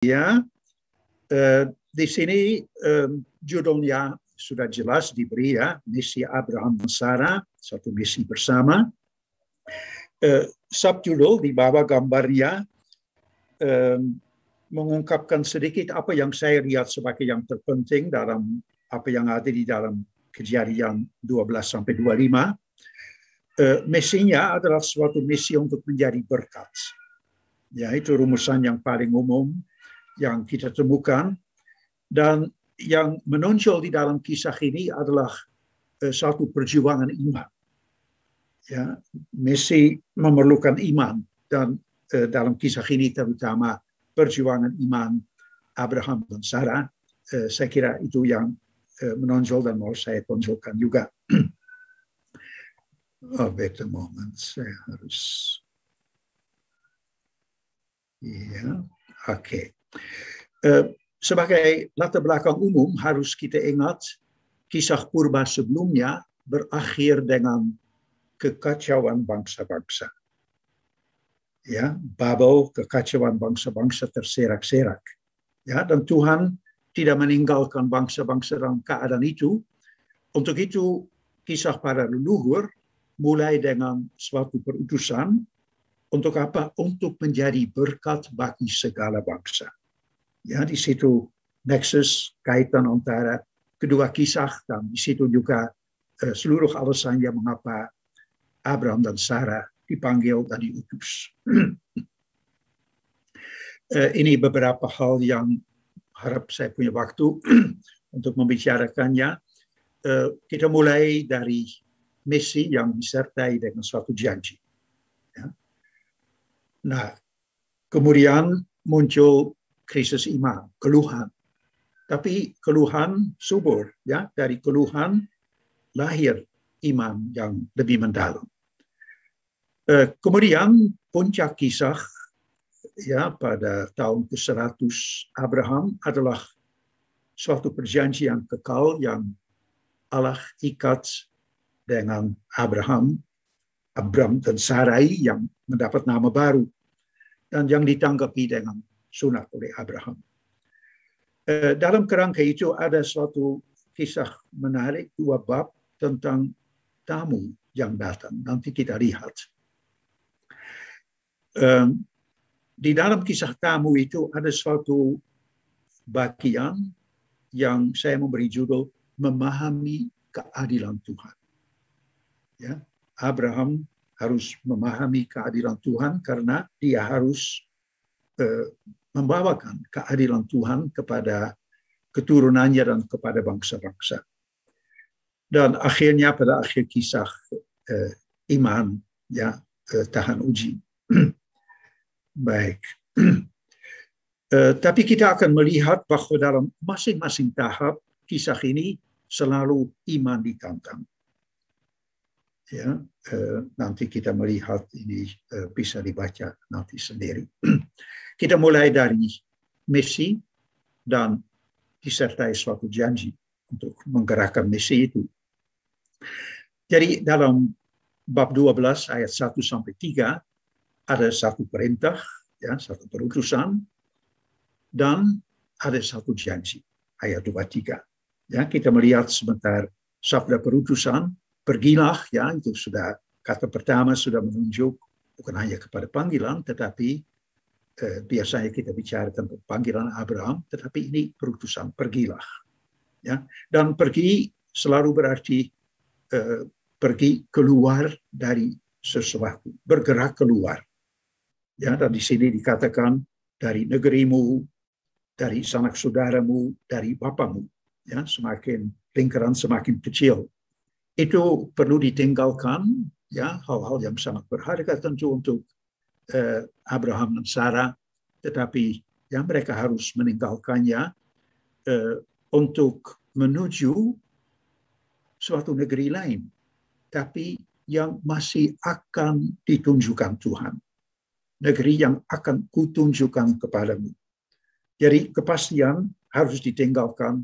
Ya, di sini judulnya sudah jelas diberi ya, misi Abraham dan Sarah, satu misi bersama. Subjudul di bawah gambarnya mengungkapkan sedikit apa yang saya lihat sebagai yang terpenting dalam apa yang ada di dalam Kejadian 12-25. Misinya adalah suatu misi untuk menjadi berkat. Ya, itu rumusan yang paling umum yang kita temukan, dan yang menonjol di dalam kisah ini adalah satu perjuangan iman. Ya, misi memerlukan iman, dan dalam kisah ini terutama perjuangan iman Abraham dan Sarah. Saya kira itu yang menonjol dan mau saya tonjolkan juga. Wait a moment, saya harus. Ya, oke. Sebagai latar belakang umum harus kita ingat kisah purba sebelumnya berakhir dengan kekacauan bangsa-bangsa. Ya, Babel, kekacauan bangsa-bangsa terserak-serak. Ya, dan Tuhan tidak meninggalkan bangsa-bangsa dalam keadaan itu. Untuk itu, kisah para leluhur mulai dengan suatu perutusan. Untuk apa? Untuk menjadi berkat bagi segala bangsa. Ya, di situ nexus kaitan antara kedua kisah, dan di situ juga seluruh alasannya mengapa Abraham dan Sarah dipanggil dan diutus. Ini beberapa hal yang harap saya punya waktu untuk membicarakannya. Kita mulai dari misi yang disertai dengan suatu janji. Ya. Nah, kemudian muncul krisis iman, keluhan. Tapi keluhan subur, ya, dari keluhan lahir iman yang lebih mendalam. Kemudian puncak kisah, ya, pada tahun ke-100 Abraham adalah suatu perjanjian kekal yang Allah ikat dengan Abram dan Sarai yang mendapat nama baru dan yang ditanggapi dengan sunat oleh Abraham. Dalam kerangka itu ada suatu kisah menarik, 2 bab tentang tamu yang datang. Nanti kita lihat. Di dalam kisah tamu itu ada suatu bagian yang saya memberi judul memahami keadilan Tuhan. Ya, Abraham harus memahami keadilan Tuhan karena dia harus membawakan keadilan Tuhan kepada keturunannya dan kepada bangsa-bangsa. Dan akhirnya pada akhir kisah iman, ya, tahan uji. Baik. Tapi kita akan melihat bahwa dalam masing-masing tahap kisah ini selalu iman ditantang. Ya, nanti kita melihat ini bisa dibaca nanti sendiri. Kita mulai dari misi dan disertai suatu janji untuk menggerakkan misi itu. Jadi dalam bab 12 ayat 1-3 ada satu perintah, ya, satu perutusan, dan ada satu janji, ayat 2-3. Ya, kita melihat sebentar sabda perutusan, pergilah, ya, itu sudah kata pertama sudah menunjuk bukan hanya kepada panggilan, tetapi biasanya kita bicara tentang panggilan Abraham, tetapi ini perutusan, pergilah. Ya, dan pergi selalu berarti pergi keluar dari sesuatu, bergerak keluar. Ya, dan di sini dikatakan dari negerimu, dari sanak saudaramu, dari bapamu. Ya, semakin lingkaran semakin kecil. Itu perlu ditinggalkan, ya, hal-hal yang sangat berharga tentu untuk Abraham dan Sarah, tetapi ya mereka harus meninggalkannya untuk menuju suatu negeri lain, tapi yang masih akan ditunjukkan Tuhan. Negeri yang akan kutunjukkan kepadamu. Jadi kepastian harus ditinggalkan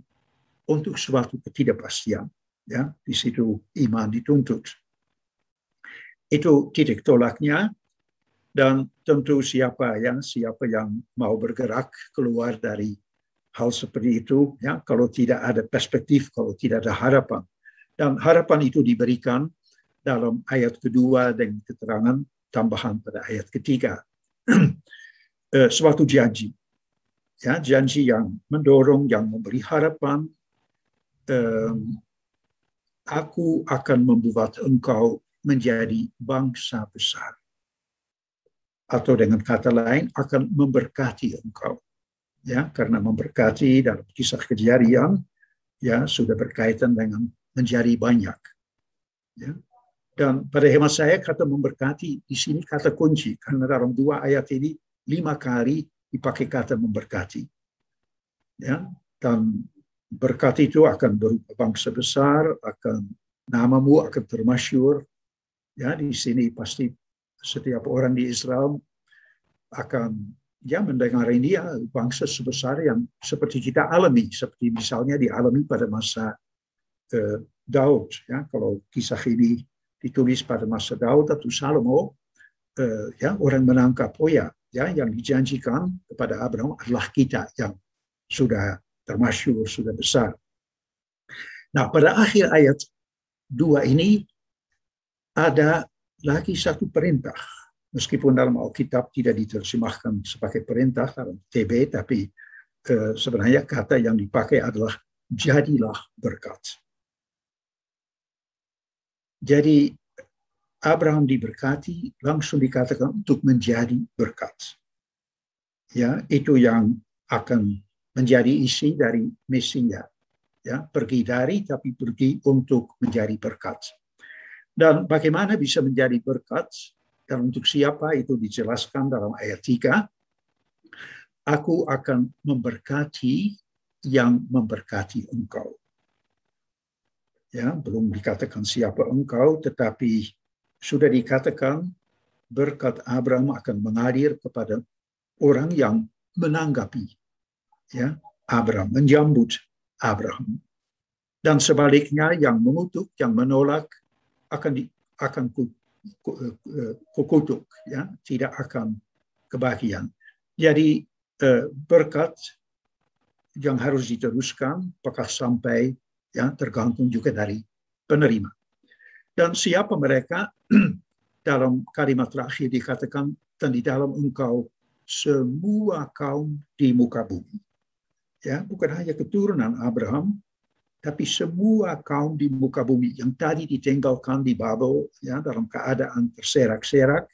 untuk suatu ketidakpastian. Ya, di situ iman dituntut. Itu titik tolaknya. Dan tentu siapa yang mau bergerak keluar dari hal seperti itu, ya, kalau tidak ada perspektif, kalau tidak ada harapan. Dan harapan itu diberikan dalam ayat kedua dengan keterangan tambahan pada ayat ketiga. Suatu janji, ya, janji yang mendorong, yang memberi harapan. Aku akan membuat engkau menjadi bangsa besar. Atau dengan kata lain, akan memberkati engkau. Ya, karena memberkati dalam kisah Kejadian, ya, sudah berkaitan dengan menjadi banyak. Ya. Dan pada hemat saya, kata memberkati di sini kata kunci, karena dalam 2 ayat ini 5 kali dipakai kata memberkati. Ya, dan berkat itu akan berupa bangsa besar, akan namamu akan termasyhur. Ya, di sini pasti setiap orang di Israel akan mendengar ini, ya, bangsa sebesar yang seperti kita alami, seperti misalnya dialami pada masa Daud. Ya, kalau kisah ini ditulis pada masa Daud atau Salomo, ya, orang menangkap, oh ya, yang dijanjikan kepada Abraham adalah kita yang sudah termasyhur, sudah besar. Nah, pada akhir ayat 2 ini ada lagi satu perintah. Meskipun dalam Alkitab tidak diterjemahkan sebagai perintah dalam TB, tapi sebenarnya kata yang dipakai adalah jadilah berkat. Jadi Abraham diberkati, langsung dikatakan untuk menjadi berkat. Ya, itu yang akan menjadi isi dari misinya. Ya, pergi dari, tapi pergi untuk menjadi berkat. Dan bagaimana bisa menjadi berkat? Dan untuk siapa itu dijelaskan dalam ayat 3. Aku akan memberkati yang memberkati engkau. Ya, belum dikatakan siapa engkau, tetapi sudah dikatakan berkat Abraham akan mengalir kepada orang yang menanggapi, ya, Abraham, menjambut Abraham. Dan sebaliknya yang mengutuk, yang menolak akan kukutuk, ya, tidak akan kebahagiaan. Jadi berkat yang harus diteruskan apakah sampai, ya, tergantung juga dari penerima. Dan siapa mereka? Dalam kalimat terakhir dikatakan, dan di dalam engkau semua kaum di muka bumi. Ya, bukan hanya keturunan Abraham, tapi semua kaum di muka bumi yang tadi ditinggalkan di Babel, ya, dalam keadaan terserak-serak,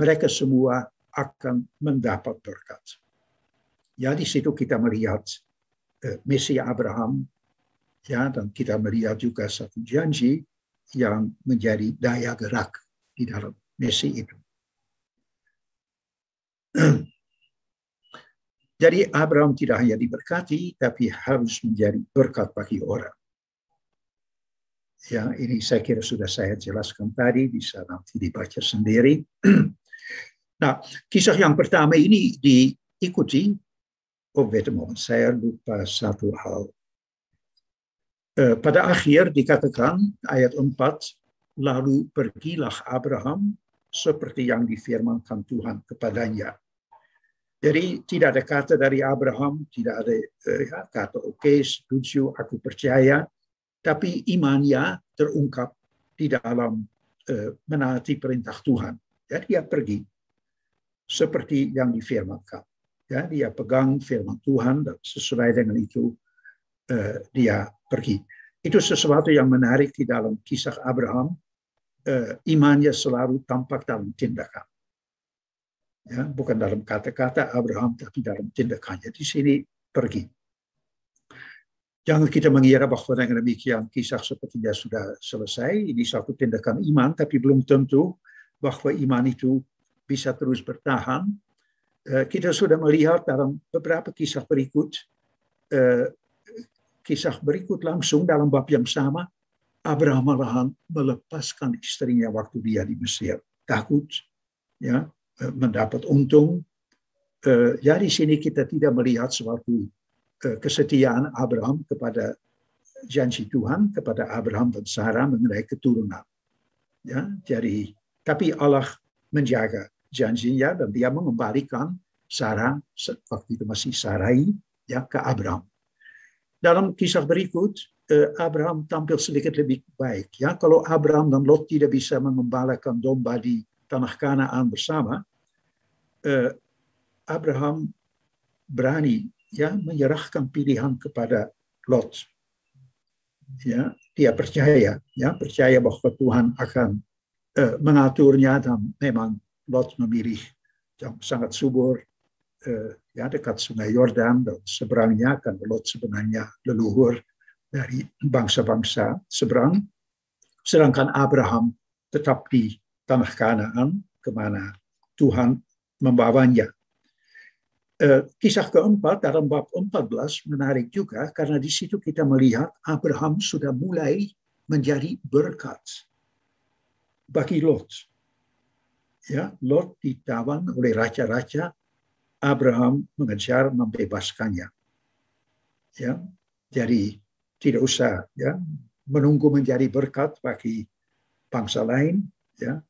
mereka semua akan mendapat berkat. Ya, di situ kita melihat misi Abraham, ya, dan kita melihat juga satu janji yang menjadi daya gerak di dalam misi itu. Jadi Abraham tidak hanya diberkati, tapi harus menjadi berkat bagi orang. Ya, ini saya kira sudah saya jelaskan tadi, bisa nanti dibaca sendiri. Nah, kisah yang pertama ini diikuti, saya lupa satu hal. Pada akhir dikatakan ayat 4, lalu pergilah Abraham seperti yang difirmankan Tuhan kepadanya. Jadi tidak ada kata dari Abraham, tidak ada kata oke, setuju, aku percaya, tapi imannya terungkap di dalam menaati perintah Tuhan. Jadi dia pergi seperti yang difirmankan. Ya, dia pegang firman Tuhan dan sesuai dengan itu dia pergi. Itu sesuatu yang menarik di dalam kisah Abraham. Imannya selalu tampak dalam tindakan. Ya, bukan dalam kata-kata Abraham, tapi dalam tindakannya. Di sini pergi. Jangan kita mengira bahwa dengan demikian kisah sepertinya sudah selesai. Ini satu tindakan iman, tapi belum tentu bahwa iman itu bisa terus bertahan. Kita sudah melihat dalam beberapa kisah berikut, langsung dalam bab yang sama, Abraham malahan melepaskan istrinya waktu dia di Mesir. Takut, ya, mendapat untung. Ya, di sini kita tidak melihat suatu kesetiaan Abraham kepada janji Tuhan kepada Abraham dan Sarah mengenai keturunan. Ya, jadi tapi Allah menjaga. janjinya dan dia mengembalikan Sarah waktu itu masih Sarai ya ke Abraham. Dalam kisah berikut Abraham tampil sedikit lebih baik ya. Kalau Abraham dan Lot tidak bisa mengembalakan domba di tanah Kanaan bersama, Abraham berani ya menyerahkan pilihan kepada Lot. Ya, dia percaya bahwa Tuhan akan mengaturnya dan memang Lot memilih yang sangat subur ya dekat Sungai Yordan dan seberangnya kan Lot sebenarnya leluhur dari bangsa-bangsa seberang, sedangkan Abraham tetap di tanah Kanaan kemana Tuhan membawanya. Kisah keempat dalam bab 14 menarik juga karena di situ kita melihat Abraham sudah mulai menjadi berkat bagi Lot. Ya, Lot ditawan oleh raja-raja, Abraham mengejar membebaskannya. Ya, jadi tidak usah ya menunggu menjadi berkat bagi bangsa lain, ya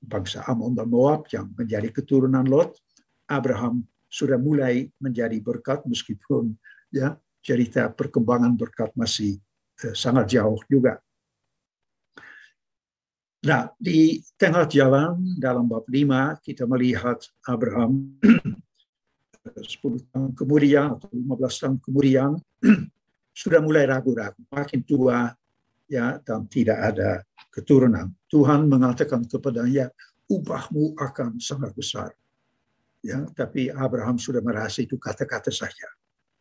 bangsa Ammon dan Moab yang menjadi keturunan Lot. Abraham sudah mulai menjadi berkat meskipun ya cerita perkembangan berkat masih sangat jauh juga. Nah, di tengah jalan dalam bab 5 kita melihat Abraham 10 tahun kemudian atau 15 tahun kemudian sudah mulai ragu-ragu, makin tua ya dan tidak ada keturunan. Tuhan mengatakan kepadanya, upahmu akan sangat besar. Ya, tapi Abraham sudah merasa itu kata-kata saja.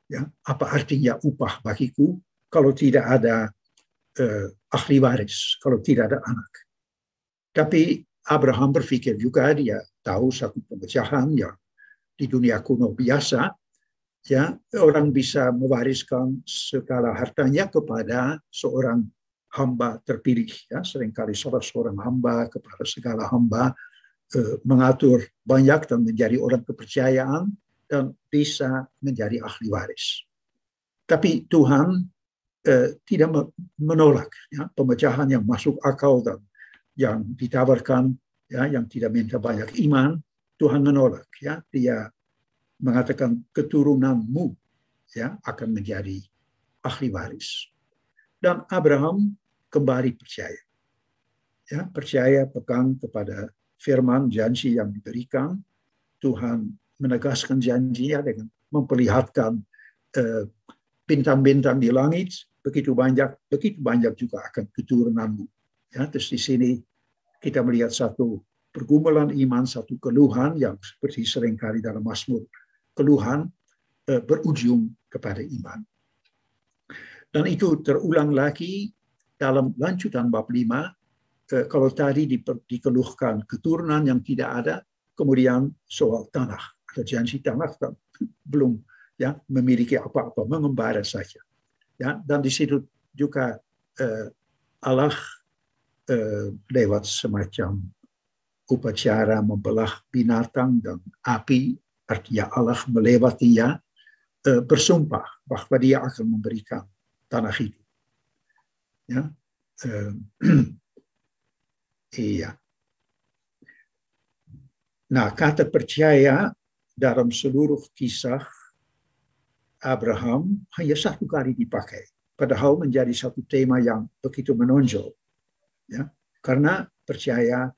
Ya, apa artinya upah bagiku kalau tidak ada ahli waris, kalau tidak ada anak? Tapi Abraham berpikir juga, dia tahu satu pemecahan yang di dunia kuno biasa, ya orang bisa mewariskan segala hartanya kepada seorang hamba terpilih. Ya, seringkali salah seorang hamba kepada segala hamba mengatur banyak dan menjadi orang kepercayaan dan bisa menjadi ahli waris. Tapi Tuhan tidak menolak ya, pemecahan yang masuk akal dan yang ditawarkan ya, yang tidak minta banyak iman. Tuhan menolak ya, dia mengatakan keturunanmu ya akan menjadi ahli waris. Dan Abraham kembali percaya. Ya, percaya pegang kepada firman janji yang diberikan. Tuhan menegaskan janjinya dengan memperlihatkan bintang-bintang di langit, begitu banyak juga akan keturunanmu. Ya, terus di sini kita melihat satu pergumulan iman, satu keluhan yang seperti seringkali dalam Mazmur, keluhan berujung kepada iman. Dan itu terulang lagi dalam lanjutan bab 5. Kalau tadi dikeluhkan keturunan yang tidak ada, kemudian soal tanah atau janji tanah belum ya memiliki apa-apa, mengembara saja. Ya, dan di situ juga Allah lewat semacam upacara membelah binatang dan api, artinya Allah melewatinya, bersumpah bahwa dia akan memberikan tanah itu. Ya, iya. Nah, kata percaya dalam seluruh kisah Abraham hanya satu kali dipakai, padahal menjadi satu tema yang begitu menonjol. Ya, karena percaya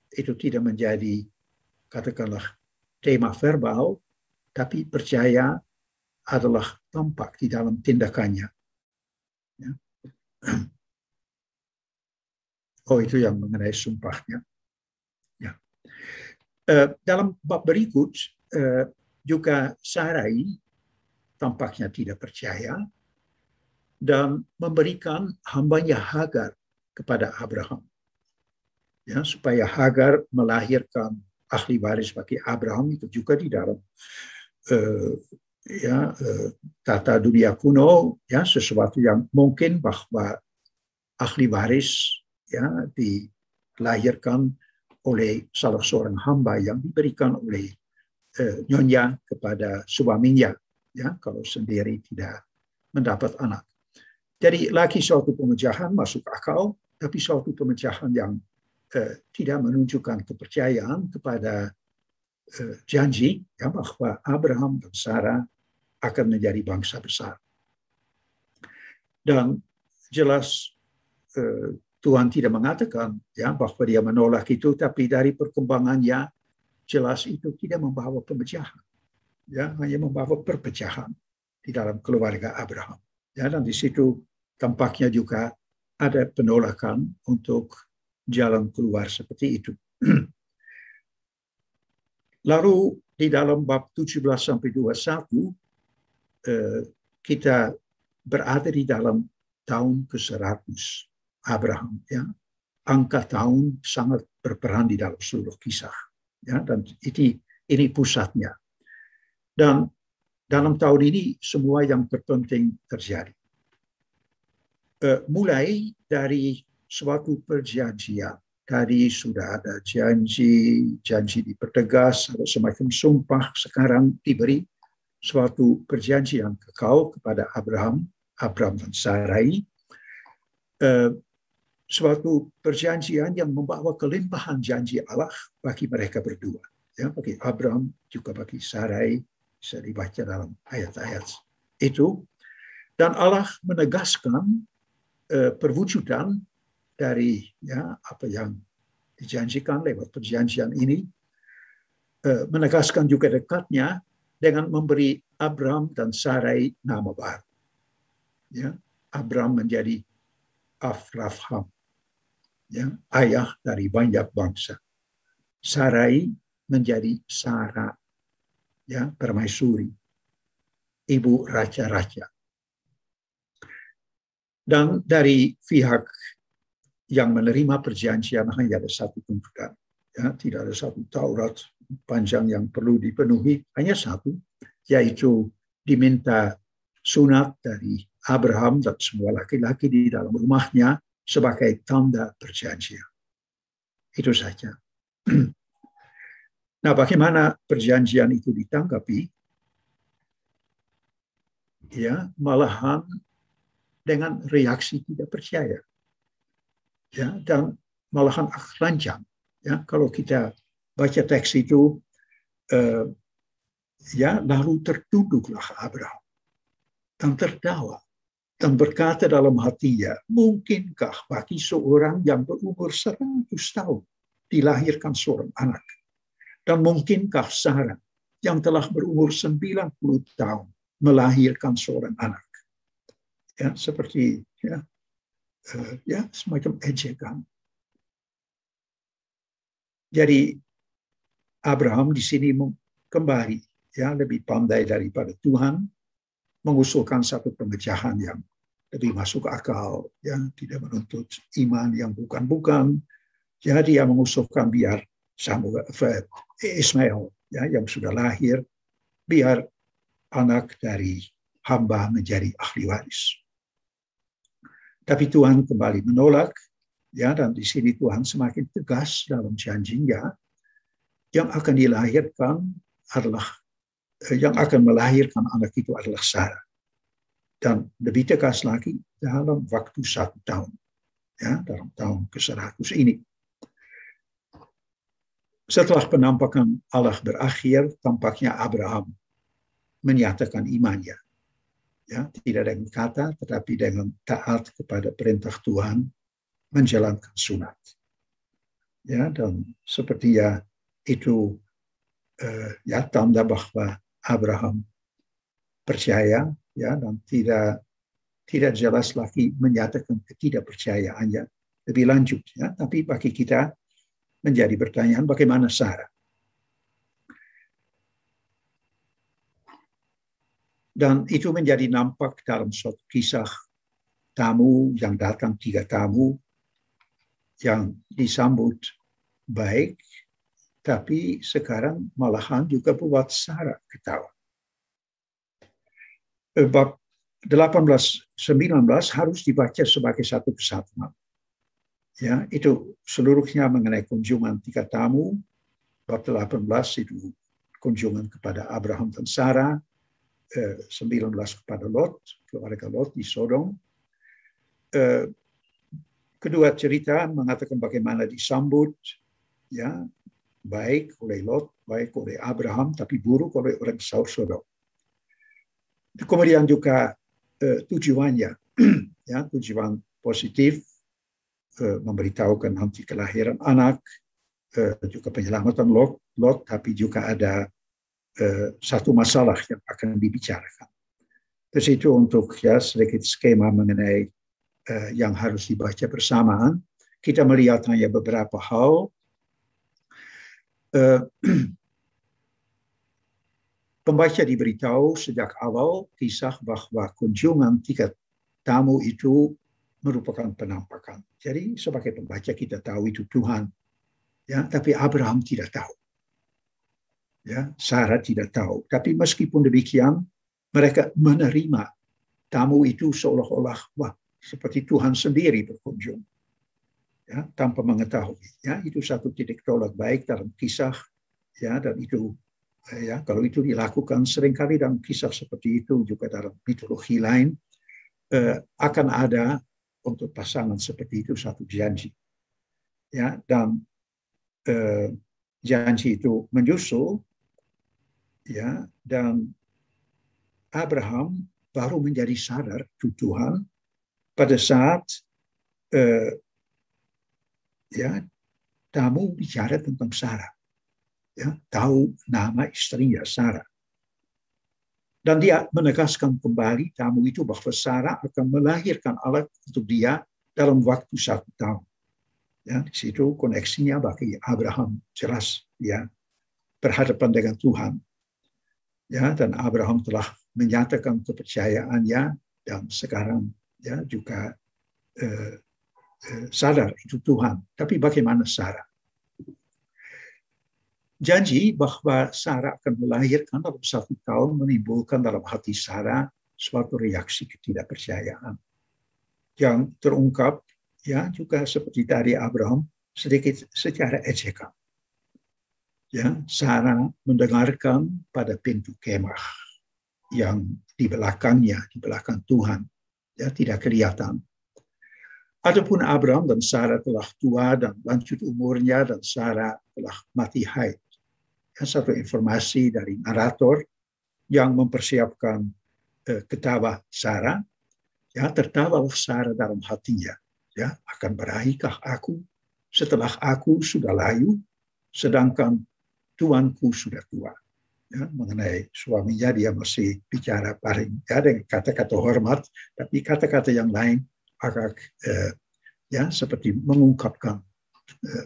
itu tidak menjadi, katakanlah, tema verbal, tapi percaya adalah tampak di dalam tindakannya. Ya. Oh, itu yang mengenai sumpahnya. Ya. Dalam bab berikut juga Sarai tampaknya tidak percaya dan memberikan hambanya Hagar kepada Abraham. Ya, supaya Hagar melahirkan ahli waris bagi Abraham. Itu juga di dalam tata dunia kuno, ya, sesuatu yang mungkin bahwa ahli waris ya dilahirkan oleh salah seorang hamba yang diberikan oleh nyonya kepada suaminya, ya, kalau sendiri tidak mendapat anak. Jadi lagi suatu pemecahan masuk akal, tapi suatu pemecahan yang tidak menunjukkan kepercayaan kepada janji ya, bahwa Abraham dan Sarah akan menjadi bangsa besar. Dan jelas Tuhan tidak mengatakan ya bahwa dia menolak itu, tapi dari perkembangannya jelas itu tidak membawa pemecahan, ya hanya membawa perpecahan di dalam keluarga Abraham. Ya, dan di situ tampaknya juga ada penolakan untuk jalan keluar seperti itu. Lalu di dalam bab 17-21 kita berada di dalam tahun ke-100 Abraham. Ya. Angka tahun sangat berperan di dalam seluruh kisah. Ya, dan ini pusatnya. Dan dalam tahun ini semua yang terpenting terjadi. Mulai dari suatu perjanjian. Tadi sudah ada janji dipertegas, ada semacam sumpah. Sekarang diberi suatu perjanjian kekal kepada Abraham dan Sarai. Suatu perjanjian yang membawa kelimpahan janji Allah bagi mereka berdua. Ya, bagi Abraham juga bagi Sarai, bisa dibaca dalam ayat-ayat itu. Dan Allah menegaskan perwujudan dari ya apa yang dijanjikan lewat perjanjian ini, menegaskan juga dekatnya dengan memberi Abraham dan Sarai nama baru. Ya, Abraham menjadi Avraham, ya, ayah dari banyak bangsa. Sarai menjadi Sarah, ya, permaisuri, ibu raja-raja. Dan dari pihak yang menerima perjanjian hanya ada satu tuntutan. Ya, tidak ada satu Taurat panjang yang perlu dipenuhi, hanya satu, yaitu diminta sunat dari Abraham dan semua laki-laki di dalam rumahnya sebagai tanda perjanjian. Itu saja. Nah, bagaimana perjanjian itu ditanggapi? Ya, malahan dengan reaksi tidak percaya. Ya, dan malahan rancang. Ya, kalau kita baca teks itu, ya, lalu tertunduklah Abraham dan tertawa dan berkata dalam hatinya, mungkinkah bagi seorang yang berumur 100 tahun dilahirkan seorang anak? Dan mungkinkah Sarah yang telah berumur 90 tahun melahirkan seorang anak? Ya, seperti ya semacam ejekan. Jadi Abraham di sini kembali ya lebih pandai daripada Tuhan, mengusulkan satu pemecahan yang lebih masuk akal, ya, tidak menuntut iman yang bukan-bukan. Jadi dia mengusulkan biar Ismail, ya, yang sudah lahir, biar anak dari hamba menjadi ahli waris. Tapi Tuhan kembali menolak, ya, dan di sini Tuhan semakin tegas dalam janjinya. Yang akan dilahirkan adalah yang akan melahirkan anak itu adalah Sarah. Dan lebih tegas lagi dalam waktu 1 tahun, ya, dalam tahun ke-100 ini. Setelah penampakan Allah berakhir, tampaknya Abraham menyatakan imannya. Ya, tidak dengan kata, tetapi dengan taat kepada perintah Tuhan, menjalankan sunat. Ya, dan sepertinya itu ya tanda bahwa Abraham percaya, ya, dan tidak jelas lagi menyatakan ketidakpercayaannya lebih lanjut, ya. Tapi bagi kita menjadi pertanyaan, bagaimana Sarah? Dan itu menjadi nampak dalam suatu kisah tamu yang datang, 3 tamu yang disambut baik, tapi sekarang malahan juga buat Sarah ketawa. Bab 18-19 harus dibaca sebagai satu kesatuan. Ya, itu seluruhnya mengenai kunjungan 3 tamu. Bab 18 itu kunjungan kepada Abraham dan Sarah, 19 kepada Lot, keluarga Lot di Sodom. kedua cerita mengatakan bagaimana disambut, ya, baik oleh Lot, baik oleh Abraham, tapi buruk oleh orang Sodom. Kemudian juga tujuannya, ya, tujuan positif, memberitahukan nanti kelahiran anak, juga penyelamatan Lot, tapi juga ada satu masalah yang akan dibicarakan. Di situ untuk ya sedikit skema mengenai yang harus dibaca bersamaan. Kita melihat hanya beberapa hal. Pembaca diberitahu sejak awal kisah bahwa kunjungan 3 tamu itu merupakan penampakan. Jadi sebagai pembaca kita tahu itu Tuhan, ya, tapi Abraham tidak tahu, ya, Sarah tidak tahu. Tapi meskipun demikian, mereka menerima tamu itu seolah-olah wah seperti Tuhan sendiri berkunjung, ya, tanpa mengetahui. Ya, itu satu titik tolak baik dalam kisah, ya, dan itu ya kalau itu dilakukan seringkali dalam kisah seperti itu juga dalam mitologi lain akan ada untuk pasangan seperti itu satu janji, ya, dan janji itu menyusul, ya, dan Abraham baru menjadi sadar Tuhan pada saat ya tamu bicara tentang Sarah, ya, tahu nama istrinya Sarah. Dan dia menegaskan kembali tamu itu bahwa Sarah akan melahirkan anak untuk dia dalam waktu 1 tahun. Ya, di situ koneksinya bagi Abraham jelas, ya, berhadapan dengan Tuhan. Ya, dan Abraham telah menyatakan kepercayaannya dan sekarang ya juga sadar itu Tuhan. Tapi bagaimana Sarah? Janji bahwa Sarah akan melahirkan dalam 1 tahun menimbulkan dalam hati Sarah suatu reaksi ketidakpercayaan yang terungkap, ya, juga seperti dari Abraham sedikit secara ejekan. Ya, Sarah mendengarkan pada pintu kemah yang di belakangnya, di belakang Tuhan, ya, tidak kelihatan. Adapun Abraham dan Sarah telah tua dan lanjut umurnya dan Sarah telah mati haid. Satu informasi dari narator yang mempersiapkan ketawa Sarah, ya, tertawa Sarah dalam hatinya, ya, akan berahikah aku setelah aku sudah layu, sedangkan tuanku sudah tua. Ya, mengenai suaminya dia masih bicara paling, ya, dengan kata-kata hormat, tapi kata-kata yang lain agak ya seperti mengungkapkan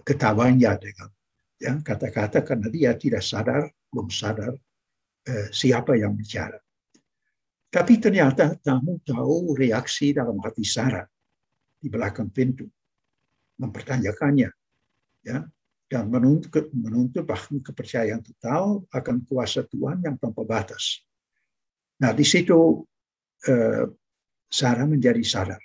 ketawanya dengan, ya, kata-kata karena dia tidak sadar, belum sadar siapa yang bicara. Tapi ternyata tamu tahu reaksi dalam hati Sarah di belakang pintu, mempertanyakannya, ya, dan menuntut bahkan kepercayaan total akan kuasa Tuhan yang tanpa batas. Nah, di situ Sarah menjadi sadar,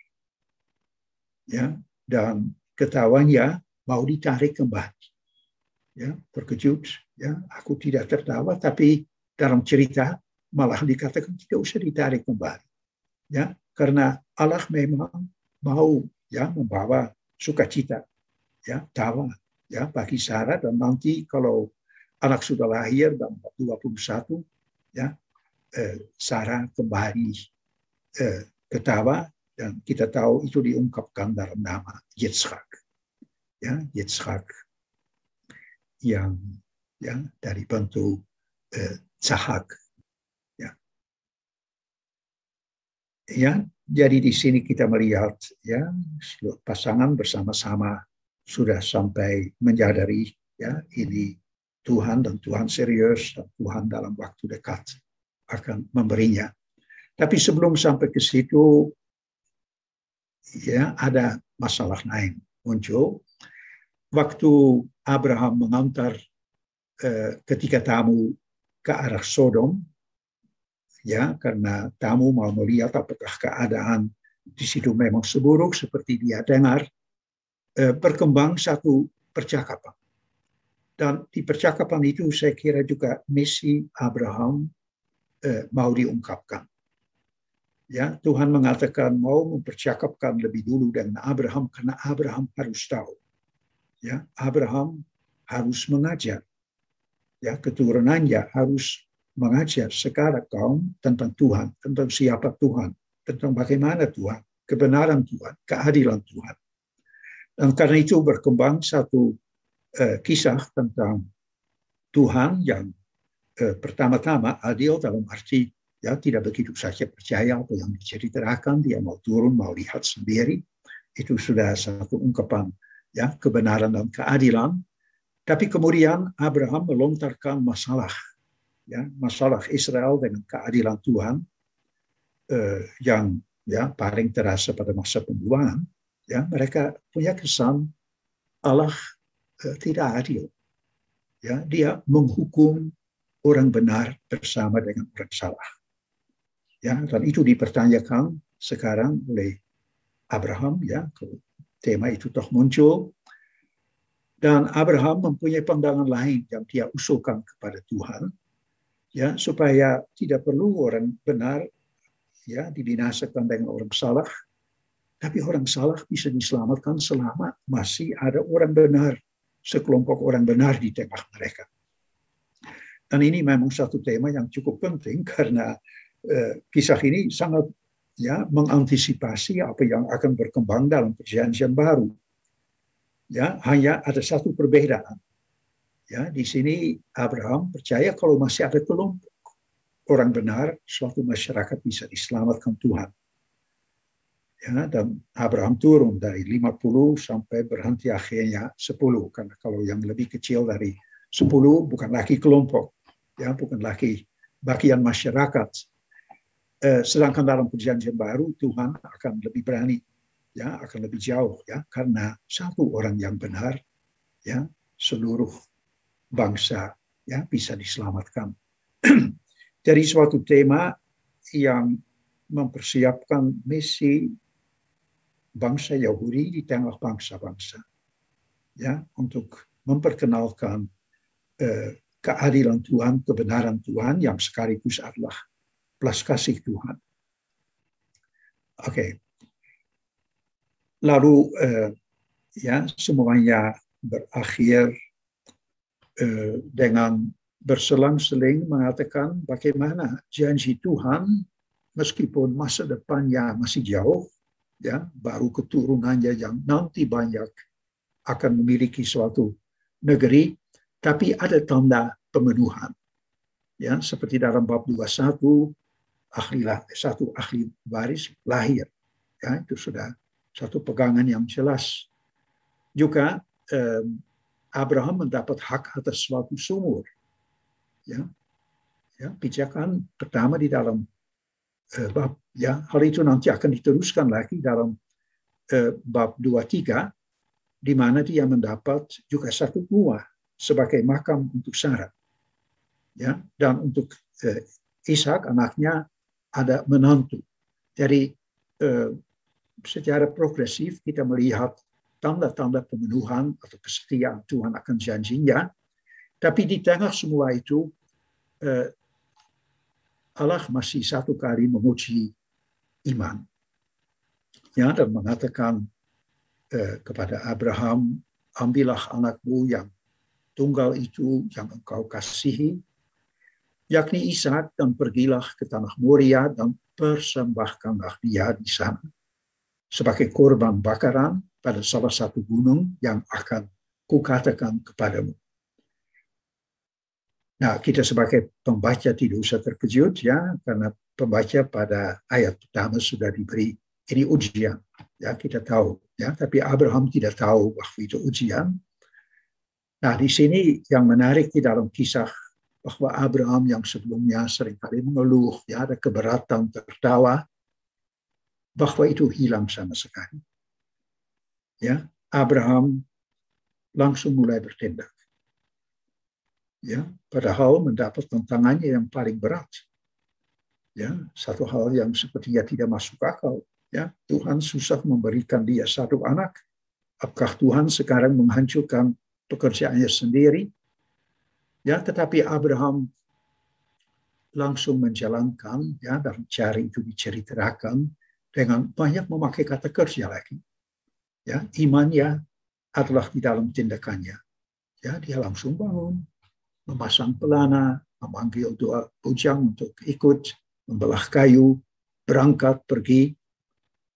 ya, dan ketawanya mau ditarik kembali. Ya, terkejut, ya, aku tidak tertawa, tapi dalam cerita malah dikatakan tidak usah ditarik kembali, ya, karena Allah memang mau, ya, membawa sukacita, ya, tawa, ya, bagi Sarah, dan nanti kalau anak sudah lahir dan 21, ya, Sarah kembali ketawa, dan kita tahu itu diungkapkan dalam nama Yitzhak, ya, Yitzhak yang, ya, dari bentuk Zahak, ya. Ya, jadi di sini kita melihat, ya, pasangan bersama-sama sudah sampai menyadari, ya, ini Tuhan dan Tuhan serius dan Tuhan dalam waktu dekat akan memberinya. Tapi sebelum sampai ke situ, ya, ada masalah lain muncul. Waktu Abraham mengantar ketiga tamu ke arah Sodom, ya, karena tamu mau melihat apakah keadaan di situ memang seburuk seperti dia dengar, berkembang satu percakapan. Dan di percakapan itu saya kira juga misi Abraham mau diungkapkan. Ya, Tuhan mengatakan mau mempercakapkan lebih dulu dengan Abraham karena Abraham harus tahu. Ya, Abraham harus mengajar. Ya, keturunannya harus mengajar segala kaum tentang Tuhan, tentang siapa Tuhan, tentang bagaimana Tuhan, kebenaran Tuhan, keadilan Tuhan. Dan karena itu berkembang satu kisah tentang Tuhan yang pertama-tama adil dalam arti ya tidak begitu saja percaya apa yang diceritakan, dia mau turun, mau lihat sendiri. Itu sudah satu ungkapan ya kebenaran dan keadilan. Tapi kemudian Abraham melontarkan masalah Israel dengan keadilan Tuhan yang ya paling terasa pada masa pembuangan. Ya, mereka punya kesan Allah tidak adil. Ya, dia menghukum orang benar bersama dengan orang salah. Ya, dan itu dipertanyakan sekarang oleh Abraham, ya, tema itu toh muncul. Dan Abraham mempunyai pandangan lain yang dia usulkan kepada Tuhan, ya, supaya tidak perlu orang benar ya dibinasakan dengan orang salah, tapi orang salah bisa diselamatkan selama masih ada orang benar, sekelompok orang benar di tengah mereka. Dan ini memang satu tema yang cukup penting karena kisah ini sangat ya mengantisipasi apa yang akan berkembang dalam perjanjian baru. Ya, hanya ada satu perbedaan. Ya, di sini Abraham percaya kalau masih ada kelompok orang benar, suatu masyarakat bisa diselamatkan Tuhan. Ya, dan Abraham turun dari 50 sampai berhenti akhirnya 10, karena kalau yang lebih kecil dari 10 bukan lagi kelompok, ya, bukan lagi bagian masyarakat. Sedangkan dalam perjanjian baru Tuhan akan lebih berani, ya, akan lebih jauh, ya, karena satu orang yang benar, ya, seluruh bangsa, ya, bisa diselamatkan. Jadi suatu tema yang mempersiapkan misi bangsa Yahudi di tengah bangsa-bangsa, ya, untuk memperkenalkan keadilan Tuhan, kebenaran Tuhan yang sekaligus adalah belas kasih Tuhan. Oke. Lalu ya semuanya berakhir dengan berselang-seling mengatakan bagaimana janji Tuhan meskipun masa depannya masih jauh, ya, baru keturunannya yang nanti banyak akan memiliki suatu negeri, tapi ada tanda pemenuhan. Ya, seperti dalam bab 21 satu ahli waris lahir, ya, itu sudah satu pegangan yang jelas. Juga Abraham mendapat hak atas suatu sumur, ya, ya, pijakan pertama di dalam bab, ya, hal itu nanti akan diteruskan lagi dalam bab 23, di mana dia mendapat juga satu gua sebagai makam untuk Sarah, ya, dan untuk Ishak anaknya ada menantu. Jadi secara progresif kita melihat tanda-tanda pemenuhan atau kesetiaan Tuhan akan janjinya. Tapi di tengah semua itu Allah masih satu kali memuji iman, ya, dan mengatakan kepada Abraham, ambillah anakmu yang tunggal itu yang engkau kasihi, yakni Ishak, dan pergilah ke tanah Moria dan persembahkanlah dia di sana sebagai korban bakaran pada salah satu gunung yang akan kukatakan kepadamu. Nah, kita sebagai pembaca tidak usah terkejut, ya, karena pembaca pada ayat pertama sudah diberi ini ujian, ya, kita tahu, ya, tapi Abraham tidak tahu bahwa itu ujian. Nah, di sini yang menarik di dalam kisah bahwa Abraham yang sebelumnya seringkali mengeluh, ya, ada keberatan, tertawa, bahwa itu hilang sama sekali. Ya, Abraham langsung mulai bertindak. Ya, padahal mendapat tantangannya yang paling berat. Ya, satu hal yang sepertinya tidak masuk akal. Ya, Tuhan susah memberikan dia satu anak. Apakah Tuhan sekarang menghancurkan pekerjaannya sendiri? Ya, tetapi Abraham langsung menjalankan, ya, dalam cara itu diceritakan dengan banyak memakai kata kerja lagi. Ya, imannya adalah di dalam tindakannya. Ya, dia langsung bangun, memasang pelana, memanggil dua bujang untuk ikut, membelah kayu, berangkat pergi.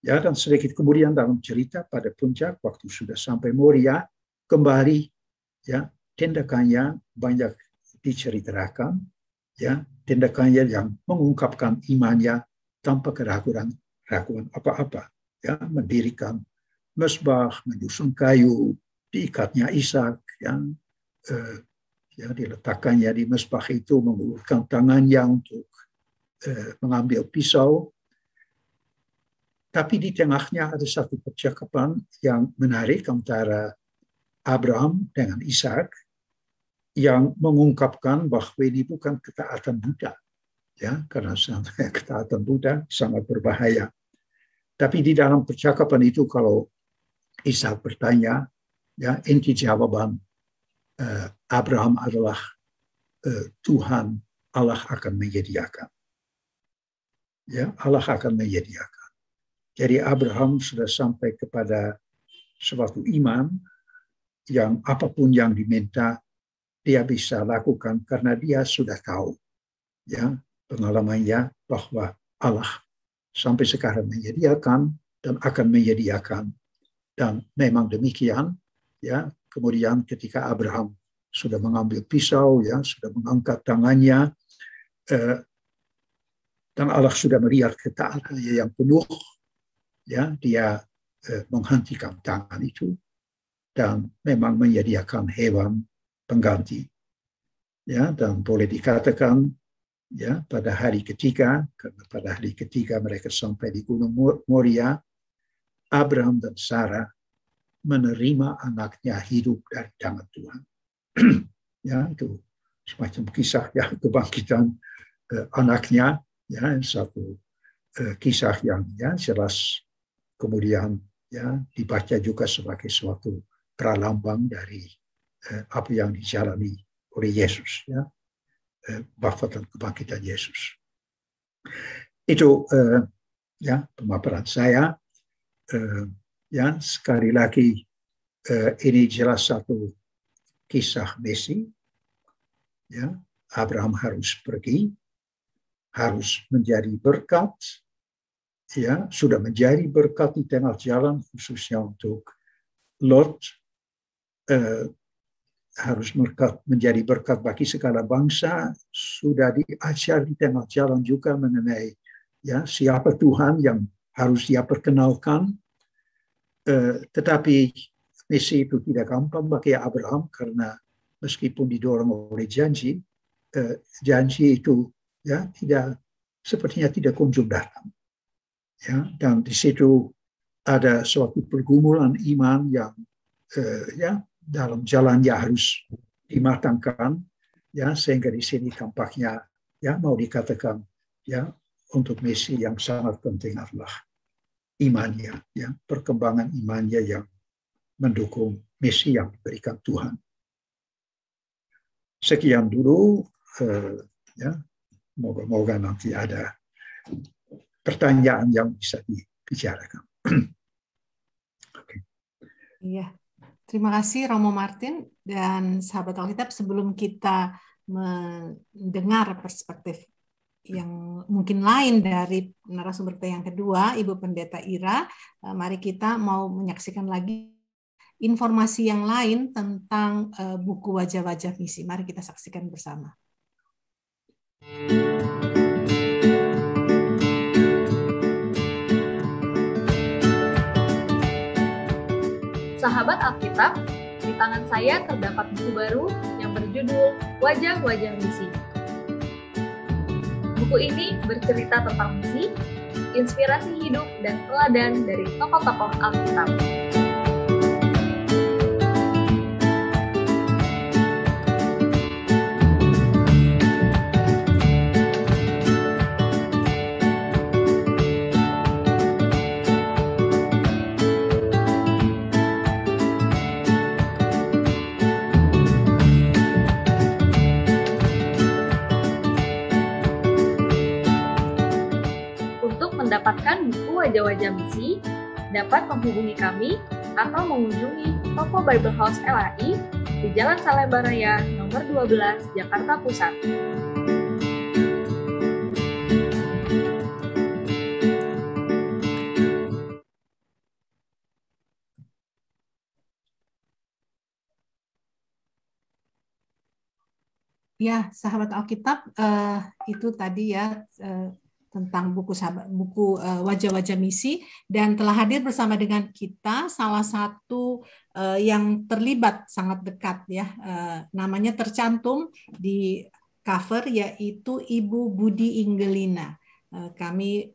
Ya, dan sedikit kemudian dalam cerita pada puncak waktu sudah sampai Moria, kembali, ya, tindakannya banyak diceritakan, ya, tindakannya yang mengungkapkan imannya tanpa keraguan apa-apa, ya, mendirikan mesbah, menyusun kayu, diikatnya Ishak, yang ya, diletakkannya di mesbah itu, mengulurkan tangannya untuk mengambil pisau. Tapi di tengahnya ada satu percakapan yang menarik antara Abraham dengan Ishak yang mengungkapkan bahwa ini bukan ketaatan Buddha, ya, karena ketaatan Buddha sangat berbahaya. Tapi di dalam percakapan itu kalau Ishak bertanya, ya, inti jawaban Abraham adalah Tuhan Allah akan menyediakan. Ya, Allah akan menyediakan. Jadi Abraham sudah sampai kepada suatu iman yang apapun yang diminta dia bisa lakukan karena dia sudah tahu, ya, pengalamannya bahwa Allah sampai sekarang menyediakan dan akan menyediakan, dan memang demikian. Ya, kemudian ketika Abraham sudah mengambil pisau, ya, sudah mengangkat tangannya, dan Allah sudah melihat ketaatannya yang penuh. Ya, dia menghentikan tangan itu dan memang menyediakan hewan pengganti. Ya, dan boleh dikatakan, ya, pada hari ketiga, karena pada hari ketiga mereka sampai di Gunung Moria, Abraham dan Sarah menerima anaknya hidup dari tangan Tuhan. Ya, itu semacam kisah, ya, kebangkitan anaknya, ya, satu kisah yang, ya, jelas kemudian, ya, dibaca juga sebagai suatu pralambang dari apa yang dijalani oleh Yesus, ya, wafat dan kebangkitan Yesus. Itu ya, pemaparan saya. Ya, sekali lagi ini jelas satu kisah Mesi. Ya, Abraham harus pergi, harus menjadi berkat. Ya, sudah menjadi berkat di tengah jalan, khususnya untuk Lot, harus menjadi berkat bagi segala bangsa. Sudah diajar di tengah jalan juga mengenai, ya, siapa Tuhan yang harus dia perkenalkan. Tetapi misi itu tidak gampang bagi Abraham karena meskipun didorong oleh janji, janji itu, ya, sepertinya tidak kunjung datang. Ya, dan di situ ada suatu pergumulan iman yang, ya, dalam jalannya harus dimatangkan, ya, sehingga di sini tampaknya, ya, mau dikatakan, ya, untuk misi yang sangat penting adalah imannya, ya, perkembangan imannya yang mendukung misi yang diberikan Tuhan. Sekian dulu, ya, moga-moga nanti ada pertanyaan yang bisa dibicarakan. Okay. Iya, terima kasih Romo Martin dan sahabat Alkitab. Sebelum kita mendengar perspektif yang mungkin lain dari narasumber kita yang kedua, Ibu Pendeta Ira, mari kita mau menyaksikan lagi informasi yang lain tentang buku Wajah-Wajah Misi. Mari kita saksikan bersama. Sahabat Alkitab, di tangan saya terdapat buku baru yang berjudul Wajah-Wajah Misi. Buku ini bercerita tentang misi, inspirasi hidup, dan teladan dari tokoh-tokoh Alkitab. mendapatkan buku Wajah-Wajah Misi, dapat menghubungi kami atau mengunjungi toko Bible House LAI di Jalan Salemba Raya nomor 12, Jakarta Pusat. Ya, sahabat Alkitab, itu tadi ya tentang buku Wajah-Wajah Misi, dan telah hadir bersama dengan kita salah satu yang terlibat sangat dekat ya, namanya tercantum di cover, yaitu Ibu Budi Inggelina. Kami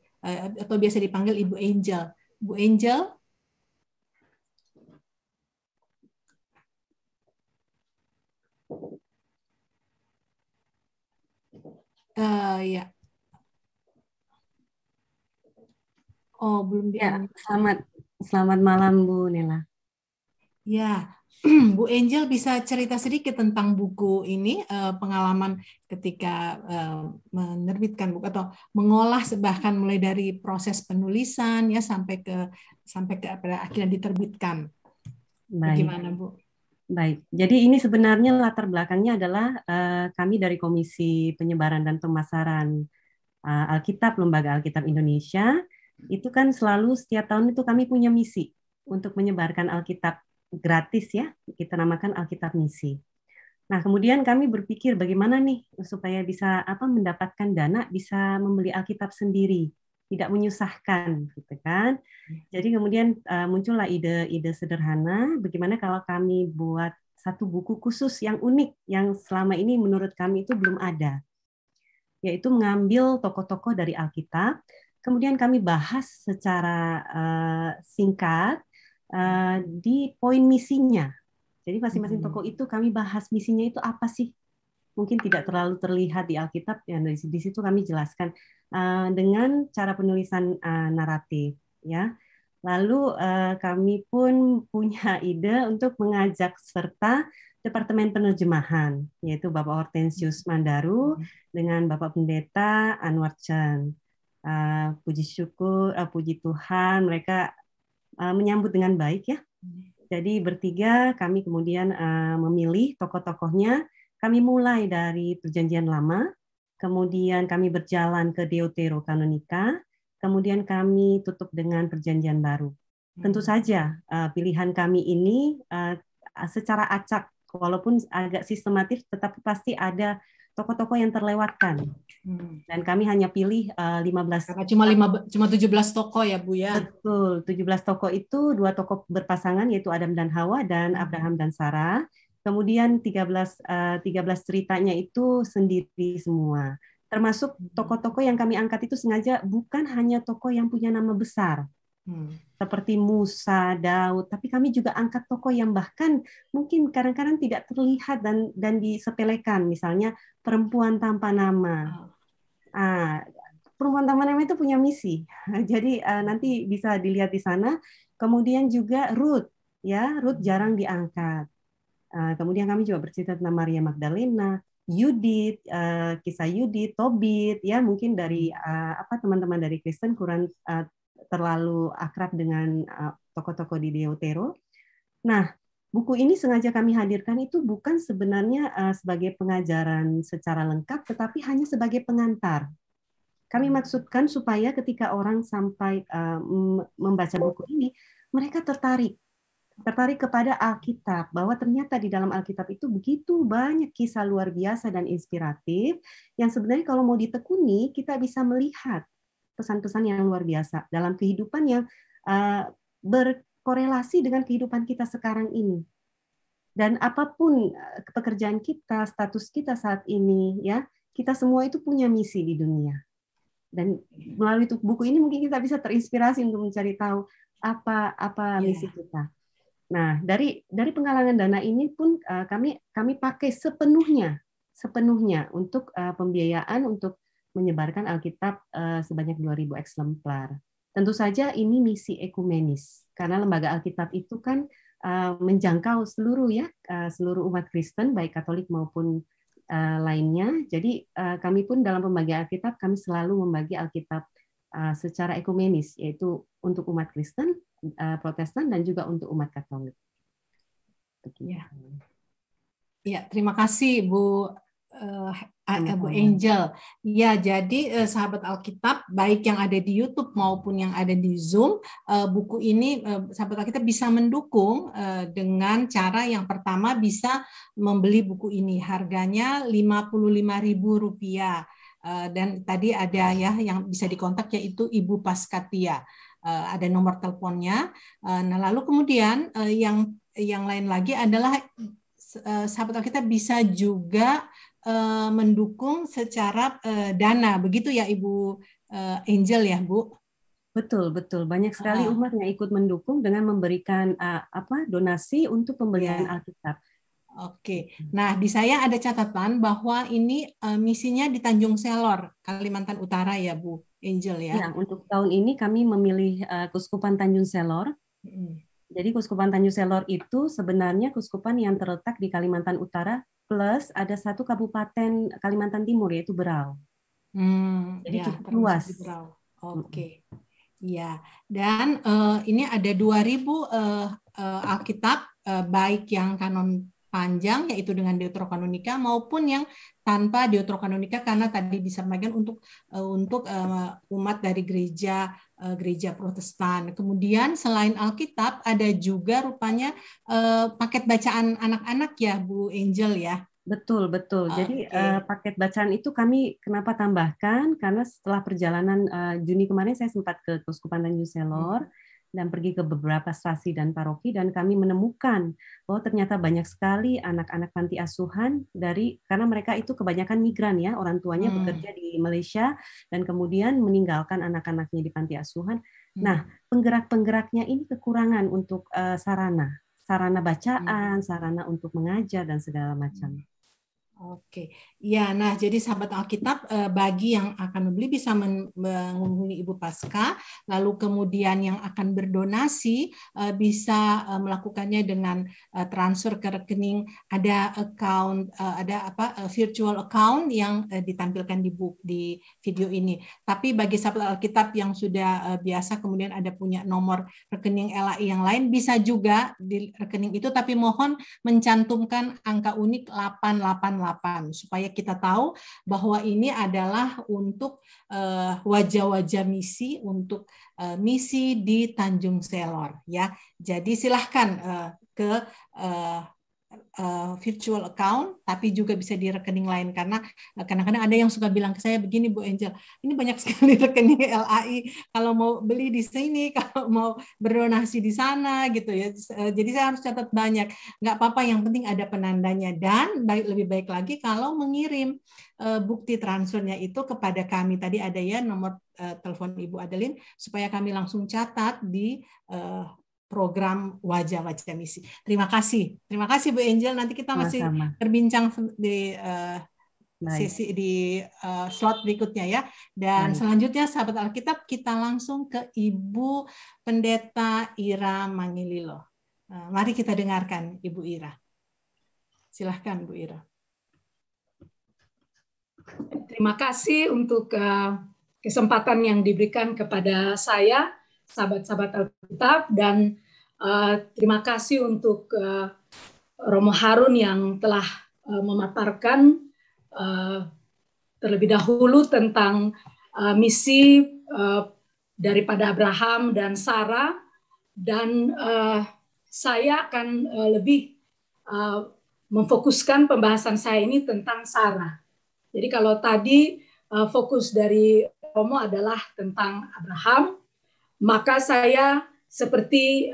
atau biasa dipanggil Ibu Angel. Bu Angel. Ya. Oh, belum ya. Selamat malam Bu Nela. Ya, Bu Angel bisa cerita sedikit tentang buku ini, pengalaman ketika menerbitkan buku atau mengolah, bahkan mulai dari proses penulisan ya sampai ke pada akhirnya diterbitkan. Bagaimana Bu? Baik, jadi ini sebenarnya latar belakangnya adalah kami dari Komisi Penyebaran dan Pemasaran Alkitab, Lembaga Alkitab Indonesia, itu kan selalu setiap tahun itu kami punya misi untuk menyebarkan Alkitab gratis ya, kita namakan Alkitab Misi. Nah, kemudian kami berpikir bagaimana nih supaya bisa mendapatkan dana, bisa membeli Alkitab sendiri, tidak menyusahkan, gitu kan. Jadi kemudian muncullah ide sederhana, bagaimana kalau kami buat satu buku khusus yang unik, yang selama ini menurut kami itu belum ada, yaitu mengambil tokoh-tokoh dari Alkitab, kemudian kami bahas secara singkat di poin misinya. Jadi masing-masing tokoh itu kami bahas misinya itu apa sih? Mungkin tidak terlalu terlihat di Alkitab, ya di situ kami jelaskan dengan cara penulisan naratif, ya. Lalu kami pun punya ide untuk mengajak serta Departemen Penerjemahan, yaitu Bapak Hortensius Mandaru dengan Bapak Pendeta Anwar Chen. Puji syukur, puji Tuhan, mereka menyambut dengan baik ya. Jadi bertiga kami kemudian memilih tokoh-tokohnya. Kami mulai dari Perjanjian Lama, kemudian kami berjalan ke Deuterokanonika, kemudian kami tutup dengan Perjanjian Baru. Tentu saja pilihan kami ini secara acak, walaupun agak sistematis, tetapi pasti ada tokoh-tokoh yang terlewatkan. Dan kami hanya pilih 15. Karena cuma 17 tokoh ya Bu ya. Betul, 17 tokoh itu 2 tokoh berpasangan yaitu Adam dan Hawa dan Abraham dan Sarah. Kemudian 13 ceritanya itu sendiri semua. Termasuk tokoh-tokoh yang kami angkat itu sengaja bukan hanya tokoh yang punya nama besar. Seperti Musa, Daud, tapi kami juga angkat tokoh yang bahkan mungkin kadang-kadang tidak terlihat dan disepelekan, misalnya perempuan tanpa nama. Perempuan tanpa nama itu punya misi, jadi nanti bisa dilihat di sana. Kemudian juga Ruth, ya, Ruth jarang diangkat. Kemudian kami juga bercerita tentang Maria Magdalena, Yudit, kisah Yudit, Tobit, ya mungkin dari teman-teman dari Kristen kurang terlalu akrab dengan tokoh-tokoh di Deutero. Nah, buku ini sengaja kami hadirkan itu bukan sebenarnya sebagai pengajaran secara lengkap, tetapi hanya sebagai pengantar. Kami maksudkan supaya ketika orang sampai membaca buku ini, mereka tertarik kepada Alkitab, bahwa ternyata di dalam Alkitab itu begitu banyak kisah luar biasa dan inspiratif, yang sebenarnya kalau mau ditekuni, kita bisa melihat pesan-pesan yang luar biasa dalam kehidupan yang berkorelasi dengan kehidupan kita sekarang ini. Dan apapun pekerjaan kita, status kita saat ini, ya, kita semua itu punya misi di dunia. Dan melalui buku ini mungkin kita bisa terinspirasi untuk mencari tahu apa misi kita. Nah, dari penggalangan dana ini pun kami pakai sepenuhnya untuk pembiayaan untuk menyebarkan Alkitab sebanyak 2.000 eksemplar. Tentu saja ini misi ekumenis, karena Lembaga Alkitab itu kan menjangkau seluruh umat Kristen, baik Katolik maupun lainnya. Jadi kami pun dalam pembagian Alkitab, kami selalu membagi Alkitab secara ekumenis, yaitu untuk umat Kristen, Protestan, dan juga untuk umat Katolik. Ya, ya, terima kasih Bu Angel. Ya, jadi sahabat Alkitab, baik yang ada di YouTube maupun yang ada di Zoom, buku ini sahabat Alkitab bisa mendukung dengan cara yang pertama bisa membeli buku ini. Harganya Rp55.000. Dan tadi ada ya yang bisa dikontak, yaitu Ibu Paskatia. Ada nomor teleponnya. Nah, lalu kemudian yang lain lagi adalah sahabat Alkitab bisa juga mendukung secara dana, begitu ya Ibu Angel ya, Bu? Betul, betul. Banyak sekali umat yang ikut mendukung dengan memberikan donasi untuk pembelian Alkitab. Oke, nah di saya ada catatan bahwa ini misinya di Tanjung Selor, Kalimantan Utara ya, Bu Angel ya. Ya, untuk tahun ini kami memilih Kuskupan Tanjung Selor. Jadi Kuskupan Tanjung Selor itu sebenarnya kuskupan yang terletak di Kalimantan Utara plus ada satu kabupaten Kalimantan Timur, yaitu Berau. Jadi ya, cukup luas. Oke. Ya, dan ini ada 2.000 Alkitab, baik yang kanon panjang yaitu dengan Deuterokanonika maupun yang tanpa Deuterokanonika, karena tadi disampaikan untuk umat dari gereja Protestan. Kemudian selain Alkitab ada juga rupanya paket bacaan anak-anak ya, Bu Angel ya. Betul. Jadi paket bacaan itu kami kenapa tambahkan, karena setelah perjalanan Juni kemarin saya sempat ke Kuskupan Tanjung Selor dan pergi ke beberapa stasi dan paroki, dan kami menemukan bahwa ternyata banyak sekali anak-anak panti asuhan karena mereka itu kebanyakan migran ya, orang tuanya bekerja di Malaysia dan kemudian meninggalkan anak-anaknya di panti asuhan. Nah, penggerak-penggeraknya ini kekurangan untuk sarana bacaan, sarana untuk mengajar dan segala macam. Oke, ya. Nah, jadi sahabat Alkitab, bagi yang akan membeli bisa menghubungi Ibu Paska. Lalu kemudian yang akan berdonasi bisa melakukannya dengan transfer ke rekening. Ada account, virtual account yang ditampilkan di video ini. Tapi bagi sahabat Alkitab yang sudah biasa kemudian ada punya nomor rekening LAI yang lain, bisa juga di rekening itu, tapi mohon mencantumkan angka unik 888 supaya kita tahu bahwa ini adalah untuk wajah-wajah misi, untuk misi di Tanjung Selor ya. Jadi silahkan ke virtual account, tapi juga bisa di rekening lain, karena kadang-kadang ada yang suka bilang ke saya begini, Bu Angel, ini banyak sekali rekening LAI, kalau mau beli di sini, kalau mau berdonasi di sana gitu ya. Jadi saya harus catat banyak. Nggak apa-apa, yang penting ada penandanya, dan lebih baik lagi kalau mengirim bukti transfernya itu kepada kami. Tadi ada ya nomor telepon Ibu Adeline supaya kami langsung catat di program wajah-wajah misi. Terima kasih Bu Angel. Nanti kita masih berbincang di sesi di slot berikutnya ya. Dan selanjutnya sahabat Alkitab, kita langsung ke Ibu Pendeta Ira Mangililo. Mari kita dengarkan Ibu Ira. Silahkan Bu Ira. Terima kasih untuk kesempatan yang diberikan kepada saya, sahabat-sahabat Alkitab, dan terima kasih untuk Romo Harun yang telah memaparkan terlebih dahulu tentang misi daripada Abraham dan Sarah, dan saya akan lebih memfokuskan pembahasan saya ini tentang Sarah. Jadi kalau tadi fokus dari Romo adalah tentang Abraham, maka saya seperti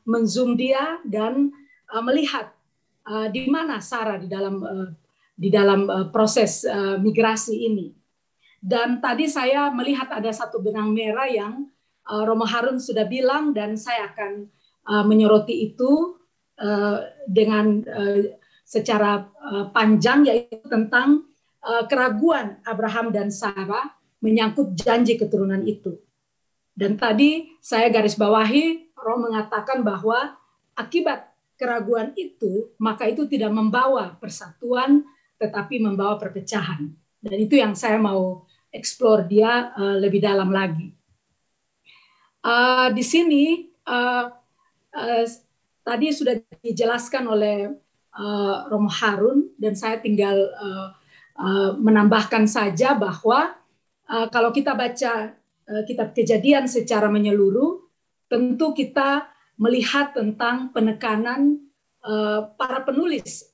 menzoom dia dan melihat di mana Sarah di dalam proses migrasi ini. Dan tadi saya melihat ada satu benang merah yang Romo Harun sudah bilang, dan saya akan menyoroti itu dengan secara panjang, yaitu tentang keraguan Abraham dan Sarah menyangkut janji keturunan itu. Dan tadi saya garis bawahi, Roh mengatakan bahwa akibat keraguan itu, maka itu tidak membawa persatuan, tetapi membawa perpecahan. Dan itu yang saya mau explore dia lebih dalam lagi. Di sini tadi sudah dijelaskan oleh Romo Harun, dan saya tinggal menambahkan saja bahwa kalau kita baca kitab Kejadian secara menyeluruh, tentu kita melihat tentang penekanan para penulis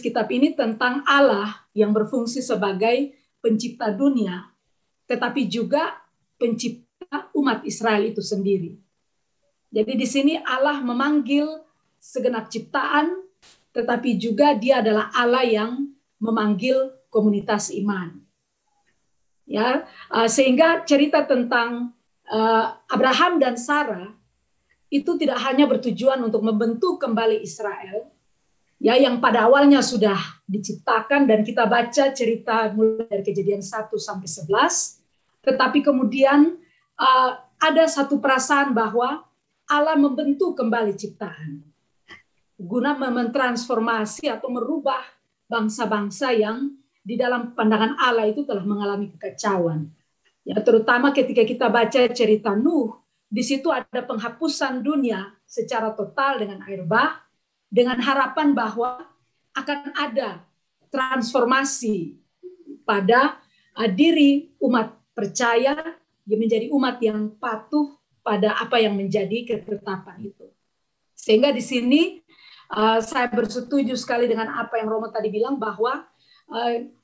kitab ini tentang Allah yang berfungsi sebagai pencipta dunia, tetapi juga pencipta umat Israel itu sendiri. Jadi di sini Allah memanggil segenap ciptaan, tetapi juga Dia adalah Allah yang memanggil komunitas iman. Ya, sehingga cerita tentang Abraham dan Sarah itu tidak hanya bertujuan untuk membentuk kembali Israel, ya, yang pada awalnya sudah diciptakan, dan kita baca cerita mulai dari Kejadian 1 sampai 11, tetapi kemudian ada satu perasaan bahwa Allah membentuk kembali ciptaan guna mentransformasi atau merubah bangsa-bangsa yang di dalam pandangan Allah itu telah mengalami kekacauan. Ya, terutama ketika kita baca cerita Nuh, di situ ada penghapusan dunia secara total dengan air bah, dengan harapan bahwa akan ada transformasi pada diri umat percaya yang menjadi umat yang patuh pada apa yang menjadi ketetapan itu. Sehingga di sini saya bersetuju sekali dengan apa yang Romo tadi bilang, bahwa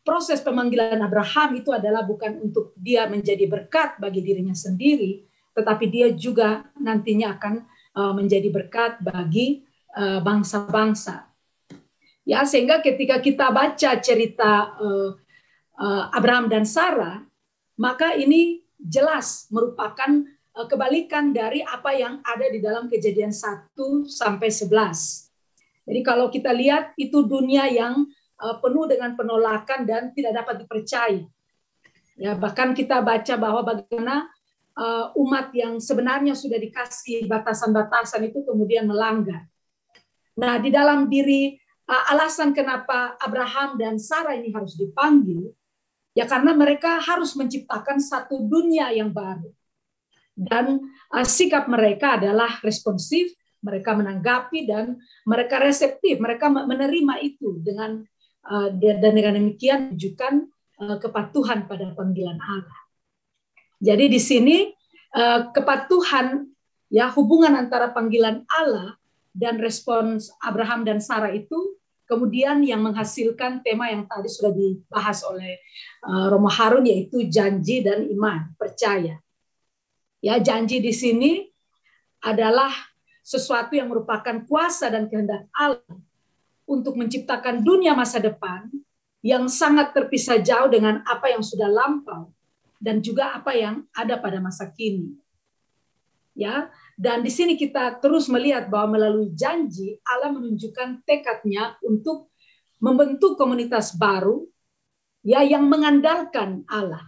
proses pemanggilan Abraham itu adalah bukan untuk dia menjadi berkat bagi dirinya sendiri, tetapi dia juga nantinya akan menjadi berkat bagi bangsa-bangsa. Ya, sehingga ketika kita baca cerita Abraham dan Sarah, maka ini jelas merupakan kebalikan dari apa yang ada di dalam Kejadian 1 sampai 11. Jadi kalau kita lihat itu dunia yang penuh dengan penolakan dan tidak dapat dipercaya. Ya, bahkan kita baca bahwa bagaimana umat yang sebenarnya sudah dikasih batasan-batasan itu kemudian melanggar. Nah, di dalam diri alasan kenapa Abraham dan Sarah ini harus dipanggil, ya karena mereka harus menciptakan satu dunia yang baru. Dan sikap mereka adalah responsif, mereka menanggapi dan mereka reseptif, mereka menerima itu dan dengan demikian menunjukkan kepatuhan pada panggilan Allah. Jadi di sini kepatuhan, ya, hubungan antara panggilan Allah dan respons Abraham dan Sarah itu kemudian yang menghasilkan tema yang tadi sudah dibahas oleh Romo Harun, yaitu janji dan iman, percaya. Ya, janji di sini adalah sesuatu yang merupakan kuasa dan kehendak Allah untuk menciptakan dunia masa depan yang sangat terpisah jauh dengan apa yang sudah lampau dan juga apa yang ada pada masa kini. Ya, dan di sini kita terus melihat bahwa melalui janji Allah menunjukkan tekadnya untuk membentuk komunitas baru, ya, yang mengandalkan Allah.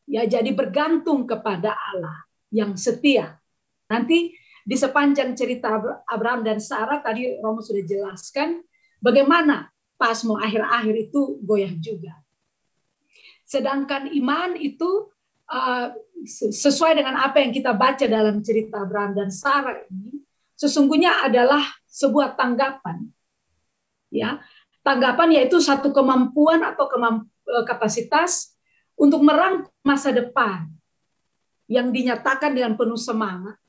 Ya, jadi bergantung kepada Allah yang setia. Nanti di sepanjang cerita Abraham dan Sarah tadi Romo sudah jelaskan bagaimana pas mau akhir-akhir itu goyah juga. Sedangkan iman itu sesuai dengan apa yang kita baca dalam cerita Abraham dan Sarah ini, sesungguhnya adalah sebuah tanggapan. Ya, tanggapan yaitu satu kemampuan atau kapasitas untuk merangkul masa depan yang dinyatakan dengan penuh semangat,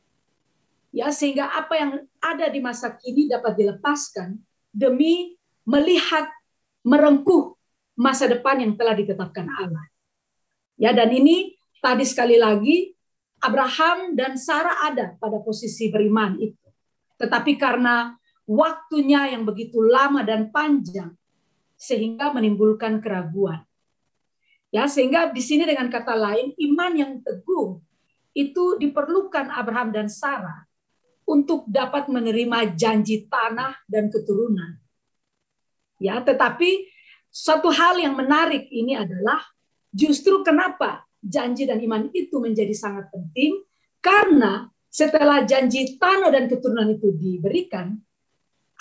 ya, sehingga apa yang ada di masa kini dapat dilepaskan demi melihat merengkuh masa depan yang telah ditetapkan Allah. Ya, dan ini tadi sekali lagi Abraham dan Sarah ada pada posisi beriman itu. Tetapi karena waktunya yang begitu lama dan panjang sehingga menimbulkan keraguan. Ya, sehingga di sini dengan kata lain iman yang teguh itu diperlukan Abraham dan Sarah untuk dapat menerima janji tanah dan keturunan. Ya, tetapi satu hal yang menarik ini adalah justru kenapa janji dan iman itu menjadi sangat penting, karena setelah janji tanah dan keturunan itu diberikan,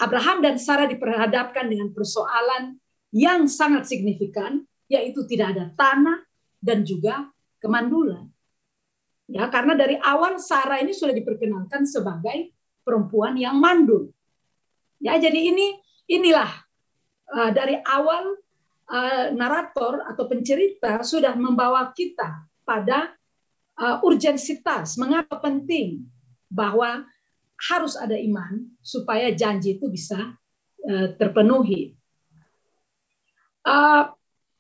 Abraham dan Sarah diperhadapkan dengan persoalan yang sangat signifikan, yaitu tidak ada tanah dan juga kemandulan. Ya, karena dari awal Sarah ini sudah diperkenalkan sebagai perempuan yang mandul. Ya, jadi inilah dari awal narator atau pencerita sudah membawa kita pada urgensitas, mengapa penting bahwa harus ada iman supaya janji itu bisa terpenuhi.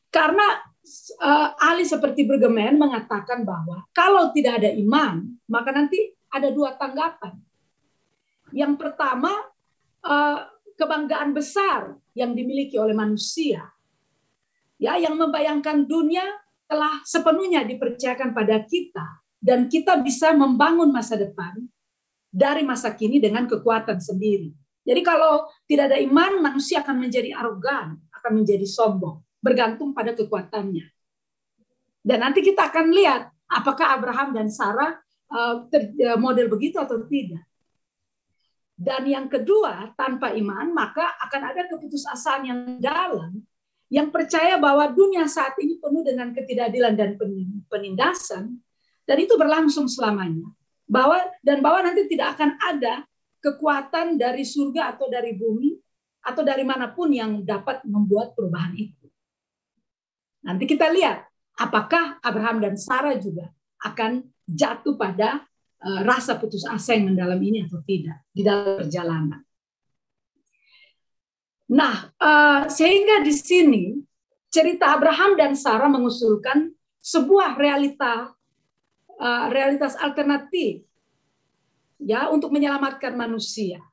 Karena ahli seperti Brueggemann mengatakan bahwa kalau tidak ada iman, maka nanti ada dua tanggapan. Yang pertama, kebanggaan besar yang dimiliki oleh manusia, ya, yang membayangkan dunia telah sepenuhnya dipercayakan pada kita, dan kita bisa membangun masa depan dari masa kini dengan kekuatan sendiri. Jadi kalau tidak ada iman, manusia akan menjadi arogan, akan menjadi sombong, bergantung pada kekuatannya. Dan nanti kita akan lihat apakah Abraham dan Sarah model begitu atau tidak. Dan yang kedua, tanpa iman, maka akan ada keputusasaan yang dalam, yang percaya bahwa dunia saat ini penuh dengan ketidakadilan dan penindasan, dan itu berlangsung selamanya. Bahwa nanti tidak akan ada kekuatan dari surga atau dari bumi atau dari manapun yang dapat membuat perubahan itu. Nanti kita lihat apakah Abraham dan Sarah juga akan jatuh pada rasa putus asa yang mendalam ini atau tidak di dalam perjalanan. Nah, sehingga di sini cerita Abraham dan Sarah mengusulkan sebuah realitas alternatif, ya, untuk menyelamatkan manusia,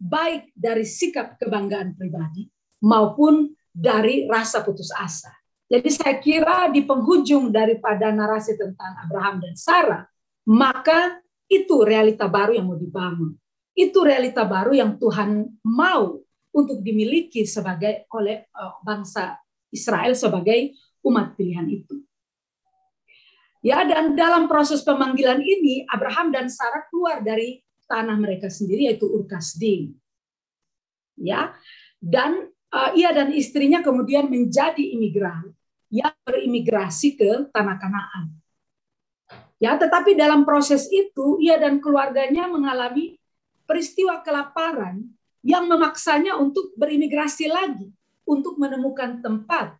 baik dari sikap kebanggaan pribadi maupun dari rasa putus asa. Jadi saya kira di penghujung daripada narasi tentang Abraham dan Sarah, maka itu realita baru yang mau dibangun. Itu realita baru yang Tuhan mau untuk dimiliki oleh bangsa Israel sebagai umat pilihan itu. Ya, dan dalam proses pemanggilan ini, Abraham dan Sarah keluar dari tanah mereka sendiri, yaitu Ur Kasdim. Ya, dan ia dan istrinya kemudian menjadi imigran yang berimigrasi ke tanah Kanaan. Ya, tetapi dalam proses itu, ia dan keluarganya mengalami peristiwa kelaparan yang memaksanya untuk berimigrasi lagi, untuk menemukan tempat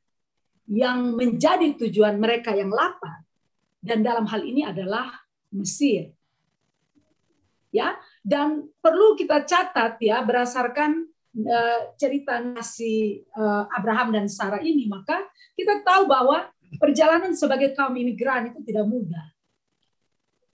yang menjadi tujuan mereka yang lapar. Dan dalam hal ini adalah Mesir. Ya, dan perlu kita catat ya, berdasarkan cerita nasi Abraham dan Sarah ini, maka kita tahu bahwa perjalanan sebagai kaum imigran itu tidak mudah.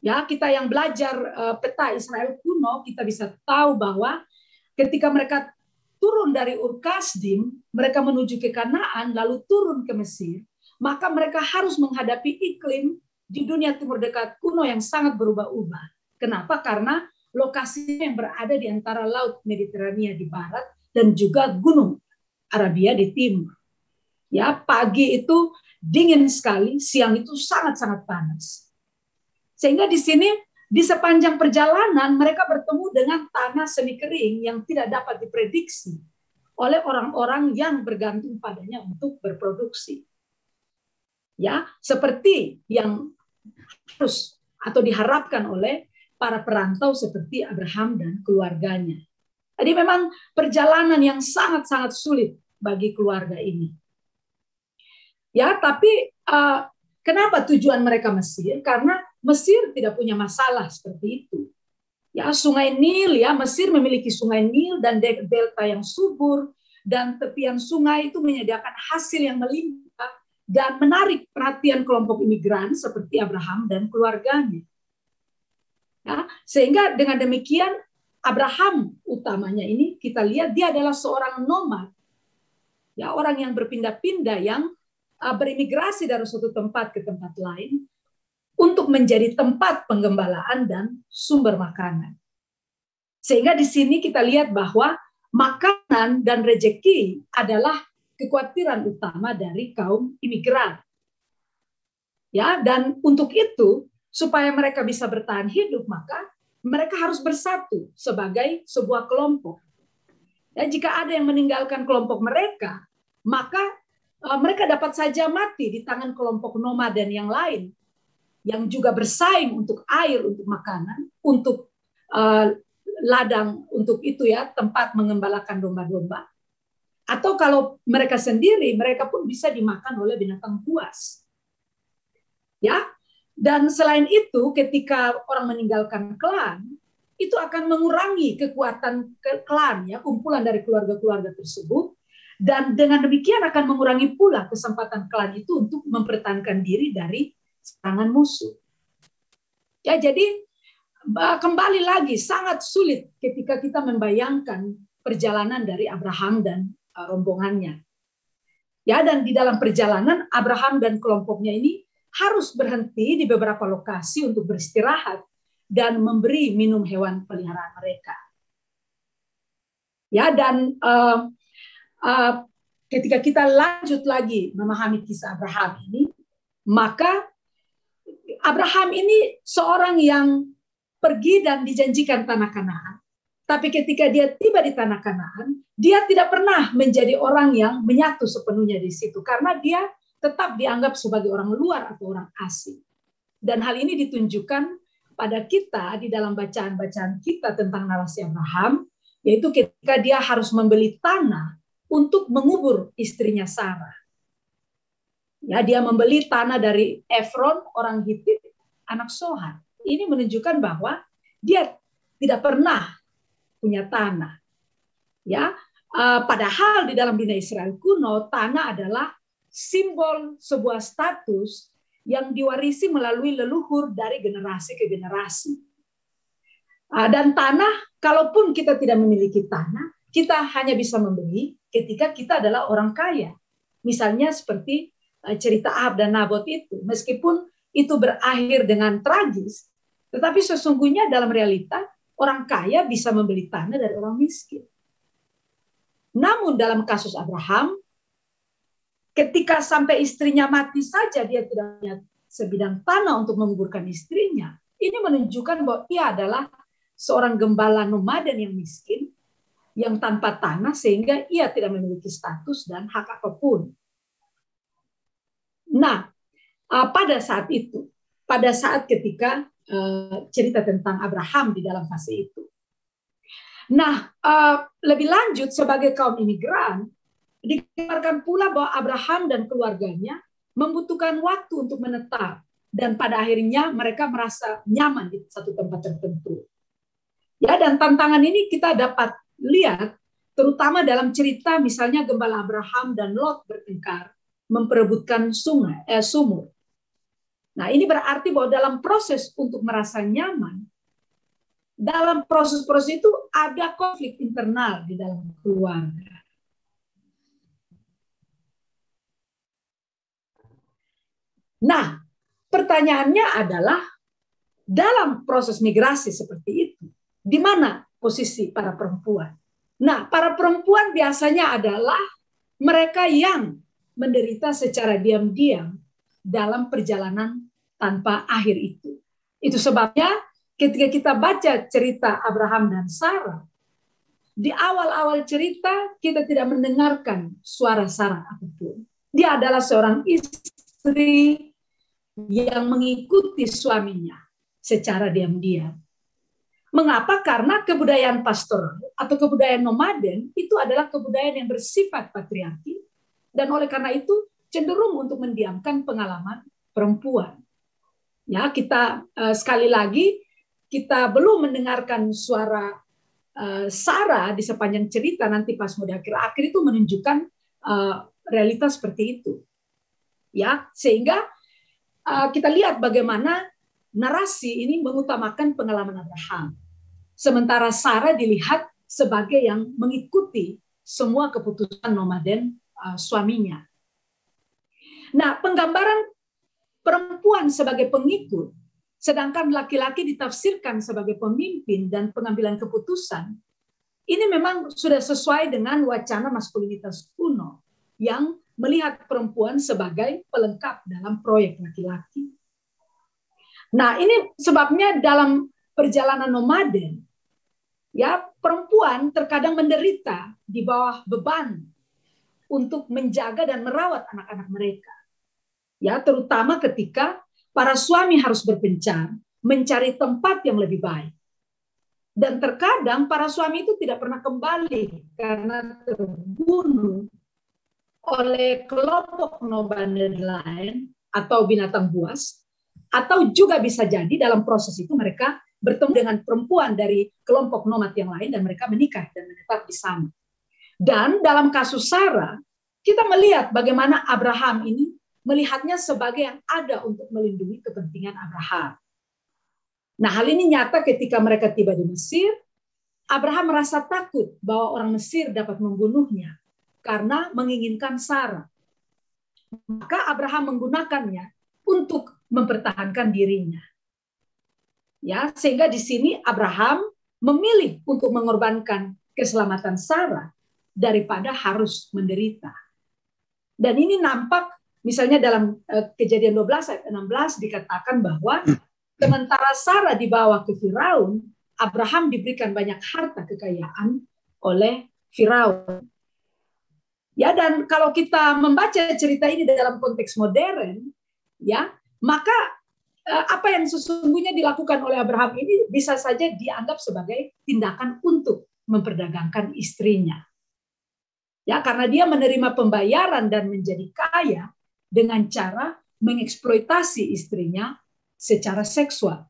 Ya, kita yang belajar peta Israel kuno, kita bisa tahu bahwa ketika mereka turun dari Ur Kasdim, mereka menuju ke Kanaan, lalu turun ke Mesir, maka mereka harus menghadapi iklim di dunia timur dekat kuno yang sangat berubah-ubah. Kenapa? Karena lokasinya yang berada di antara Laut Mediterania di barat dan juga Gunung Arabia di timur. Ya, pagi itu dingin sekali, siang itu sangat-sangat panas. Sehingga di sini di sepanjang perjalanan mereka bertemu dengan tanah semi kering yang tidak dapat diprediksi oleh orang-orang yang bergantung padanya untuk berproduksi. Ya, seperti yang harus atau diharapkan oleh para perantau seperti Abraham dan keluarganya. Jadi memang perjalanan yang sangat-sangat sulit bagi keluarga ini. Ya, tapi kenapa tujuan mereka Mesir? Karena Mesir tidak punya masalah seperti itu. Ya, Sungai Nil, ya, Mesir memiliki Sungai Nil dan delta yang subur, dan tepian sungai itu menyediakan hasil yang melimpah dan menarik perhatian kelompok imigran seperti Abraham dan keluarganya. Ya, sehingga dengan demikian Abraham utamanya ini kita lihat dia adalah seorang nomad, ya, orang yang berpindah-pindah yang berimigrasi dari suatu tempat ke tempat lain untuk menjadi tempat penggembalaan dan sumber makanan. Sehingga di sini kita lihat bahwa makanan dan rezeki adalah kekhawatiran utama dari kaum imigran. Ya, dan untuk itu supaya mereka bisa bertahan hidup, maka mereka harus bersatu sebagai sebuah kelompok. Ya, jika ada yang meninggalkan kelompok mereka, maka mereka dapat saja mati di tangan kelompok nomaden yang lain, yang juga bersaing untuk air, untuk makanan, untuk ladang, untuk itu ya, tempat mengembalakan domba-domba. Atau kalau mereka sendiri, mereka pun bisa dimakan oleh binatang buas. Ya, dan selain itu, ketika orang meninggalkan klan, itu akan mengurangi kekuatan klan, ya, kumpulan dari keluarga-keluarga tersebut, dan dengan demikian akan mengurangi pula kesempatan klan itu untuk mempertahankan diri dari serangan musuh. Ya, jadi kembali lagi sangat sulit ketika kita membayangkan perjalanan dari Abraham dan rombongannya. Ya, dan di dalam perjalanan Abraham dan kelompoknya ini harus berhenti di beberapa lokasi untuk beristirahat dan memberi minum hewan peliharaan mereka. Ya, dan ketika kita lanjut lagi memahami kisah Abraham ini, maka Abraham ini seorang yang pergi dan dijanjikan tanah Kanaan. Tapi ketika dia tiba di tanah Kanaan, dia tidak pernah menjadi orang yang menyatu sepenuhnya di situ, karena dia tetap dianggap sebagai orang luar atau orang asing. Dan hal ini ditunjukkan pada kita di dalam bacaan-bacaan kita tentang narasi Abraham, yaitu ketika dia harus membeli tanah untuk mengubur istrinya Sarah. Ya, dia membeli tanah dari Efron, orang Hitit, anak Sohar. Ini menunjukkan bahwa dia tidak pernah punya tanah. Ya, padahal di dalam dunia Israel kuno, tanah adalah simbol sebuah status yang diwarisi melalui leluhur dari generasi ke generasi. Dan tanah, kalaupun kita tidak memiliki tanah, kita hanya bisa membeli ketika kita adalah orang kaya. Misalnya seperti cerita Ahab dan Nabot itu, meskipun itu berakhir dengan tragis, tetapi sesungguhnya dalam realita orang kaya bisa membeli tanah dari orang miskin. Namun dalam kasus Abraham, ketika sampai istrinya mati saja dia tidak punya sebidang tanah untuk menguburkan istrinya. Ini menunjukkan bahwa ia adalah seorang gembala nomaden yang miskin, yang tanpa tanah, sehingga ia tidak memiliki status dan hak apapun. Nah, pada saat itu, pada saat ketika cerita tentang Abraham di dalam fase itu. Nah, lebih lanjut sebagai kaum imigran, dikabarkan pula bahwa Abraham dan keluarganya membutuhkan waktu untuk menetap, dan pada akhirnya mereka merasa nyaman di satu tempat tertentu. Ya, dan tantangan ini kita dapat lihat terutama dalam cerita misalnya gembala Abraham dan Lot bertengkar memperebutkan sumur. Nah, ini berarti bahwa dalam proses untuk merasa nyaman, dalam proses-proses itu ada konflik internal di dalam keluarga. Nah, pertanyaannya adalah dalam proses migrasi seperti itu, di mana posisi para perempuan? Nah, para perempuan biasanya adalah mereka yang menderita secara diam-diam dalam perjalanan tanpa akhir itu. Itu sebabnya ketika kita baca cerita Abraham dan Sarah, di awal-awal cerita kita tidak mendengarkan suara Sarah apapun. Dia adalah seorang istri yang mengikuti suaminya secara diam-diam. Mengapa? Karena kebudayaan pastoral atau kebudayaan nomaden itu adalah kebudayaan yang bersifat patriarki, dan oleh karena itu cenderung untuk mendiamkan pengalaman perempuan. Ya, kita sekali lagi kita belum mendengarkan suara Sarah di sepanjang cerita, nanti pas mau di akhir-akhir itu menunjukkan realitas seperti itu. Ya, sehingga kita lihat bagaimana narasi ini mengutamakan pengalaman Abraham. Sementara Sarah dilihat sebagai yang mengikuti semua keputusan nomaden suaminya. Nah, penggambaran perempuan sebagai pengikut, sedangkan laki-laki ditafsirkan sebagai pemimpin dan pengambilan keputusan, ini memang sudah sesuai dengan wacana maskulinitas kuno yang melihat perempuan sebagai pelengkap dalam proyek laki-laki. Nah, ini sebabnya dalam perjalanan nomaden, ya, perempuan terkadang menderita di bawah beban untuk menjaga dan merawat anak-anak mereka. Ya, terutama ketika para suami harus berpencar mencari tempat yang lebih baik. Dan terkadang para suami itu tidak pernah kembali karena terbunuh oleh kelompok nomaden lain atau binatang buas, atau juga bisa jadi dalam proses itu mereka bertemu dengan perempuan dari kelompok nomad yang lain dan mereka menikah dan menetap di sana. Dan dalam kasus Sarah, kita melihat bagaimana Abraham ini melihatnya sebagai yang ada untuk melindungi kepentingan Abraham. Nah, hal ini nyata ketika mereka tiba di Mesir. Abraham merasa takut bahwa orang Mesir dapat membunuhnya karena menginginkan Sarah. Maka Abraham menggunakannya untuk mempertahankan dirinya. Ya, sehingga di sini Abraham memilih untuk mengorbankan keselamatan Sarah daripada harus menderita. Dan ini nampak misalnya dalam Kejadian 12 ayat 16 dikatakan bahwa sementara Sarah dibawa ke Firaun, Abraham diberikan banyak harta kekayaan oleh Firaun. Ya, dan kalau kita membaca cerita ini dalam konteks modern, ya, maka apa yang sesungguhnya dilakukan oleh Abraham ini bisa saja dianggap sebagai tindakan untuk memperdagangkan istrinya. Ya, karena dia menerima pembayaran dan menjadi kaya dengan cara mengeksploitasi istrinya secara seksual.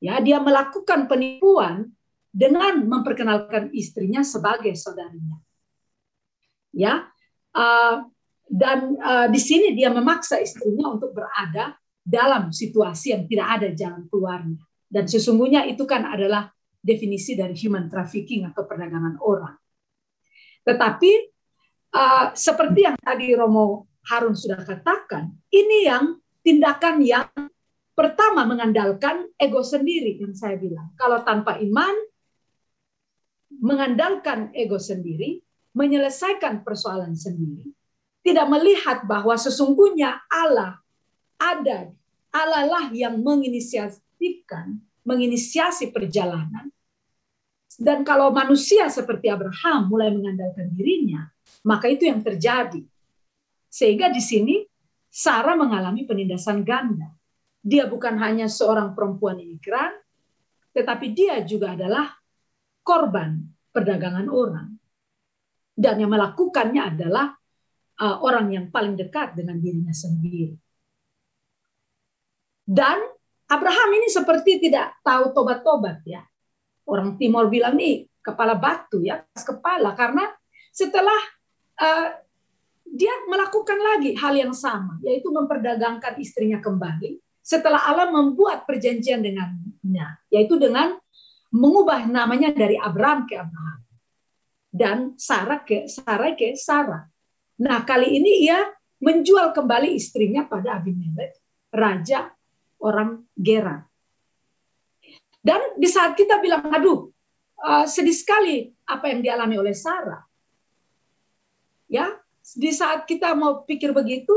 Ya, dia melakukan penipuan dengan memperkenalkan istrinya sebagai saudarinya. Ya, dan di sini dia memaksa istrinya untuk berada dalam situasi yang tidak ada jalan keluarnya. Dan sesungguhnya itu kan adalah definisi dari human trafficking atau perdagangan orang. Tetapi seperti yang tadi Romo Harun sudah katakan, ini yang tindakan yang pertama mengandalkan ego sendiri yang saya bilang. Kalau tanpa iman, mengandalkan ego sendiri, menyelesaikan persoalan sendiri, tidak melihat bahwa sesungguhnya Allah ada, Allah lah yang menginisiasi perjalanan. Dan kalau manusia seperti Abraham mulai mengandalkan dirinya, maka itu yang terjadi. Sehingga di sini Sarah mengalami penindasan ganda. Dia bukan hanya seorang perempuan imigran, tetapi dia juga adalah korban perdagangan orang. Dan yang melakukannya adalah orang yang paling dekat dengan dirinya sendiri. Dan Abraham ini seperti tidak tahu tobat-tobat ya. Orang Timur bilang nih kepala batu ya, kepala, karena setelah dia melakukan lagi hal yang sama, yaitu memperdagangkan istrinya kembali setelah Allah membuat perjanjian dengannya, yaitu dengan mengubah namanya dari Abram ke Abraham dan Sarah ke Sarah. Nah, kali ini ia menjual kembali istrinya pada Abimelek, raja orang Gerar. Dan di saat kita bilang, aduh, sedih sekali apa yang dialami oleh Sarah. Ya, di saat kita mau pikir begitu,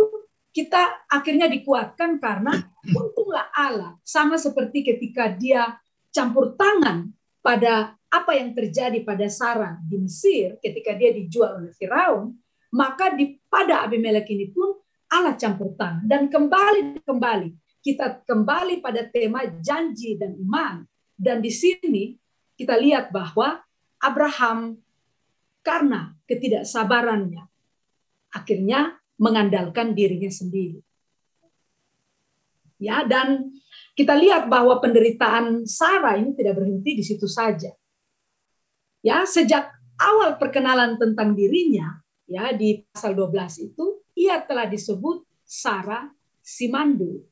kita akhirnya dikuatkan karena untunglah Allah. Sama seperti ketika dia campur tangan pada apa yang terjadi pada Sarah di Mesir ketika dia dijual oleh Firaun, maka pada Abimelek ini pun Allah campur tangan. Dan kembali kita kembali pada tema janji dan iman. Dan di sini kita lihat bahwa Abraham karena ketidaksabarannya akhirnya mengandalkan dirinya sendiri. Ya, dan kita lihat bahwa penderitaan Sarah ini tidak berhenti di situ saja. Ya, sejak awal perkenalan tentang dirinya, ya di pasal 12 itu ia telah disebut Sarah si mandul.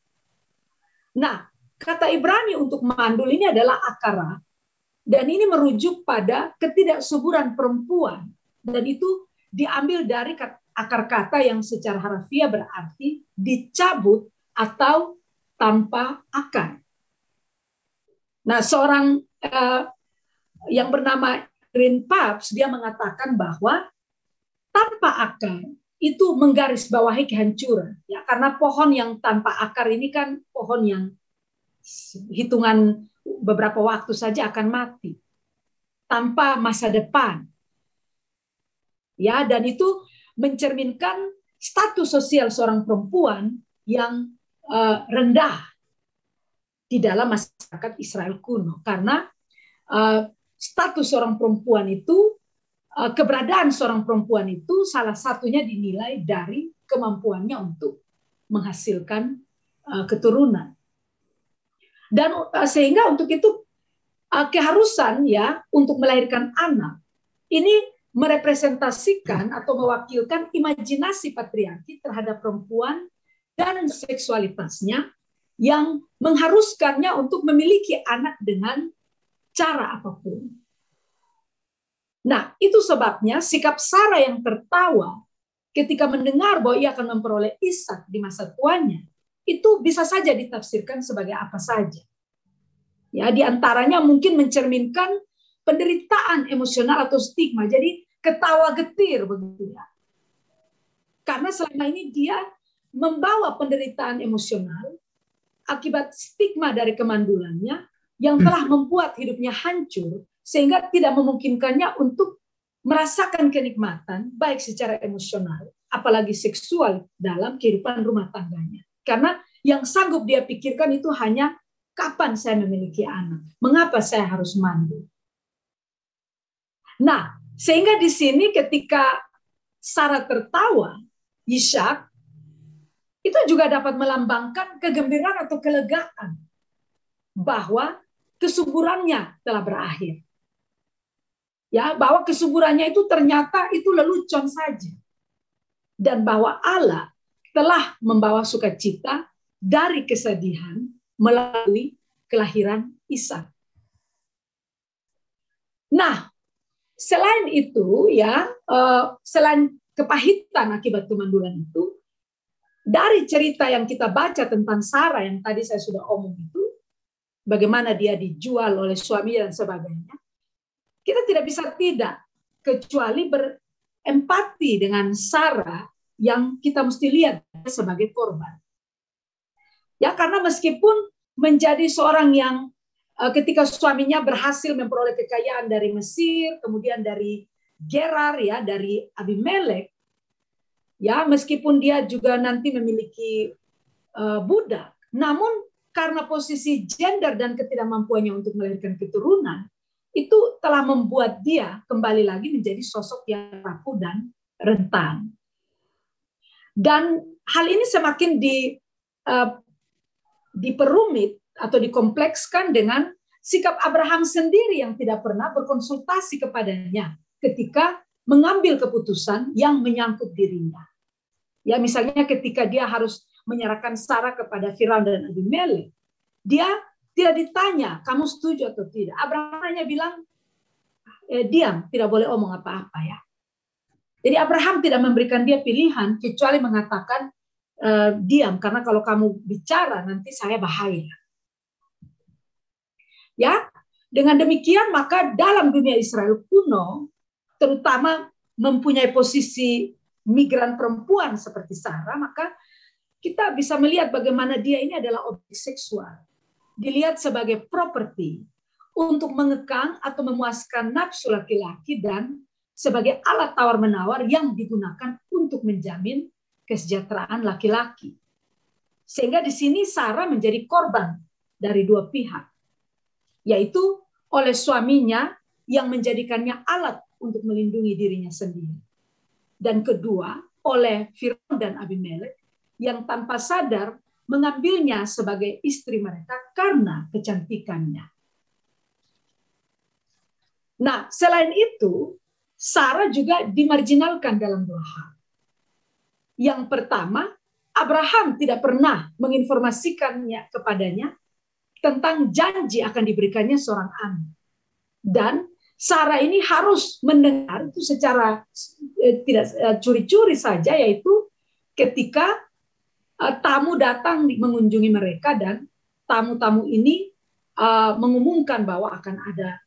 Nah, kata Ibrani untuk mandul ini adalah akara, dan ini merujuk pada ketidaksuburan perempuan, dan itu diambil dari akar kata yang secara harfiah berarti dicabut atau tanpa akar. Nah, seorang yang bernama Green Paps, dia mengatakan bahwa tanpa akar itu menggarisbawahi kehancuran, ya, karena pohon yang tanpa akar ini kan pohon yang hitungan beberapa waktu saja akan mati, tanpa masa depan. Ya, dan itu mencerminkan status sosial seorang perempuan yang rendah di dalam masyarakat Israel kuno. Karena status seorang perempuan itu, keberadaan seorang perempuan itu salah satunya dinilai dari kemampuannya untuk menghasilkan keturunan. Dan sehingga untuk itu keharusan ya untuk melahirkan anak ini merepresentasikan atau mewakilkan imajinasi patriarki terhadap perempuan dan seksualitasnya yang mengharuskannya untuk memiliki anak dengan cara apapun. Nah, itu sebabnya sikap Sarah yang tertawa ketika mendengar bahwa ia akan memperoleh Ishak di masa tuanya, itu bisa saja ditafsirkan sebagai apa saja. Ya, di antaranya mungkin mencerminkan penderitaan emosional atau stigma. Jadi ketawa getir begitu ya. Karena selama ini dia membawa penderitaan emosional akibat stigma dari kemandulannya yang telah membuat hidupnya hancur sehingga tidak memungkinkannya untuk merasakan kenikmatan baik secara emosional apalagi seksual dalam kehidupan rumah tangganya. Karena yang sanggup dia pikirkan itu hanya kapan saya memiliki anak, mengapa saya harus mandu. Nah, sehingga di sini ketika Sarah tertawa, Ishak itu juga dapat melambangkan kegembiraan atau kelegaan bahwa kesuburannya telah berakhir. Ya, bahwa kesuburannya itu ternyata itu lelucon saja. Dan bahwa Allah telah membawa sukacita dari kesedihan melalui kelahiran Ishak. Nah, selain itu ya, selain kepahitan akibat kemandulan itu, dari cerita yang kita baca tentang Sarah yang tadi saya sudah omong itu, bagaimana dia dijual oleh suami dan sebagainya, kita tidak bisa tidak kecuali berempati dengan Sarah yang kita mesti lihat sebagai korban. Ya, karena meskipun menjadi seorang yang ketika suaminya berhasil memperoleh kekayaan dari Mesir, kemudian dari Gerar ya, dari Abimelek, ya meskipun dia juga nanti memiliki budak, namun karena posisi gender dan ketidakmampuannya untuk melahirkan keturunan, itu telah membuat dia kembali lagi menjadi sosok yang rapuh dan rentan. Dan hal ini semakin diperumit atau dikomplekskan dengan sikap Abraham sendiri yang tidak pernah berkonsultasi kepadanya ketika mengambil keputusan yang menyangkut dirinya. Ya, misalnya ketika dia harus menyerahkan Sarah kepada Firaun dan Abimelek, dia tidak ditanya, kamu setuju atau tidak. Abraham hanya bilang, diam, tidak boleh omong apa-apa ya. Jadi Abraham tidak memberikan dia pilihan kecuali mengatakan diam, karena kalau kamu bicara nanti saya bahaya. Ya, dengan demikian maka dalam dunia Israel kuno, terutama mempunyai posisi migran perempuan seperti Sarah, maka kita bisa melihat bagaimana dia ini adalah objek seksual. Dilihat sebagai properti untuk mengekang atau memuaskan nafsu laki-laki dan sebagai alat tawar-menawar yang digunakan untuk menjamin kesejahteraan laki-laki. Sehingga di sini Sarah menjadi korban dari dua pihak, yaitu oleh suaminya yang menjadikannya alat untuk melindungi dirinya sendiri. Dan kedua, oleh Firaun dan Abimelek yang tanpa sadar mengambilnya sebagai istri mereka karena kecantikannya. Nah, selain itu, Sarah juga dimarginalkan dalam dua hal. Yang pertama, Abraham tidak pernah menginformasikannya kepadanya tentang janji akan diberikannya seorang anak. Dan Sarah ini harus mendengar itu secara tidak curi-curi saja, yaitu ketika tamu datang mengunjungi mereka dan tamu-tamu ini mengumumkan bahwa akan ada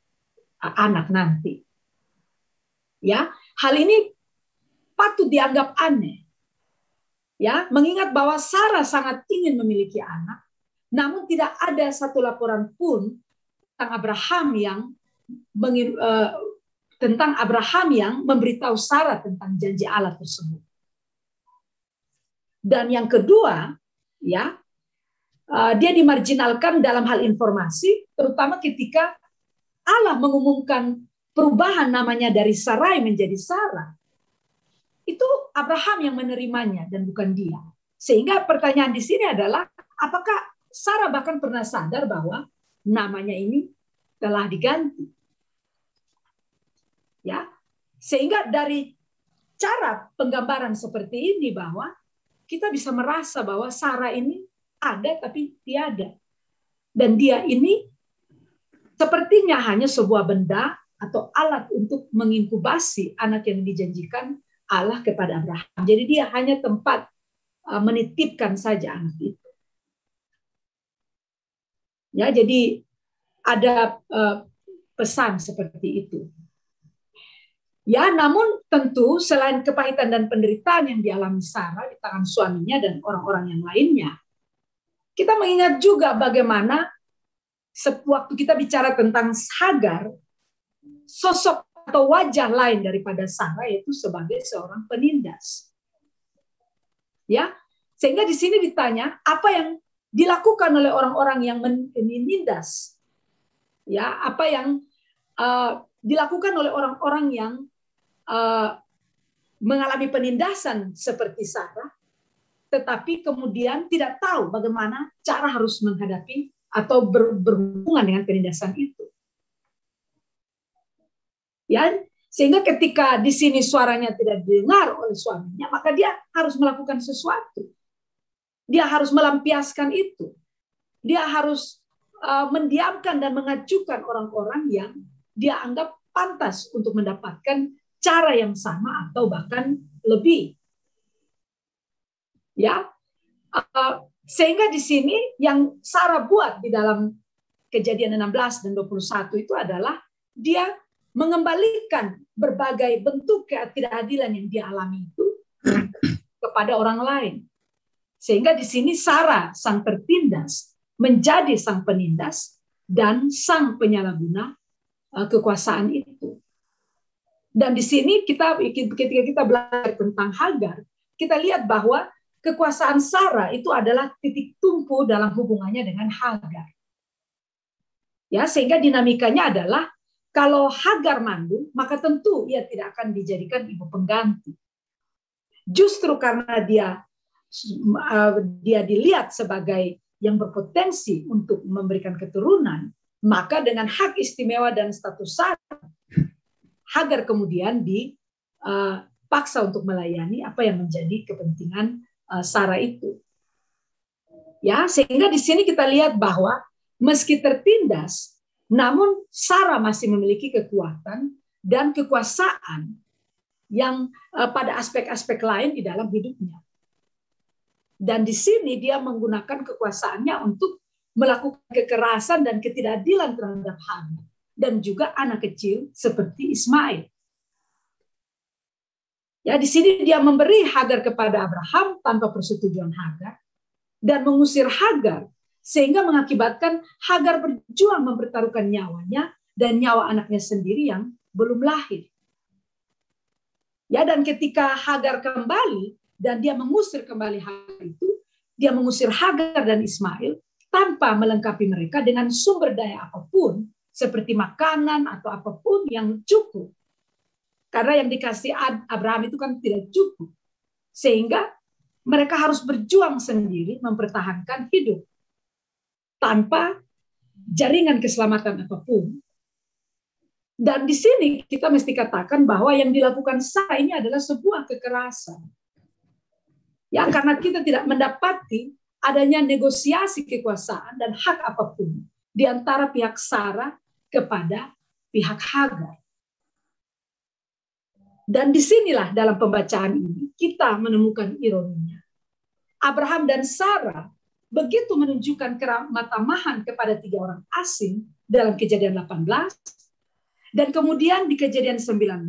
anak nanti. Ya, hal ini patut dianggap aneh. Ya, mengingat bahwa Sarah sangat ingin memiliki anak, namun tidak ada satu laporan pun tentang Abraham yang tentang Abraham yang memberitahu Sarah tentang janji Allah tersebut. Dan yang kedua, ya, dia dimarginalkan dalam hal informasi, terutama ketika Allah mengumumkan perubahan namanya dari Sarai menjadi Sarah. Itu Abraham yang menerimanya dan bukan dia. Sehingga pertanyaan di sini adalah, apakah Sarah bahkan pernah sadar bahwa namanya ini telah diganti? Ya, sehingga dari cara penggambaran seperti ini bahwa kita bisa merasa bahwa Sarah ini ada tapi tiada. Dan dia ini sepertinya hanya sebuah benda atau alat untuk menginkubasi anak yang dijanjikan Allah kepada Abraham. Jadi dia hanya tempat menitipkan saja anak itu. Ya, jadi ada pesan seperti itu. Ya, namun tentu selain kepahitan dan penderitaan yang dialami Sarah di tangan suaminya dan orang-orang yang lainnya, kita mengingat juga bagaimana waktu kita bicara tentang Hagar, sosok atau wajah lain daripada Sarah yaitu sebagai seorang penindas. Ya, sehingga di sini ditanya apa yang dilakukan oleh orang-orang yang menindas. Ya, apa yang dilakukan oleh orang-orang yang mengalami penindasan seperti Sarah, tetapi kemudian tidak tahu bagaimana cara harus menghadapi atau berhubungan dengan penindasan itu. Ya, sehingga ketika di sini suaranya tidak didengar oleh suaminya, maka dia harus melakukan sesuatu. Dia harus melampiaskan itu. Dia harus mendiamkan dan mengajukan orang-orang yang dia anggap pantas untuk mendapatkan cara yang sama atau bahkan lebih. Ya, sehingga di sini yang Sarah buat di dalam Kejadian 16 dan 21 itu adalah dia mengembalikan berbagai bentuk ketidakadilan yang dia alami itu kepada orang lain. Sehingga di sini Sarah sang tertindas menjadi sang penindas dan sang penyalahguna kekuasaan itu. Dan di sini ketika kita belajar tentang Hagar, kita lihat bahwa kekuasaan Sarah itu adalah titik tumpu dalam hubungannya dengan Hagar. Ya, sehingga dinamikanya adalah kalau Hagar mandul, maka tentu ia tidak akan dijadikan ibu pengganti. Justru karena dia dilihat sebagai yang berpotensi untuk memberikan keturunan, maka dengan hak istimewa dan status Sarah, Hagar kemudian dipaksa untuk melayani apa yang menjadi kepentingan Sarah itu. Ya, sehingga di sini kita lihat bahwa meski tertindas, namun Sarah masih memiliki kekuatan dan kekuasaan yang pada aspek-aspek lain di dalam hidupnya. Dan di sini dia menggunakan kekuasaannya untuk melakukan kekerasan dan ketidakadilan terhadap Hagar dan juga anak kecil seperti Ismail. Ya, di sini dia memberi Hagar kepada Abraham tanpa persetujuan Hagar dan mengusir Hagar sehingga mengakibatkan Hagar berjuang mempertaruhkan nyawanya dan nyawa anaknya sendiri yang belum lahir. Ya, dan ketika Hagar kembali dan dia mengusir kembali Hagar itu, dia mengusir Hagar dan Ismail tanpa melengkapi mereka dengan sumber daya apapun seperti makanan atau apapun yang cukup. Karena yang dikasih Abraham itu kan tidak cukup. Sehingga mereka harus berjuang sendiri mempertahankan hidup tanpa jaringan keselamatan apapun. Dan di sini kita mesti katakan bahwa yang dilakukan Sarah ini adalah sebuah kekerasan. Ya, karena kita tidak mendapati adanya negosiasi kekuasaan dan hak apapun di antara pihak Sarah kepada pihak Hagar. Dan disinilah dalam pembacaan ini kita menemukan ironinya. Abraham dan Sarah begitu menunjukkan keramah-tamahan kepada 3 orang asing dalam Kejadian 18, dan kemudian di Kejadian 19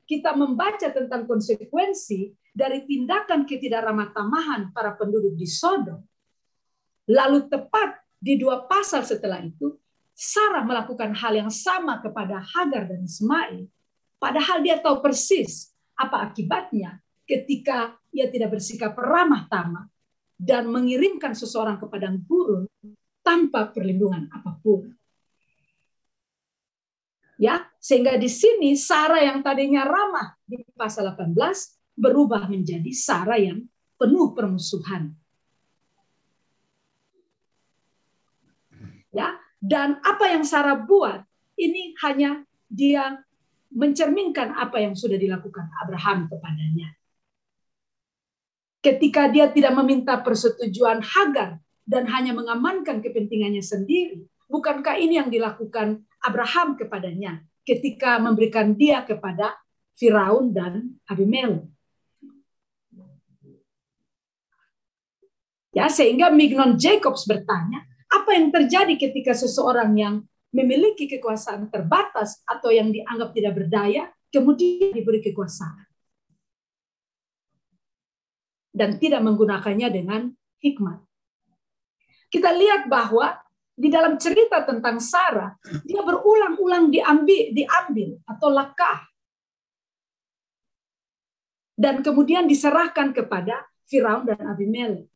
kita membaca tentang konsekuensi dari tindakan ketidakramah-tamahan para penduduk di Sodom. Lalu tepat di 2 pasal setelah itu, Sarah melakukan hal yang sama kepada Hagar dan Ismail, Padahal dia tahu persis apa akibatnya ketika ia tidak bersikap ramah tamah dan mengirimkan seseorang ke padang gurun tanpa perlindungan apapun. Ya, sehingga di sini Sarah yang tadinya ramah di pasal 18 berubah menjadi Sarah yang penuh permusuhan. Ya, dan apa yang Sarah buat ini hanya dia mencerminkan apa yang sudah dilakukan Abraham kepadanya. Ketika dia tidak meminta persetujuan Hagar dan hanya mengamankan kepentingannya sendiri, bukankah ini yang dilakukan Abraham kepadanya ketika memberikan dia kepada Firaun dan Abimelek? Ya, sehingga Mignon Jacobs bertanya, apa yang terjadi ketika seseorang yang memiliki kekuasaan terbatas atau yang dianggap tidak berdaya, kemudian diberi kekuasaan dan tidak menggunakannya dengan hikmat. Kita lihat bahwa di dalam cerita tentang Sarah, dia berulang-ulang diambil atau lakah. Dan kemudian diserahkan kepada Firaun dan Abimelek.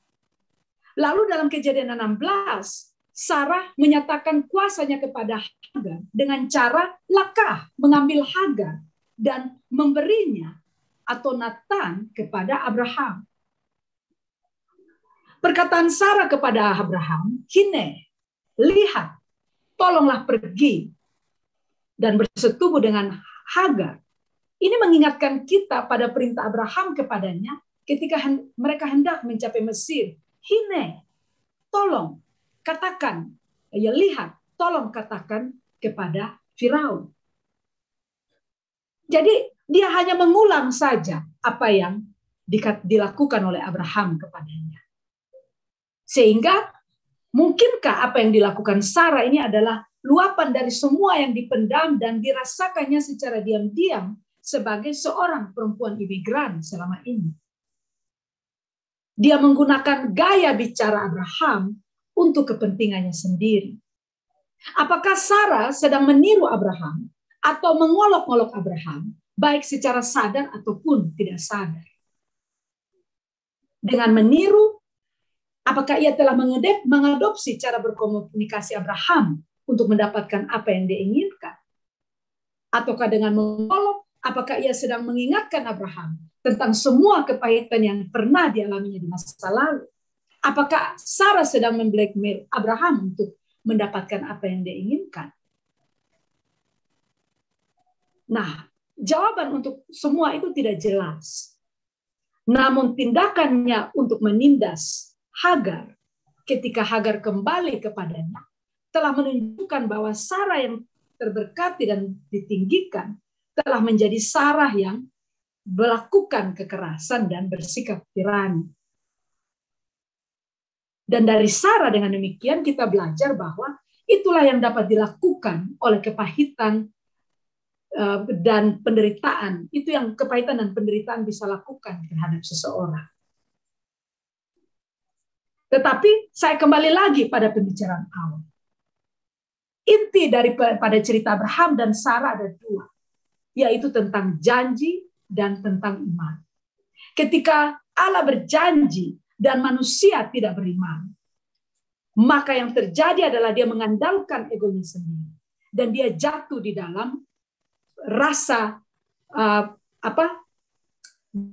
Lalu dalam Kejadian 16, Sarah menyatakan kuasanya kepada Hagar dengan cara lakah, mengambil Hagar dan memberinya atau Natan kepada Abraham. Perkataan Sarah kepada Abraham, "Hine, lihat, tolonglah pergi dan bersetubuh dengan Hagar." Ini mengingatkan kita pada perintah Abraham kepadanya ketika mereka hendak mencapai Mesir. "Hine, tolong katakan, ya lihat, tolong katakan kepada Firaun." Jadi dia hanya mengulang saja apa yang dilakukan oleh Abraham kepadanya. Sehingga mungkinkah apa yang dilakukan Sarah ini adalah luapan dari semua yang dipendam dan dirasakannya secara diam-diam sebagai seorang perempuan imigran selama ini. Dia menggunakan gaya bicara Abraham untuk kepentingannya sendiri. Apakah Sarah sedang meniru Abraham atau mengolok-olok Abraham, baik secara sadar ataupun tidak sadar? Dengan meniru, apakah ia telah mengadopsi cara berkomunikasi Abraham untuk mendapatkan apa yang dia inginkan? Ataukah dengan mengolok, apakah ia sedang mengingatkan Abraham tentang semua kepahitan yang pernah dialaminya di masa lalu? Apakah Sarah sedang memblackmail Abraham untuk mendapatkan apa yang dia inginkan? Nah, jawaban untuk semua itu tidak jelas. Namun tindakannya untuk menindas Hagar ketika Hagar kembali kepadanya telah menunjukkan bahwa Sarah yang terberkati dan ditinggikan telah menjadi Sarah yang melakukan kekerasan dan bersikap tirani. Dan dari Sarah dengan demikian kita belajar bahwa itulah yang dapat dilakukan oleh kepahitan dan penderitaan. Itu yang kepahitan dan penderitaan bisa lakukan terhadap seseorang. Tetapi saya kembali lagi pada pembicaraan awal. Inti daripada cerita Abraham dan Sarah ada dua, yaitu tentang janji dan tentang iman. Ketika Allah berjanji dan manusia tidak beriman, maka yang terjadi adalah dia mengandalkan egonya sendiri dan dia jatuh di dalam rasa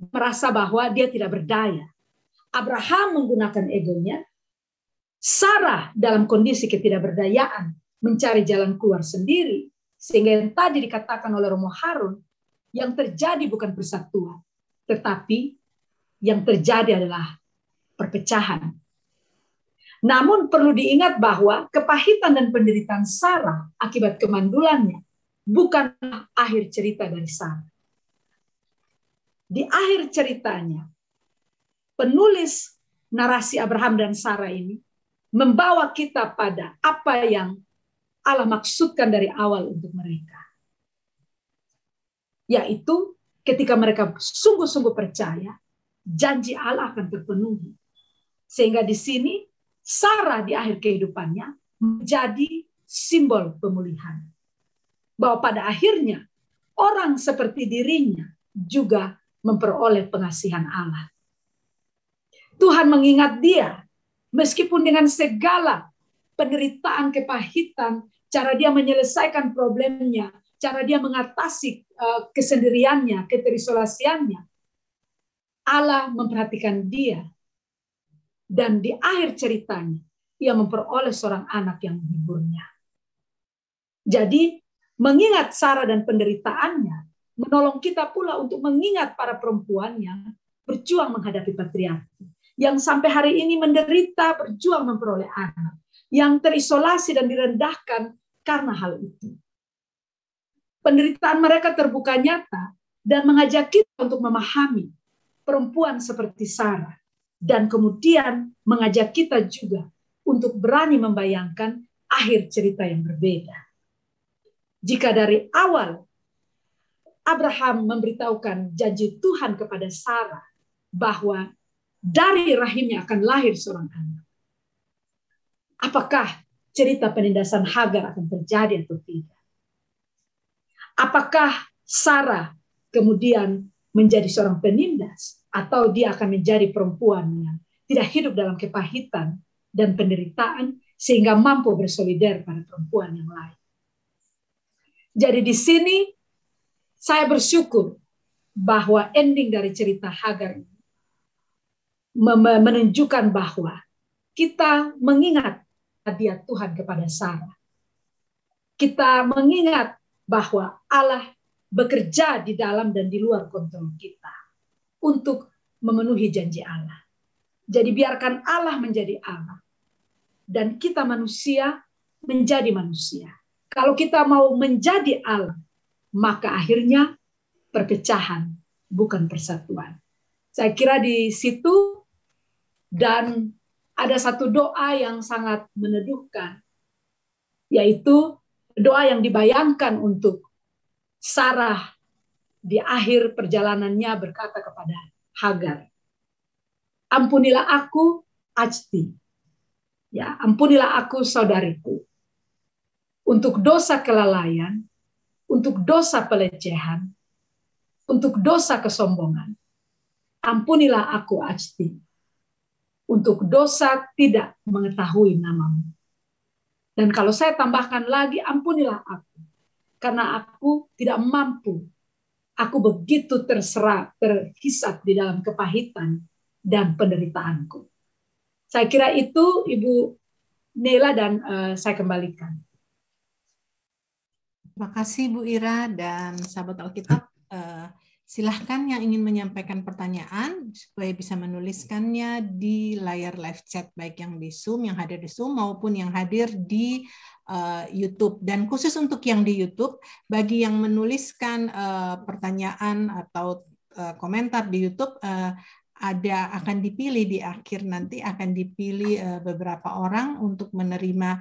merasa bahwa dia tidak berdaya. Abraham menggunakan egonya, Sarah dalam kondisi ketidakberdayaan mencari jalan keluar sendiri, sehingga yang tadi dikatakan oleh Romo Harun, yang terjadi bukan persatuan, tetapi yang terjadi adalah perpecahan. Namun perlu diingat bahwa kepahitan dan penderitaan Sarah akibat kemandulannya bukan akhir cerita dari Sarah. Di akhir ceritanya, penulis narasi Abraham dan Sarah ini membawa kita pada apa yang Allah maksudkan dari awal untuk mereka. Yaitu ketika mereka sungguh-sungguh percaya, janji Allah akan terpenuhi. Sehingga di sini, Sarah di akhir kehidupannya menjadi simbol pemulihan. Bahwa pada akhirnya, orang seperti dirinya juga memperoleh pengasihan Allah. Tuhan mengingat dia, meskipun dengan segala penderitaan, kepahitan, cara dia menyelesaikan problemnya, cara dia mengatasi kesendiriannya, keterisolasiannya, Allah memperhatikan dia. Dan di akhir ceritanya, ia memperoleh seorang anak yang menghiburnya. Jadi, mengingat Sarah dan penderitaannya, menolong kita pula untuk mengingat para perempuan yang berjuang menghadapi patriarki. Yang sampai hari ini menderita, berjuang memperoleh anak. Yang terisolasi dan direndahkan karena hal itu. Penderitaan mereka terbuka nyata dan mengajak kita untuk memahami perempuan seperti Sarah. Dan kemudian mengajak kita juga untuk berani membayangkan akhir cerita yang berbeda. Jika dari awal Abraham memberitahukan janji Tuhan kepada Sarah bahwa dari rahimnya akan lahir seorang anak. Apakah cerita penindasan Hagar akan terjadi atau tidak? Apakah Sarah kemudian menjadi seorang penindas atau dia akan menjadi perempuan yang tidak hidup dalam kepahitan dan penderitaan sehingga mampu bersolidar pada perempuan yang lain? Jadi di sini saya bersyukur bahwa ending dari cerita Hagar ini menunjukkan bahwa kita mengingat hadiah Tuhan kepada Sarah. Kita mengingat bahwa Allah bekerja di dalam dan di luar kontrol kita untuk memenuhi janji Allah. Jadi biarkan Allah menjadi Allah dan kita manusia menjadi manusia. Kalau kita mau menjadi Allah, maka akhirnya perpecahan bukan persatuan. Saya kira di situ, dan ada satu doa yang sangat meneduhkan, yaitu doa yang dibayangkan untuk Sarah di akhir perjalanannya berkata kepada Hagar, ampunilah aku, Ajti, ya, ampunilah aku saudariku, untuk dosa kelalaian, untuk dosa pelecehan, untuk dosa kesombongan. Ampunilah aku, Ajti, untuk dosa tidak mengetahui namamu. Dan kalau saya tambahkan lagi, ampunilah aku, karena aku tidak mampu. Aku begitu terhisap di dalam kepahitan dan penderitaanku. Saya kira itu Ibu Nela, dan saya kembalikan. Terima kasih Bu Ira dan sahabat Alkitab. Silahkan yang ingin menyampaikan pertanyaan supaya bisa menuliskannya di layar live chat, baik yang di Zoom, yang hadir di Zoom maupun yang hadir di YouTube. Dan khusus untuk yang di YouTube, bagi yang menuliskan pertanyaan atau komentar di YouTube, akan dipilih di akhir nanti, akan dipilih beberapa orang untuk menerima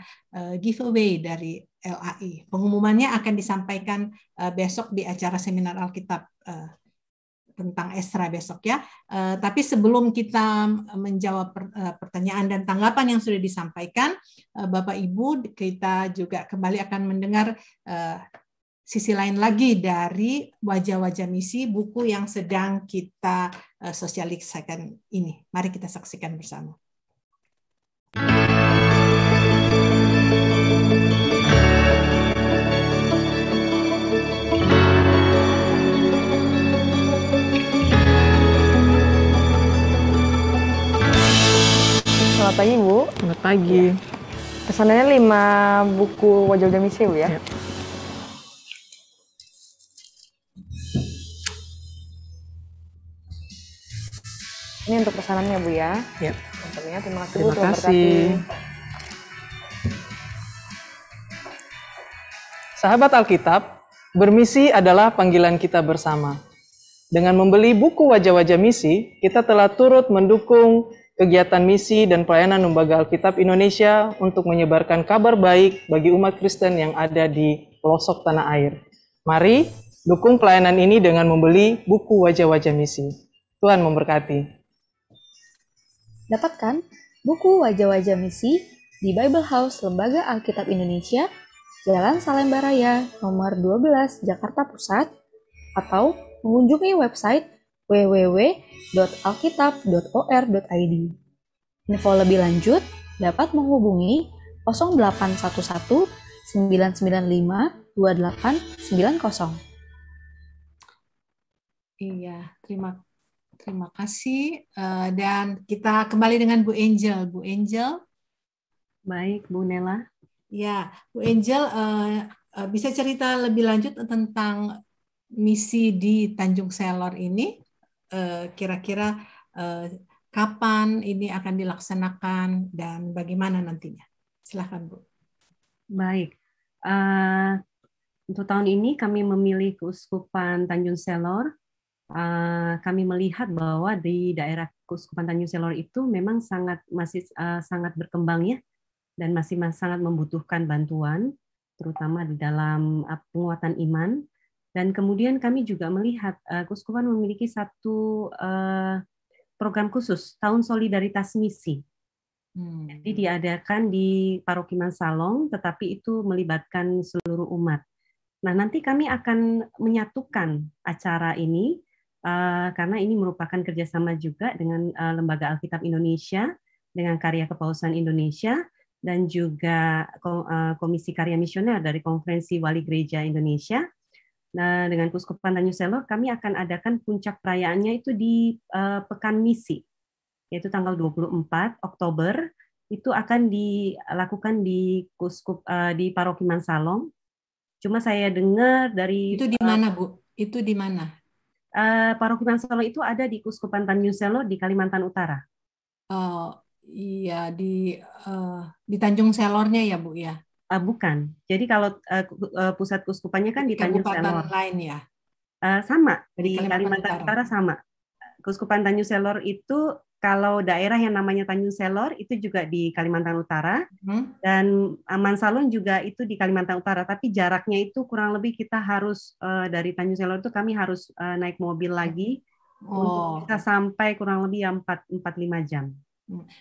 giveaway dari LAI. Pengumumannya akan disampaikan besok di acara seminar Alkitab tentang Esra besok ya. Tapi sebelum kita menjawab pertanyaan dan tanggapan yang sudah disampaikan, Bapak Ibu, kita juga kembali akan mendengar sisi lain lagi dari Wajah-Wajah Misi, buku yang sedang kita sosialisasikan ini. Mari kita saksikan bersama. Selamat pagi, Bu. Selamat pagi. Pesanannya 5 buku Wajah-Wajah Misi, Bu, ya? Ini untuk pesanannya, Bu, ya? Ya. Tentunya terima kasih, Bu. Terima kasih. Sahabat Alkitab, bermisi adalah panggilan kita bersama. Dengan membeli buku Wajah-Wajah Misi, kita telah turut mendukung kegiatan misi dan pelayanan Lembaga Alkitab Indonesia untuk menyebarkan kabar baik bagi umat Kristen yang ada di pelosok tanah air. Mari dukung pelayanan ini dengan membeli buku Wajah-Wajah Misi. Tuhan memberkati. Dapatkan buku Wajah-Wajah Misi di Bible House Lembaga Alkitab Indonesia, Jalan Salemba Raya, nomor 12, Jakarta Pusat, atau mengunjungi website www.alkitab.or.id. Info lebih lanjut dapat menghubungi 0811 995 2890. Iya, terima kasih. Dan kita kembali dengan Bu Angel. Bu Angel. Baik, Bu Nela. Ya, Bu Angel, bisa cerita lebih lanjut tentang misi di Tanjung Selor ini? Kira-kira kapan ini akan dilaksanakan dan bagaimana nantinya? Silakan, Bu. Baik. Untuk tahun ini kami memilih Keuskupan Tanjung Selor. Kami melihat bahwa di daerah Keuskupan Tanjung Selor itu memang masih sangat berkembang ya, dan masih sangat membutuhkan bantuan, terutama di dalam penguatan iman. Dan kemudian kami juga melihat Keuskupan memiliki satu program khusus, Tahun Solidaritas Misi. Jadi diadakan di Paroki Mansalong, tetapi itu melibatkan seluruh umat. Nah, nanti kami akan menyatukan acara ini, karena ini merupakan kerjasama juga dengan Lembaga Alkitab Indonesia, dengan Karya Kepausan Indonesia, dan juga Komisi Karya Misioner dari Konferensi Wali Gereja Indonesia. Nah, dengan Keuskupan Tanjung Selor, kami akan adakan puncak perayaannya itu di Pekan Misi, yaitu tanggal 24 Oktober, itu akan dilakukan di Paroki Mansalong. Cuma saya dengar dari... Itu di mana, Bu? Itu di mana? Paroki Mansalong itu ada di Keuskupan Tanjung Selor di Kalimantan Utara. Iya, di Tanjung Selornya ya, Bu, ya? Bukan. Jadi kalau pusat keuskupannya kan di Tanjung Selor. Kabupaten lain ya? Sama, di Kalimantan Utara sama. Keuskupan Tanjung Selor itu kalau daerah yang namanya Tanjung Selor itu juga di Kalimantan Utara, dan Mansalong juga itu di Kalimantan Utara, tapi jaraknya itu kurang lebih kita harus dari Tanjung Selor itu kami harus naik mobil lagi untuk bisa sampai kurang lebih 4-5 jam.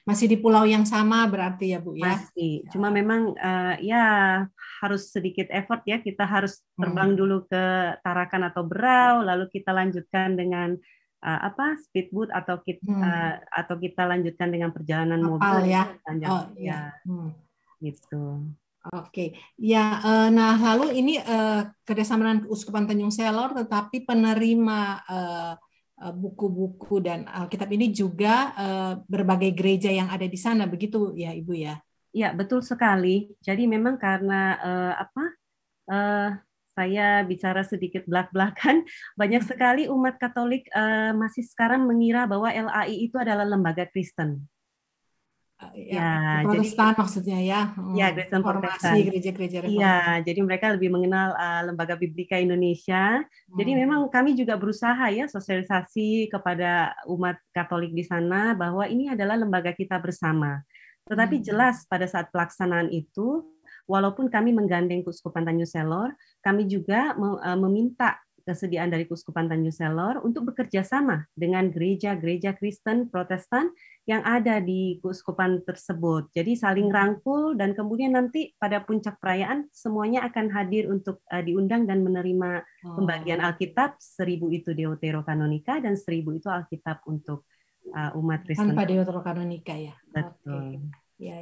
Masih di pulau yang sama berarti ya, Bu, ya? Masih, cuma memang ya harus sedikit effort ya, kita harus terbang dulu ke Tarakan atau Berau, lalu kita lanjutkan dengan speedboat atau kita lanjutkan dengan perjalanan mobil ya. Gitu. Oke, ya. Nah, lalu ini kerjasama dengan Keuskupan Tanjung Selor, tetapi penerima buku-buku dan Alkitab ini juga berbagai gereja yang ada di sana, begitu ya, Ibu ya? Ya, betul sekali. Jadi memang karena saya bicara sedikit belak-belakan, banyak sekali umat Katolik masih sekarang mengira bahwa LAI itu adalah lembaga Kristen. Ya, Protestan jadi, maksudnya ya. Ya, Kristen Protestan. Gereja-gereja reformasi. Iya, jadi mereka lebih mengenal Lembaga Biblika Indonesia. Jadi memang kami juga berusaha ya sosialisasi kepada umat Katolik di sana bahwa ini adalah lembaga kita bersama. Tetapi jelas pada saat pelaksanaan itu, walaupun kami menggandeng Keuskupan Tanjung Selor, kami juga meminta kesediaan dari Keuskupan Tanjung Selor untuk bekerja sama dengan gereja-gereja Kristen Protestan yang ada di keuskupan tersebut. Jadi saling rangkul dan kemudian nanti pada puncak perayaan semuanya akan hadir untuk diundang dan menerima pembagian Alkitab, 1000 itu Deuterokanonika dan 1000 itu Alkitab untuk umat Kristen. Tanpa Deuterokanonika ya. Betul. Ya.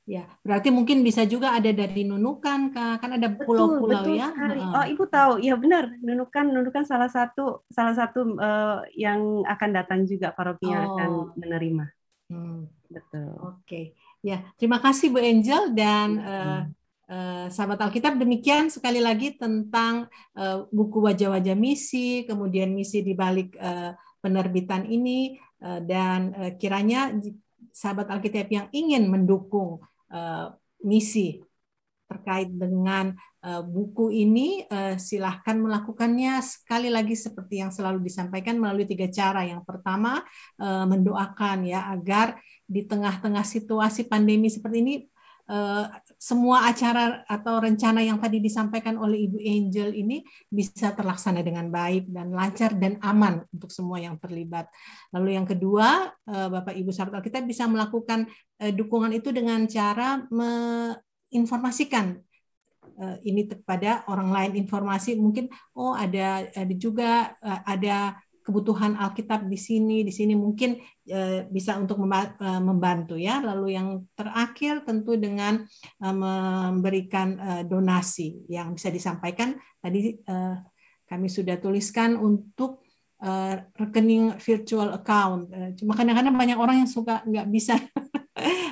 Ya, berarti mungkin bisa juga ada dari Nunukan, kan ada pulau-pulau ya. Sekali. Oh, Ibu tahu, ya benar. Nunukan salah satu yang akan datang juga parokinya akan menerima. Betul. Oke, ya terima kasih Bu Angel dan sahabat Alkitab, demikian sekali lagi tentang buku Wajah-Wajah Misi, kemudian misi di balik penerbitan ini, dan kiranya sahabat Alkitab yang ingin mendukung misi terkait dengan buku ini, silahkan melakukannya sekali lagi seperti yang selalu disampaikan melalui 3 cara. Yang pertama, mendoakan ya agar di tengah-tengah situasi pandemi seperti ini, semua acara atau rencana yang tadi disampaikan oleh Ibu Angel ini bisa terlaksana dengan baik dan lancar dan aman untuk semua yang terlibat. Lalu yang kedua, Bapak Ibu sahabat Alkitab bisa melakukan dukungan itu dengan cara menginformasikan ini kepada orang lain, informasi mungkin ada juga ada kebutuhan Alkitab di sini mungkin bisa untuk membantu ya. Lalu yang terakhir tentu dengan memberikan donasi yang bisa disampaikan tadi kami sudah tuliskan untuk rekening virtual account. Cuma kadang-kadang banyak orang yang suka nggak bisa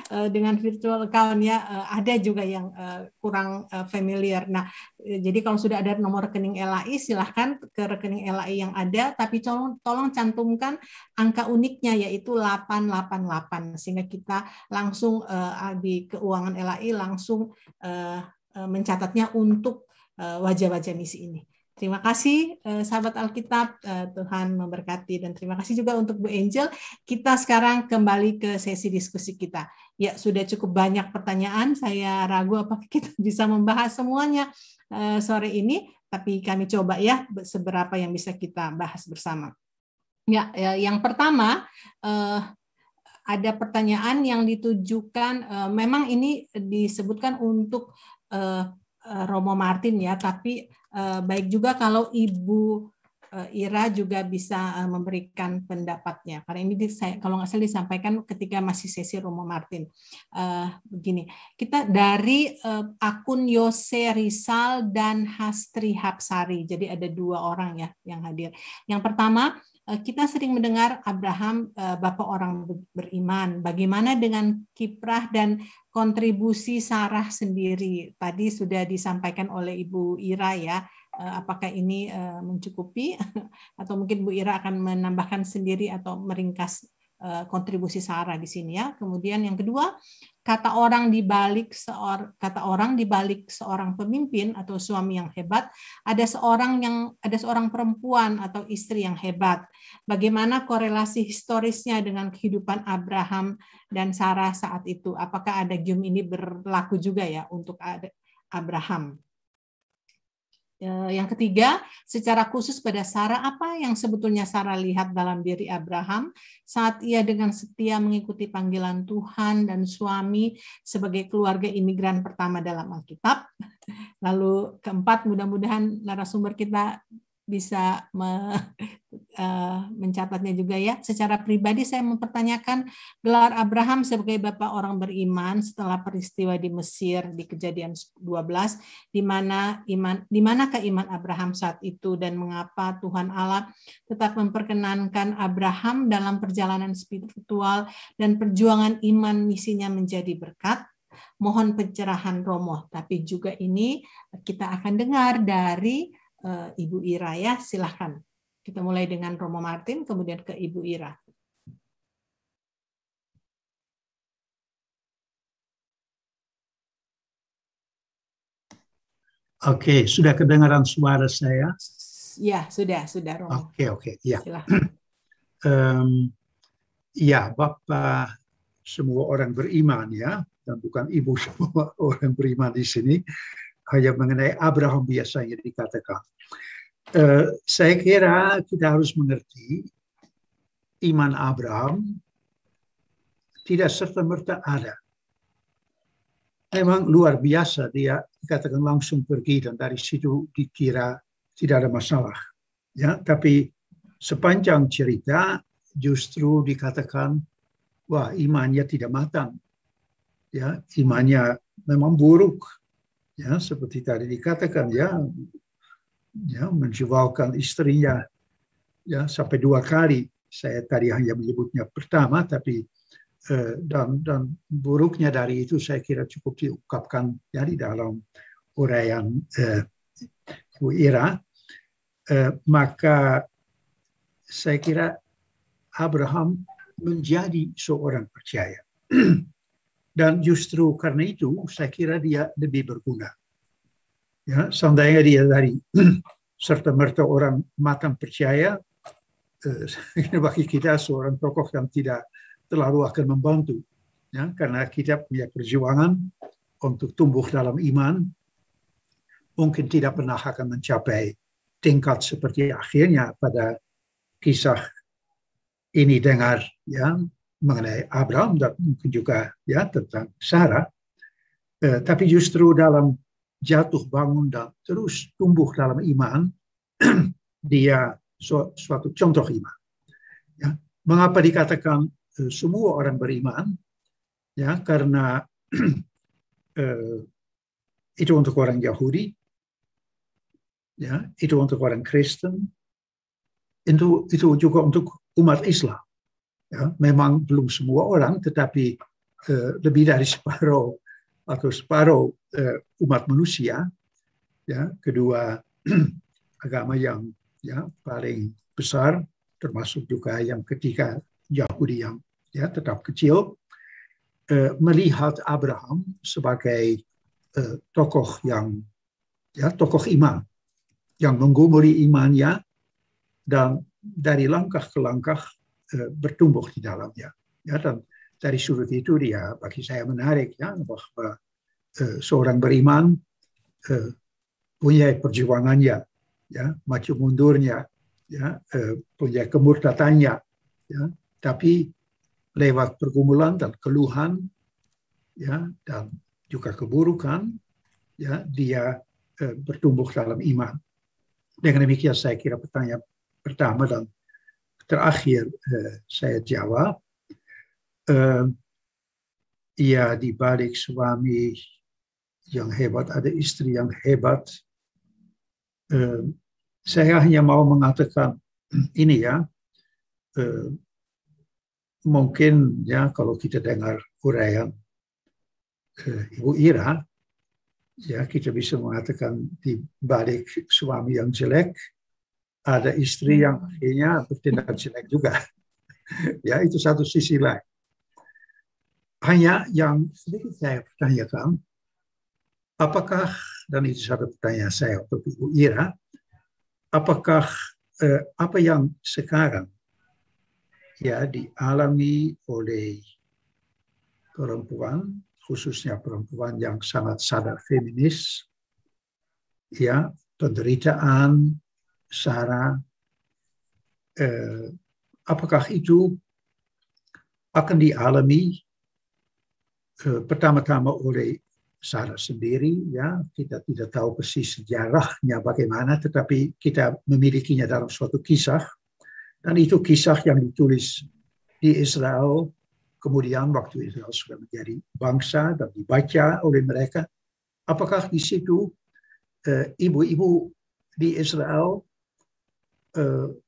dengan virtual account ya, ada juga yang kurang familiar. Nah, jadi kalau sudah ada nomor rekening LAI, silahkan ke rekening LAI yang ada, tapi tolong cantumkan angka uniknya yaitu 888 sehingga kita langsung di keuangan LAI langsung mencatatnya untuk wajah-wajah misi ini. Terima kasih sahabat Alkitab, Tuhan memberkati, dan terima kasih juga untuk Bu Angel. Kita sekarang kembali ke sesi diskusi kita. Ya, sudah cukup banyak pertanyaan, saya ragu apakah kita bisa membahas semuanya sore ini, tapi kami coba ya seberapa yang bisa kita bahas bersama. Ya, yang pertama ada pertanyaan yang ditujukan, memang ini disebutkan untuk Romo Martin ya, tapi baik juga kalau Ibu Ira juga bisa memberikan pendapatnya. Karena ini kalau nggak salah disampaikan ketika masih sesi Romo Martin. Begini, kita dari akun Yose Rizal dan Hastri Hapsari. Jadi ada 2 orang ya yang hadir. Yang pertama, kita sering mendengar Abraham bapak orang beriman. Bagaimana dengan kiprah dan kontribusi Sarah sendiri? Tadi sudah disampaikan oleh Ibu Ira ya. Apakah ini mencukupi atau mungkin Bu Ira akan menambahkan sendiri atau meringkas kontribusi Sarah di sini ya. Kemudian yang kedua, kata orang di balik seorang pemimpin atau suami yang hebat, ada seorang perempuan atau istri yang hebat. Bagaimana korelasi historisnya dengan kehidupan Abraham dan Sarah saat itu? Apakah ada gium ini berlaku juga ya untuk Abraham? Yang ketiga, secara khusus pada Sarah, apa yang sebetulnya Sarah lihat dalam diri Abraham saat ia dengan setia mengikuti panggilan Tuhan dan suami sebagai keluarga imigran pertama dalam Alkitab? Lalu keempat, mudah-mudahan narasumber kita bisa mencatatnya juga ya. Secara pribadi saya mempertanyakan gelar Abraham sebagai bapak orang beriman setelah peristiwa di Mesir di Kejadian 12, di manakah iman Abraham saat itu dan mengapa Tuhan Allah tetap memperkenankan Abraham dalam perjalanan spiritual dan perjuangan iman misinya menjadi berkat. Mohon pencerahan Romo, tapi juga ini kita akan dengar dari Ibu Ira ya, silahkan. Kita mulai dengan Romo Martin, kemudian ke Ibu Ira. Oke, sudah kedengaran suara saya? Ya, sudah Romo. Oke, ya. Silahkan. Ya, Bapak semua orang beriman ya, dan bukan Ibu semua orang beriman di sini. Hanya mengenai Abraham biasanya dikatakan. Saya kira kita harus mengerti iman Abraham tidak serta-merta ada. Memang luar biasa, dia dikatakan langsung pergi dan dari situ dikira tidak ada masalah. Ya, tapi sepanjang cerita justru dikatakan, wah imannya tidak matang. Ya, imannya memang buruk. Ya, seperti tadi dikatakan ya menjualkan istrinya ya sampai 2 kali. Saya tadi hanya menyebutnya pertama, tapi dan buruknya dari itu saya kira cukup diungkapkan ya di dalam uraian Bu Ira. Maka saya kira Abraham menjadi seorang percaya. Dan justru karena itu saya kira dia lebih berguna. Ya, seandainya dia dari serta-merta orang matang percaya, bagi kita seorang tokoh yang tidak terlalu akan membantu. Ya, karena kita punya perjuangan untuk tumbuh dalam iman, mungkin tidak pernah akan mencapai tingkat seperti akhirnya pada kisah ini dengar ya, mengenai Abraham dan mungkin juga ya tentang Sarah, tapi justru dalam jatuh bangun dan terus tumbuh dalam iman, dia suatu contoh iman. Ya. Mengapa dikatakan semua orang beriman? Ya, karena itu untuk orang Yahudi, ya, itu untuk orang Kristen, itu juga untuk umat Islam. Ya, memang belum semua orang, tetapi lebih dari separuh umat manusia, ya, kedua agama yang ya paling besar, termasuk juga yang ketiga Yahudi yang ya tetap kecil, melihat Abraham sebagai tokoh yang ya tokoh iman yang menggumuli imannya dan dari langkah ke langkah bertumbuh di dalamnya. Ya, dan dari sudut itu dia bagi saya menarik ya bahwa seorang beriman punya perjuangannya, ya maju mundurnya, ya punya kemurtadannya, ya tapi lewat pergumulan dan keluhan, ya dan juga keburukan, ya dia bertumbuh dalam iman. Dengan demikian saya kira pertanyaan pertama dan terakhir saya jawab, ya di balik suami yang hebat ada istri yang hebat. Saya hanya mau mengatakan ini ya, mungkin ya kalau kita dengar uraian Ibu Ira, ya kita bisa mengatakan di balik suami yang jelek ada istri yang akhirnya bertindak jelek juga. Ya itu satu sisi lain. Hanya yang sedikit saya pertanyakan, apakah, dan itu satu pertanyaan saya untuk Ibu Ira, apakah apa yang sekarang ya dialami oleh perempuan, khususnya perempuan yang sangat sadar feminis, ya penderitaan Sarah, apakah itu akan dialami pertama-tama oleh Sarah sendiri, ya kita tidak tahu persis sejarahnya bagaimana, tetapi kita memilikinya dalam suatu kisah, dan itu kisah yang ditulis di Israel. Kemudian waktu Israel sudah menjadi bangsa dan dibaca oleh mereka, apakah di situ ibu-ibu di Israel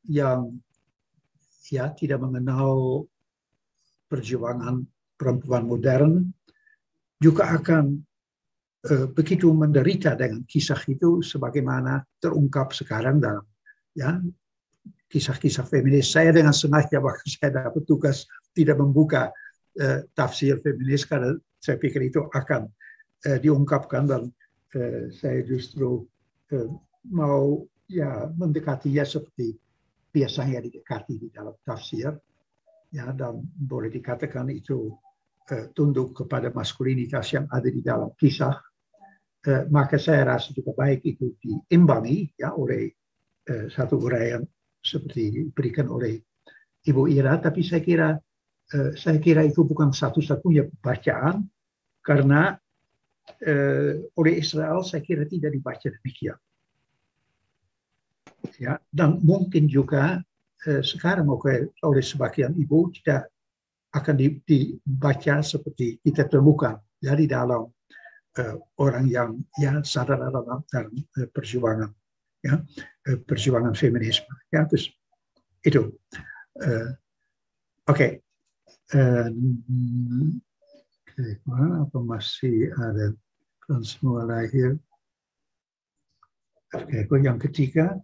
yang ya tidak mengenal perjuangan perempuan modern juga akan begitu menderita dengan kisah itu sebagaimana terungkap sekarang dalam ya kisah-kisah feminis. Saya dengan sengaja waktu saya dapat tugas tidak membuka tafsir feminis karena saya pikir itu akan diungkapkan, dan saya justru mau ya mendekatinya seperti biasanya didekati di dalam tafsir, ya, dan boleh dikatakan itu tunduk kepada maskulinitas yang ada di dalam kisah. Maka saya rasa juga baik itu diimbangi ya oleh satu uraian seperti diberikan oleh Ibu Ira, tapi saya kira itu bukan satu-satunya bacaan, karena oleh Israel saya kira tidak dibaca demikian. Ya, dan mungkin juga sekarang oleh sebagian ibu tidak akan dibaca seperti kita temukan ya di dalam orang yang ya sadar dalam perjuangan ya perjuangan feminisme ya. Terus itu oke. Apa masih ada kan semua lahir. Oke, yang ketiga,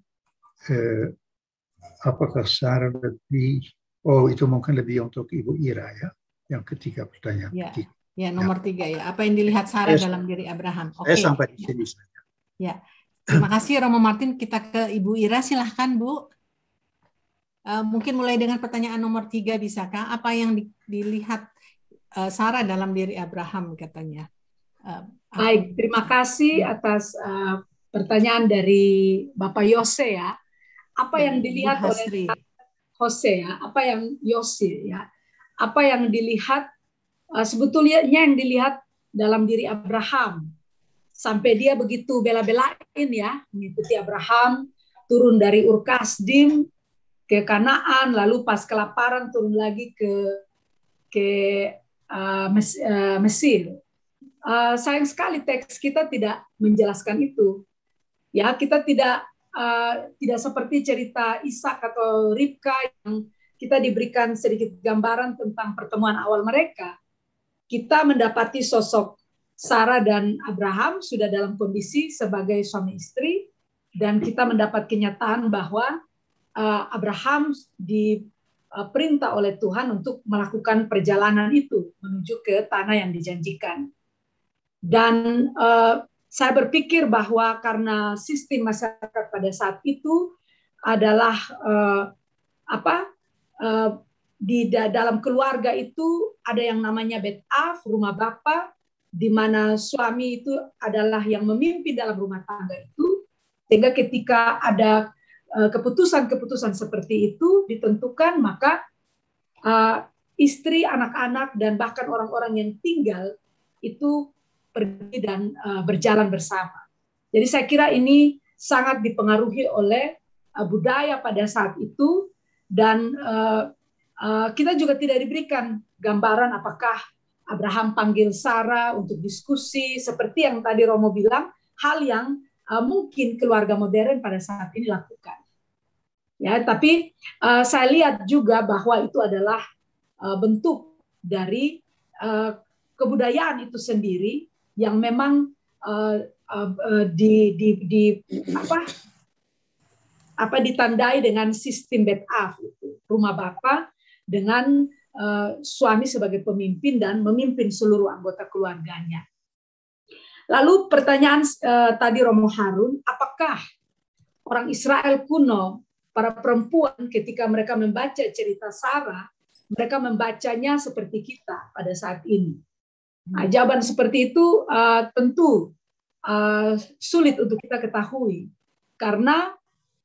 apakah Sarah lebih, itu mungkin lebih untuk Ibu Ira ya, yang ketiga pertanyaan. Ya, nomor 3 ya. Apa yang dilihat Sarah dalam diri Abraham? Saya sampai di sini saja. Ya, terima kasih Romo Martin. Kita ke Ibu Ira, silahkan Bu. Mungkin mulai dengan pertanyaan nomor 3 bisakah? Apa yang dilihat Sarah dalam diri Abraham katanya? Baik, terima kasih atas pertanyaan dari Bapak Yose ya. Apa yang dilihat oleh Jose ya? Apa yang Yose ya? Apa yang dilihat sebetulnya yang dilihat dalam diri Abraham sampai dia begitu bela-belain ya mengikuti Abraham, turun dari Ur Kasdim ke Kanaan, lalu pas kelaparan turun lagi ke Mesir. Sayang sekali teks kita tidak menjelaskan itu. Ya, kita tidak seperti cerita Ishak atau Ribka yang kita diberikan sedikit gambaran tentang pertemuan awal mereka. Kita mendapati sosok Sarah dan Abraham sudah dalam kondisi sebagai suami istri, dan kita mendapat kenyataan bahwa Abraham diperintah oleh Tuhan untuk melakukan perjalanan itu menuju ke tanah yang dijanjikan. Dan saya berpikir bahwa karena sistem masyarakat pada saat itu adalah di dalam keluarga itu ada yang namanya bet-af, rumah bapa, di mana suami itu adalah yang memimpin dalam rumah tangga itu, sehingga ketika ada keputusan-keputusan seperti itu ditentukan, maka istri, anak-anak, dan bahkan orang-orang yang tinggal itu pergi dan berjalan bersama. Jadi saya kira ini sangat dipengaruhi oleh budaya pada saat itu, dan kita juga tidak diberikan gambaran apakah Abraham panggil Sarah untuk diskusi seperti yang tadi Romo bilang, hal yang mungkin keluarga modern pada saat ini lakukan. Ya, tapi saya lihat juga bahwa itu adalah bentuk dari kebudayaan itu sendiri yang memang ditandai dengan sistem bet-af, rumah bapa dengan suami sebagai pemimpin dan memimpin seluruh anggota keluarganya. Lalu pertanyaan tadi Romo Harun, apakah orang Israel kuno, para perempuan ketika mereka membaca cerita Sarah, mereka membacanya seperti kita pada saat ini? Nah, jawaban seperti itu tentu sulit untuk kita ketahui, karena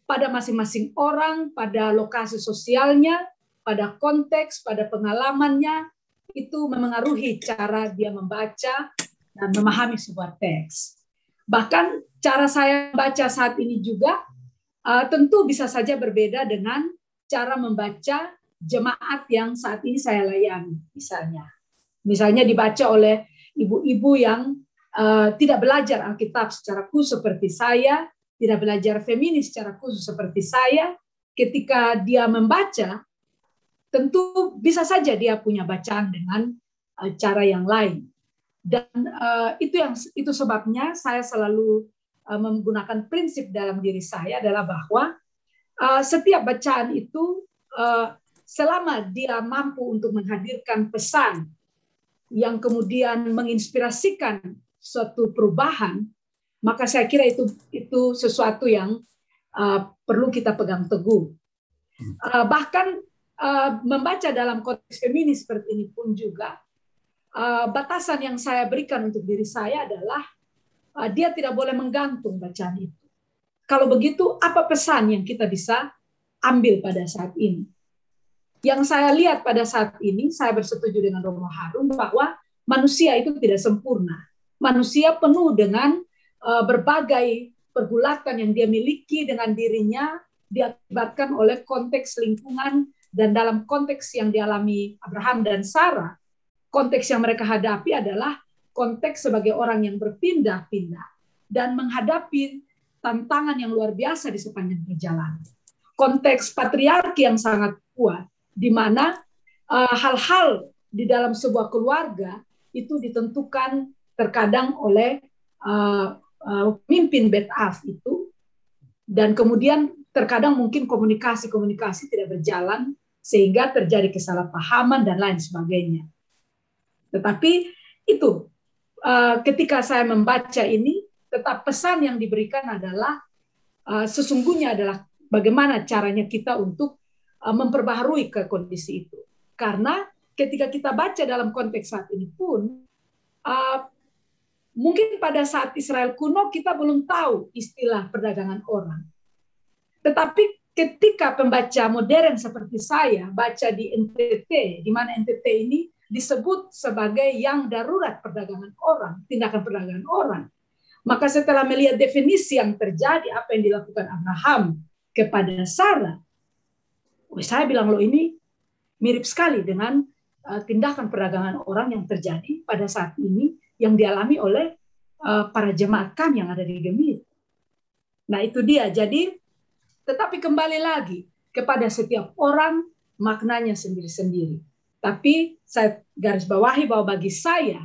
pada masing-masing orang, pada lokasi sosialnya, pada konteks, pada pengalamannya, itu memengaruhi cara dia membaca dan memahami sebuah teks. Bahkan cara saya membaca saat ini juga tentu bisa saja berbeda dengan cara membaca jemaat yang saat ini saya layani, Misalnya dibaca oleh ibu-ibu yang tidak belajar Alkitab secara khusus seperti saya, tidak belajar feminis secara khusus seperti saya. Ketika dia membaca, tentu bisa saja dia punya bacaan dengan cara yang lain. Dan itu sebabnya saya selalu menggunakan prinsip dalam diri saya adalah bahwa setiap bacaan itu selama dia mampu untuk menghadirkan pesan yang kemudian menginspirasikan suatu perubahan, maka saya kira itu sesuatu yang perlu kita pegang teguh. Bahkan membaca dalam konteks feminis seperti ini pun juga, batasan yang saya berikan untuk diri saya adalah dia tidak boleh menggantung bacaan itu. Kalau begitu, apa pesan yang kita bisa ambil pada saat ini? Yang saya lihat pada saat ini, saya bersetuju dengan Romo Harun bahwa manusia itu tidak sempurna. Manusia penuh dengan berbagai pergulatan yang dia miliki dengan dirinya, diakibatkan oleh konteks lingkungan, dan dalam konteks yang dialami Abraham dan Sarah, konteks yang mereka hadapi adalah konteks sebagai orang yang berpindah-pindah dan menghadapi tantangan yang luar biasa di sepanjang perjalanan. Konteks patriarki yang sangat kuat, di mana hal-hal di dalam sebuah keluarga itu ditentukan terkadang oleh pemimpin bet-af itu, dan kemudian terkadang mungkin komunikasi tidak berjalan sehingga terjadi kesalahpahaman dan lain sebagainya. Tetapi itu ketika saya membaca ini, tetap pesan yang diberikan adalah sesungguhnya adalah bagaimana caranya kita untuk memperbaharui ke kondisi itu. Karena ketika kita baca dalam konteks saat ini pun, mungkin pada saat Israel kuno kita belum tahu istilah perdagangan orang. Tetapi ketika pembaca modern seperti saya baca di NTT, di mana NTT ini disebut sebagai yang darurat perdagangan orang, tindakan perdagangan orang, Maka setelah melihat definisi yang terjadi, apa yang dilakukan Abraham kepada Sarah, saya bilang, loh ini mirip sekali dengan tindakan perdagangan orang yang terjadi pada saat ini yang dialami oleh para jemaat kami yang ada di Gemir. Nah itu dia. Jadi tetapi kembali lagi kepada setiap orang maknanya sendiri-sendiri. Tapi saya garis bawahi bahwa bagi saya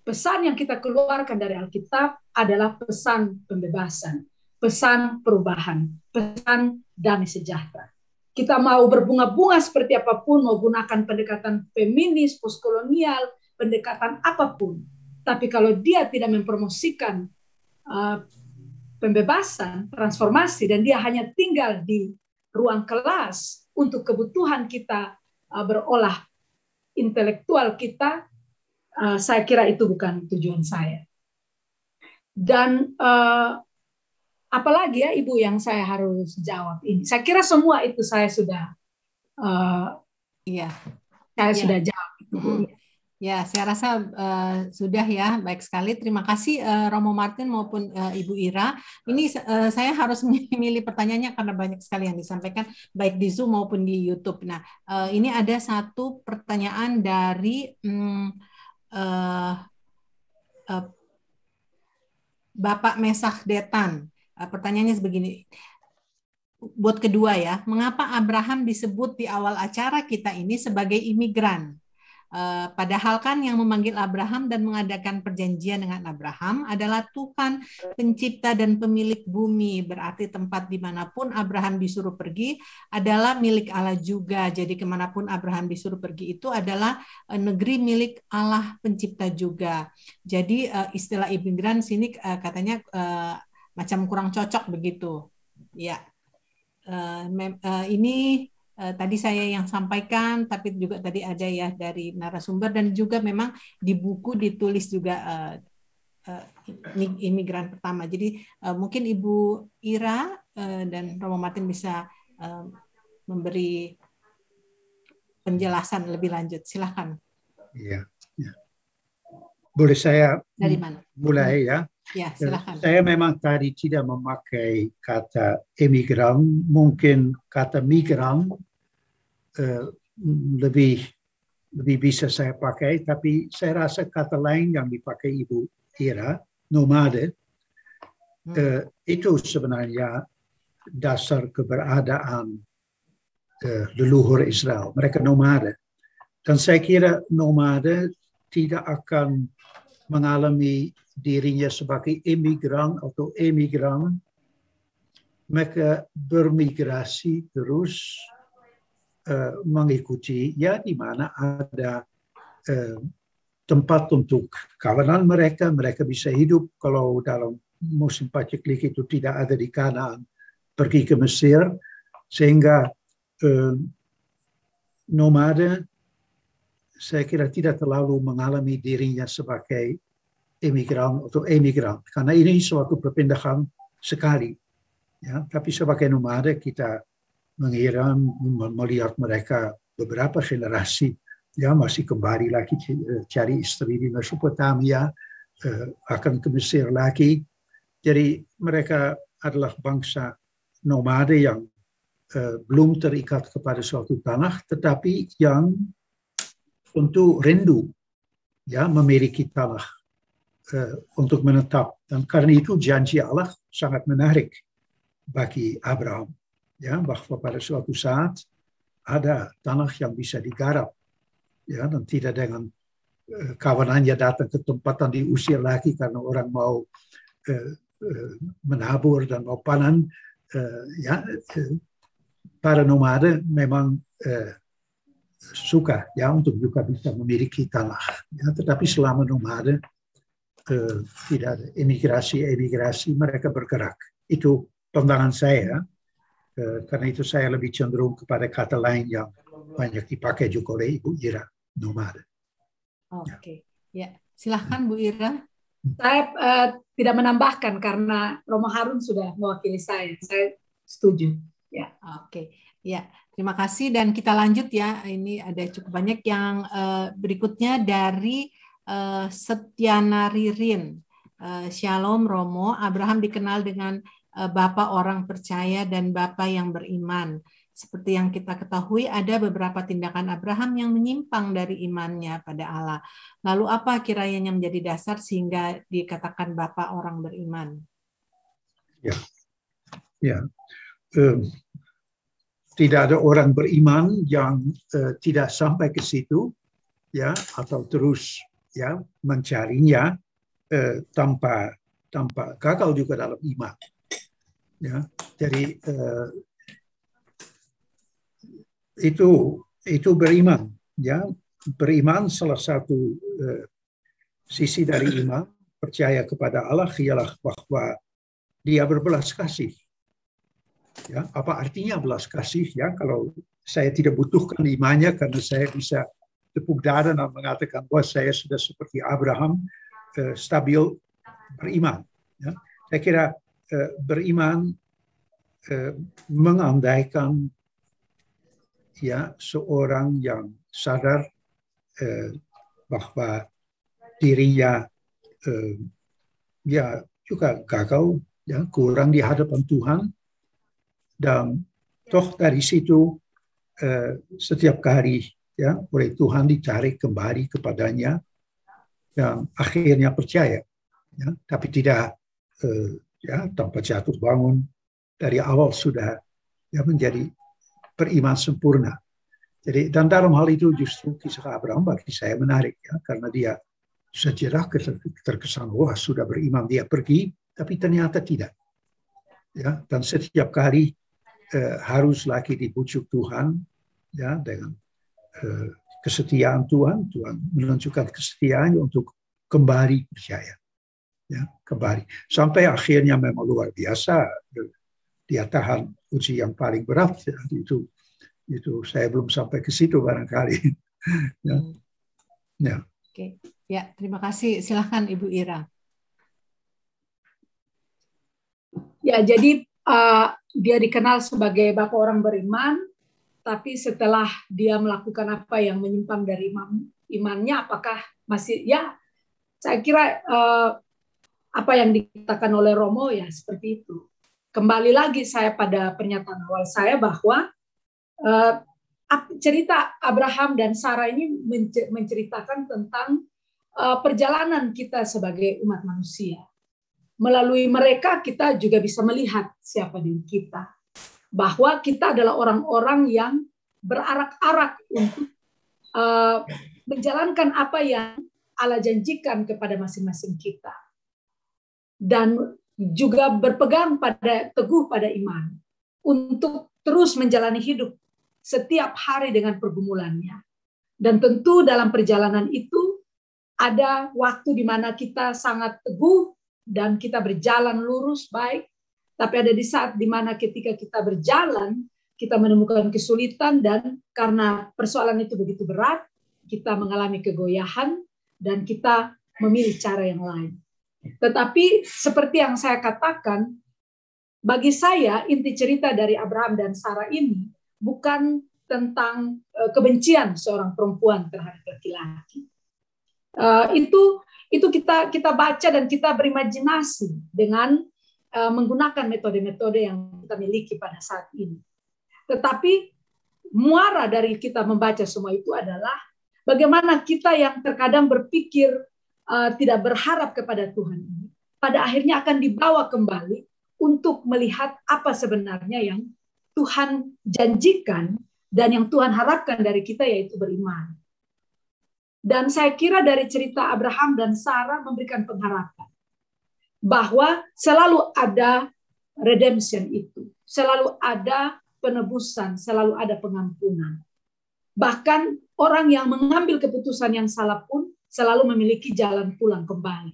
pesan yang kita keluarkan dari Alkitab adalah pesan pembebasan, pesan perubahan, pesan damai sejahtera. Kita mau berbunga-bunga seperti apapun, mau gunakan pendekatan feminis, postkolonial, pendekatan apapun. Tapi kalau dia tidak mempromosikan pembebasan, transformasi, dan dia hanya tinggal di ruang kelas untuk kebutuhan kita berolah intelektual kita, saya kira itu bukan tujuan saya. Dan apalagi ya Ibu yang saya harus jawab ini. Saya kira semua itu saya sudah sudah jawab. Ya, saya rasa sudah ya, baik sekali. Terima kasih Romo Martin maupun Ibu Ira. Ini saya harus memilih pertanyaannya karena banyak sekali yang disampaikan baik di Zoom maupun di YouTube. Nah, ini ada satu pertanyaan dari Bapak Mesah Detan. Pertanyaannya sebegini, buat kedua ya, mengapa Abraham disebut di awal acara kita ini sebagai imigran? Padahal kan yang memanggil Abraham dan mengadakan perjanjian dengan Abraham adalah Tuhan pencipta dan pemilik bumi. Berarti tempat dimanapun Abraham disuruh pergi adalah milik Allah juga. Jadi kemanapun Abraham disuruh pergi itu adalah negeri milik Allah pencipta juga. Jadi istilah imigran sini katanya macam kurang cocok begitu. Ya, ini tadi saya yang sampaikan, tapi juga tadi ada ya dari narasumber dan juga memang di buku ditulis juga imigran pertama. Jadi mungkin Ibu Ira dan Romo Martin bisa memberi penjelasan lebih lanjut. Silakan. Iya. Ya. Boleh saya dari mana? Mulai ya? Ya, silakan. Saya memang tadi tidak memakai kata emigran, mungkin kata migran lebih bisa saya pakai, tapi saya rasa kata lain yang dipakai Ibu Ira, nomade, itu sebenarnya dasar keberadaan leluhur Israel. Mereka nomade. Dan saya kira nomade tidak akan mengalami dirinya sebagai imigran atau emigran. Mereka bermigrasi terus mengikuti ya di mana ada tempat untuk kawanan mereka bisa hidup. Kalau dalam musim paceklik itu tidak ada di Kanaan, pergi ke Mesir, sehingga nomade saya kira tidak terlalu mengalami dirinya sebagai imigran atau emigran, karena ini suatu perpindahan sekali. Ya, tapi sebagai nomade kita mengira melihat mereka beberapa generasi ya masih kembali lagi cari istri di Mesopotamia, akan ke Mesir lagi. Jadi mereka adalah bangsa nomade yang belum terikat kepada suatu tanah, tetapi yang tentu rindu ya memiliki tanah untuk menetap. Dan karena itu janji Allah sangat menarik bagi Abraham. Ya, bahwa pada suatu saat ada tanah yang bisa digarap, ya, dan tidak dengan kawanannya datang ke tempat dan diusir lagi karena orang mau menabur dan mau panen. Ya, para nomade memang suka ya untuk juga bisa memiliki tanah. Ya, tetapi selama nomade tidak ada emigrasi, mereka bergerak. Itu pandangan saya. Karena itu saya lebih cenderung kepada kata lain yang banyak dipakai juga oleh Ibu Ira, nomade. Oke, ya silahkan Bu Ira. Saya tidak menambahkan karena Romo Harun sudah mewakili saya. Saya setuju. Ya. Oke, ya terima kasih dan kita lanjut ya. Ini ada cukup banyak yang berikutnya dari Setiana Ririn. Shalom Romo, Abraham dikenal dengan Bapa orang percaya dan Bapa yang beriman. Seperti yang kita ketahui, ada beberapa tindakan Abraham yang menyimpang dari imannya pada Allah. Lalu apa kiranya yang menjadi dasar sehingga dikatakan Bapa orang beriman? Tidak ada orang beriman yang tidak sampai ke situ, ya, atau terus ya mencarinya tanpa gagal juga dalam iman. Ya, jadi itu beriman, ya, beriman salah satu sisi dari iman, percaya kepada Allah ialah bahwa Dia berbelas kasih. Ya, apa artinya belas kasih? Ya, kalau saya tidak butuhkan imannya karena saya bisa tepuk dada dan mengatakan bahwa saya sudah seperti Abraham, stabil beriman. Ya. Saya kira beriman mengandaikan ya seorang yang sadar bahwa dirinya ya juga gagal, ya, kurang di hadapan Tuhan, dan toh dari situ setiap hari ya oleh Tuhan ditarik kembali kepadanya dan akhirnya percaya, ya, tapi tidak ya tanpa jatuh bangun, dari awal sudah ya menjadi beriman sempurna. Jadi dan dalam hal itu justru kisah Abraham bagi saya menarik, ya, karena dia sejarah terkesan wah sudah beriman, dia pergi, tapi ternyata tidak. Ya, dan setiap kali harus lagi dibujuk Tuhan, ya, dengan kesetiaan Tuhan menunjukkan kesetiaannya untuk kembali percaya, ya, kembali sampai akhirnya memang luar biasa, dia tahan uji yang paling berat, ya, itu saya belum sampai ke situ barangkali. Ya. Ya. Oke, ya, terima kasih. Silahkan Ibu Ira. Ya, jadi dia dikenal sebagai Bapak orang beriman, tapi setelah dia melakukan apa yang menyimpang dari imannya, apakah masih, ya, saya kira apa yang dikatakan oleh Romo ya seperti itu. Kembali lagi saya pada pernyataan awal saya bahwa cerita Abraham dan Sarah ini menceritakan tentang perjalanan kita sebagai umat manusia. Melalui mereka kita juga bisa melihat siapa diri kita. Bahwa kita adalah orang-orang yang berarak-arak untuk menjalankan apa yang Allah janjikan kepada masing-masing kita. Dan juga berpegang teguh pada iman. Untuk terus menjalani hidup setiap hari dengan pergumulannya. Dan tentu dalam perjalanan itu ada waktu di mana kita sangat teguh dan kita berjalan lurus baik. Tapi ada di saat di mana ketika kita berjalan, kita menemukan kesulitan dan karena persoalan itu begitu berat, kita mengalami kegoyahan dan kita memilih cara yang lain. Tetapi seperti yang saya katakan, bagi saya inti cerita dari Abraham dan Sarah ini bukan tentang kebencian seorang perempuan terhadap laki-laki. Itu kita baca dan kita berimajinasi dengan menggunakan metode-metode yang kita miliki pada saat ini. Tetapi muara dari kita membaca semua itu adalah bagaimana kita yang terkadang berpikir tidak berharap kepada Tuhan ini, pada akhirnya akan dibawa kembali untuk melihat apa sebenarnya yang Tuhan janjikan dan yang Tuhan harapkan dari kita, yaitu beriman. Dan saya kira dari cerita Abraham dan Sarah memberikan pengharapan bahwa selalu ada redemption itu, selalu ada penebusan, selalu ada pengampunan. Bahkan orang yang mengambil keputusan yang salah pun selalu memiliki jalan pulang kembali.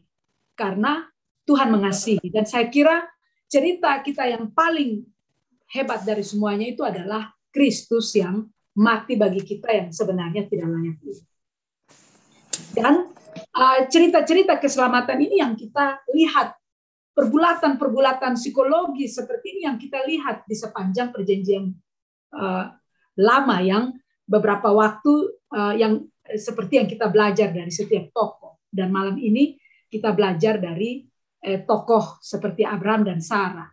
Karena Tuhan mengasihi. Dan saya kira cerita kita yang paling hebat dari semuanya itu adalah Kristus yang mati bagi kita yang sebenarnya tidak layak itu. Dan cerita-cerita keselamatan ini yang kita lihat, pergulatan-pergulatan psikologi seperti ini yang kita lihat di sepanjang perjanjian lama yang beberapa waktu yang seperti yang kita belajar dari setiap tokoh. Dan malam ini kita belajar dari tokoh seperti Abraham dan Sarah.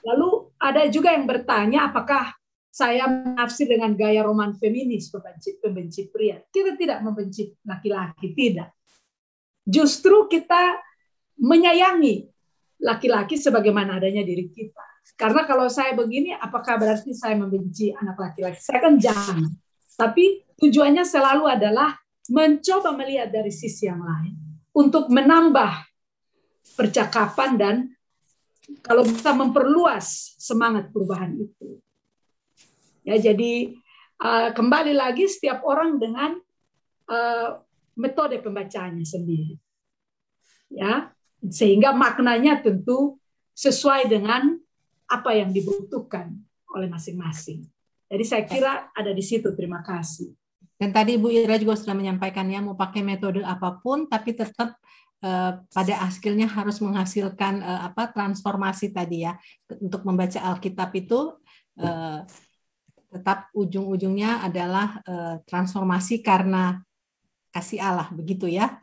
Lalu ada juga yang bertanya, apakah saya menafsir dengan gaya roman feminis, pembenci pria? Kita tidak membenci laki-laki, tidak. Justru kita menyayangi laki-laki sebagaimana adanya diri kita. Karena kalau saya begini, apakah berarti saya membenci anak laki-laki? Saya kan jangan. Tapi tujuannya selalu adalah mencoba melihat dari sisi yang lain untuk menambah percakapan dan kalau bisa memperluas semangat perubahan itu. Ya, jadi kembali lagi setiap orang dengan metode pembacanya sendiri. Ya, sehingga maknanya tentu sesuai dengan apa yang dibutuhkan oleh masing-masing. Jadi saya kira ada di situ. Terima kasih. Dan tadi Ibu Ira juga sudah menyampaikan ya, mau pakai metode apapun, tapi tetap pada akhirnya harus menghasilkan transformasi tadi ya. Untuk membaca Alkitab itu tetap ujung-ujungnya adalah transformasi karena kasih Allah, begitu ya.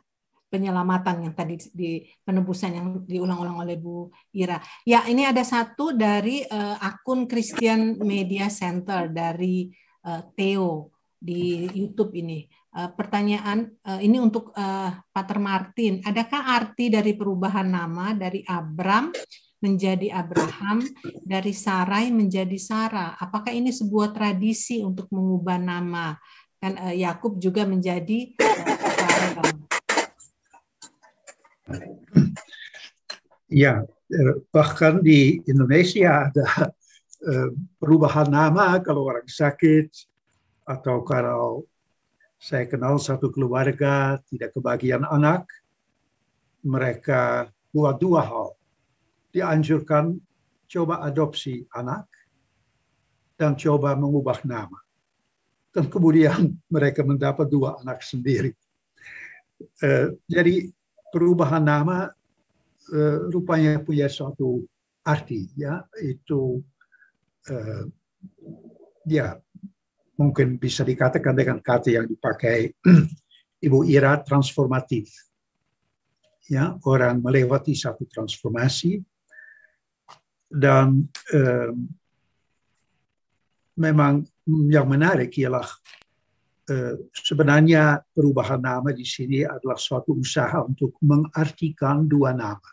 Penyelamatan yang tadi di penebusan yang diulang-ulang oleh Bu Ira. Ya, ini ada satu dari akun Christian Media Center dari Theo di YouTube ini. Pertanyaan ini untuk Pater Martin. Adakah arti dari perubahan nama dari Abram menjadi Abraham, dari Sarai menjadi Sarah? Apakah ini sebuah tradisi untuk mengubah nama? Kan Yakub juga menjadi Ya, bahkan di Indonesia ada perubahan nama kalau orang sakit, atau kalau saya kenal satu keluarga tidak kebagian anak, mereka buat dua hal. Dianjurkan coba adopsi anak dan coba mengubah nama. Dan kemudian mereka mendapat dua anak sendiri. Jadi perubahan nama rupanya punya suatu arti, ya, itu ya mungkin bisa dikatakan dengan kata yang dipakai Ibu Ira, transformatif. Ya, orang melewati satu transformasi dan memang yang menarik ialah sebenarnya perubahan nama di sini adalah suatu usaha untuk mengartikan dua nama,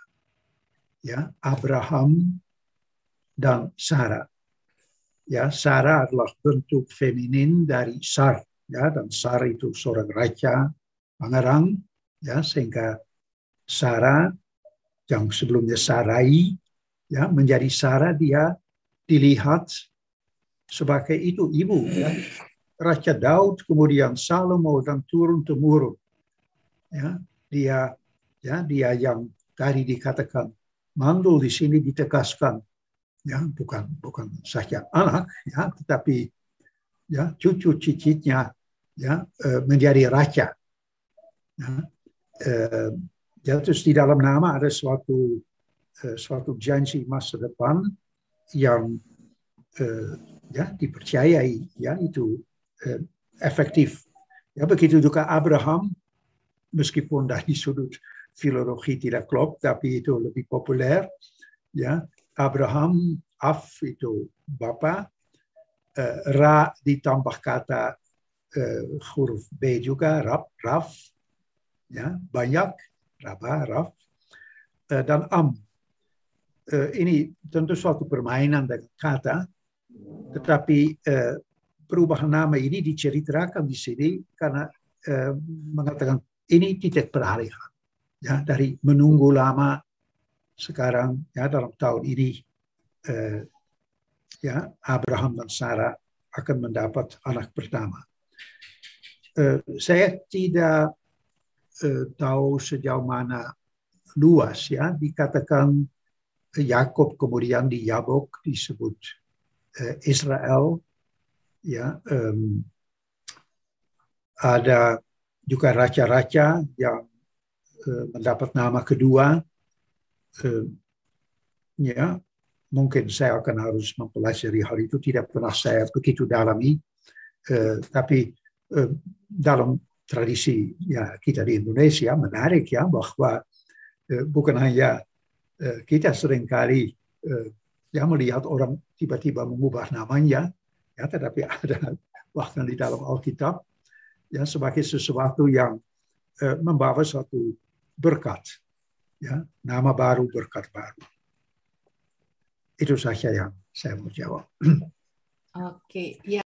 ya, Abraham dan Sarah. Ya, Sarah adalah bentuk feminin dari Sar, ya, dan Sar itu seorang raja pangeran, ya, sehingga Sarah yang sebelumnya Sarai, ya, menjadi Sarah, dia dilihat sebagai itu ibu, ya. Raja Daud, kemudian Salomo dan turun-temurun. Ya, dia yang tadi dikatakan mandul di sini ditegaskan, ya, bukan saja anak, ya, tetapi ya cucu cicitnya, ya, menjadi raja. Ya, terus di dalam nama ada suatu janji masa depan yang ya dipercayai, ya, itu efektif. Ya, begitu juga Abraham, meskipun dari sudut filologi tidak klop, tapi itu lebih populer. Ya, Abraham, Af itu Bapa, Ra ditambah kata huruf B juga, Raf, ya, banyak, Raba, Raf, dan Am. Ini tentu suatu permainan dengan kata, tetapi perubahan nama ini diceritakan di sini karena mengatakan ini titik peralihan, ya, dari menunggu lama sekarang, ya, dalam tahun ini ya Abraham dan Sarah akan mendapat anak pertama. Saya tidak tahu sejauh mana luas, ya, dikatakan Yakub kemudian di Yabok disebut Israel, ya, ada juga raja-raja yang mendapat nama kedua, ya, mungkin saya akan harus mempelajari hal itu, tidak pernah saya begitu dalami, tapi dalam tradisi, ya, kita di Indonesia menarik, ya, bahwa bukan hanya kita seringkali melihat orang tiba-tiba mengubah namanya, ya, tetapi ada bahkan di dalam Alkitab ya sebagai sesuatu yang membawa suatu berkat, ya, nama baru, berkat baru. Itu saja yang saya mau jawab. Oke, ya.